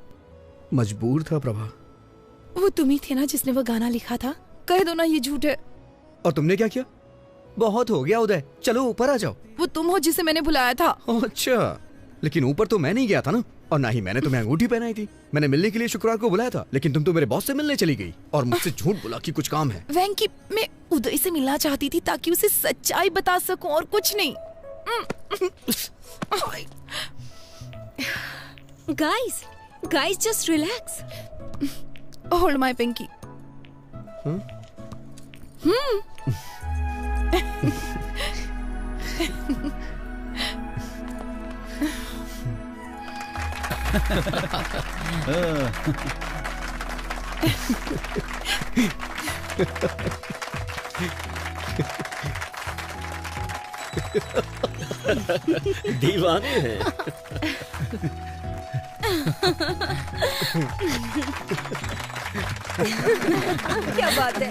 मजबूर था प्रभा। वो तुम ही थे ना जिसने वो गाना लिखा था? कह दो ना ये झूठ है। और तुमने क्या किया? बहुत हो गया उदय, चलो ऊपर आ जाओ। वो तुम हो जिसे मैंने बुलाया था। अच्छा, लेकिन ऊपर तो मैं नहीं गया था ना, और ना ही मैंने तुम्हें अंगूठी पहनाई थी। मैंने मिलने के लिए शुक्रवार को बुलाया था, लेकिन तुम तो मेरे बॉस से मिलने चली गई और मुझसे झूठ बोला कि कुछ काम है। वेंकी, मैं उदय से मिलना चाहती थी ताकि उसे सच्चाई बता सकूं और कुछ नहीं। Guys, just relax. Hold my pinky. दीवाने हैं। क्या बात है।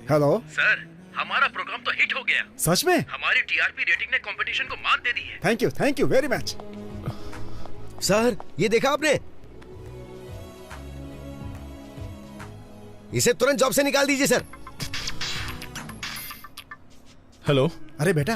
हेलो सर, हमारा प्रोग्राम तो हिट हो गया। सच में? हमारी टीआरपी रेटिंग ने कंपटीशन को मात दे दी है। Thank you very much. Sir, ये देखा आपने? इसे तुरंत जॉब से निकाल दीजिए सर। हेलो। अरे बेटा,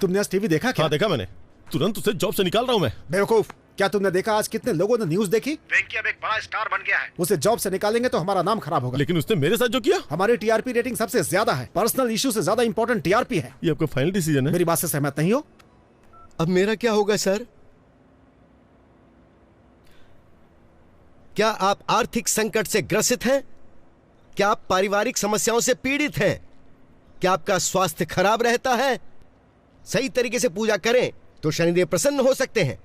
तुमने आज टीवी देखा क्या? हाँ देखा मैंने, तुरंत उसे जॉब से निकाल रहा हूँ मैं। बेवकूफ, क्या तुमने देखा आज कितने लोगों ने न्यूज देखी? वेंकी अब एक बड़ा स्टार बन गया है। उसे जॉब से निकालेंगे तो हमारा नाम खराब होगा। लेकिन उसने मेरे साथ जो किया। हमारी टीआरपी रेटिंग सबसे ज्यादा है, पर्सनल इशू से ज्यादा इंपॉर्टेंट टीआरपी है। ये आपका फाइनल डिसीजन है? मेरी बात से सहमत नहीं हो? अब मेरा क्या होगा सर? क्या आप आर्थिक संकट से ग्रसित हैं? क्या आप पारिवारिक समस्याओं से पीड़ित हैं? क्या आपका स्वास्थ्य खराब रहता है? सही तरीके से पूजा करें तो शनिदेव प्रसन्न हो सकते हैं।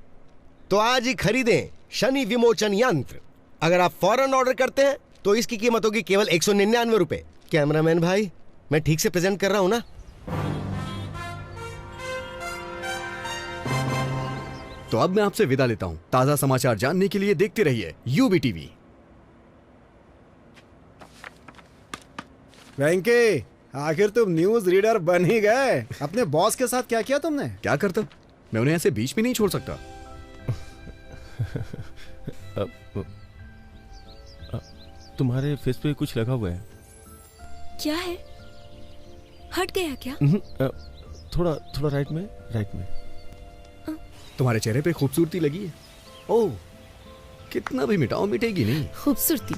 तो आज ही खरीदें शनि विमोचन यंत्र। अगर आप फौरन ऑर्डर करते हैं तो इसकी कीमत होगी केवल 199 रुपए। कैमरामैन भाई, मैं ठीक से प्रेजेंट कर रहा हूं ना? तो अब मैं आपसे विदा लेता हूं। ताजा समाचार जानने के लिए देखते रहिए यूबी टीवी। वेंकी, आखिर तुम न्यूज रीडर बन ही गए। अपने बॉस के साथ क्या किया तुमने? क्या करता, मैं उन्हें ऐसे बीच में नहीं छोड़ सकता। तुम्हारे फेस पे कुछ लगा हुआ है। क्या है? हट गया क्या? थोड़ा थोड़ा राइट में। तुम्हारे चेहरे पे खूबसूरती लगी है। ओह, कितना भी मिटाओ मिटेगी नहीं खूबसूरती।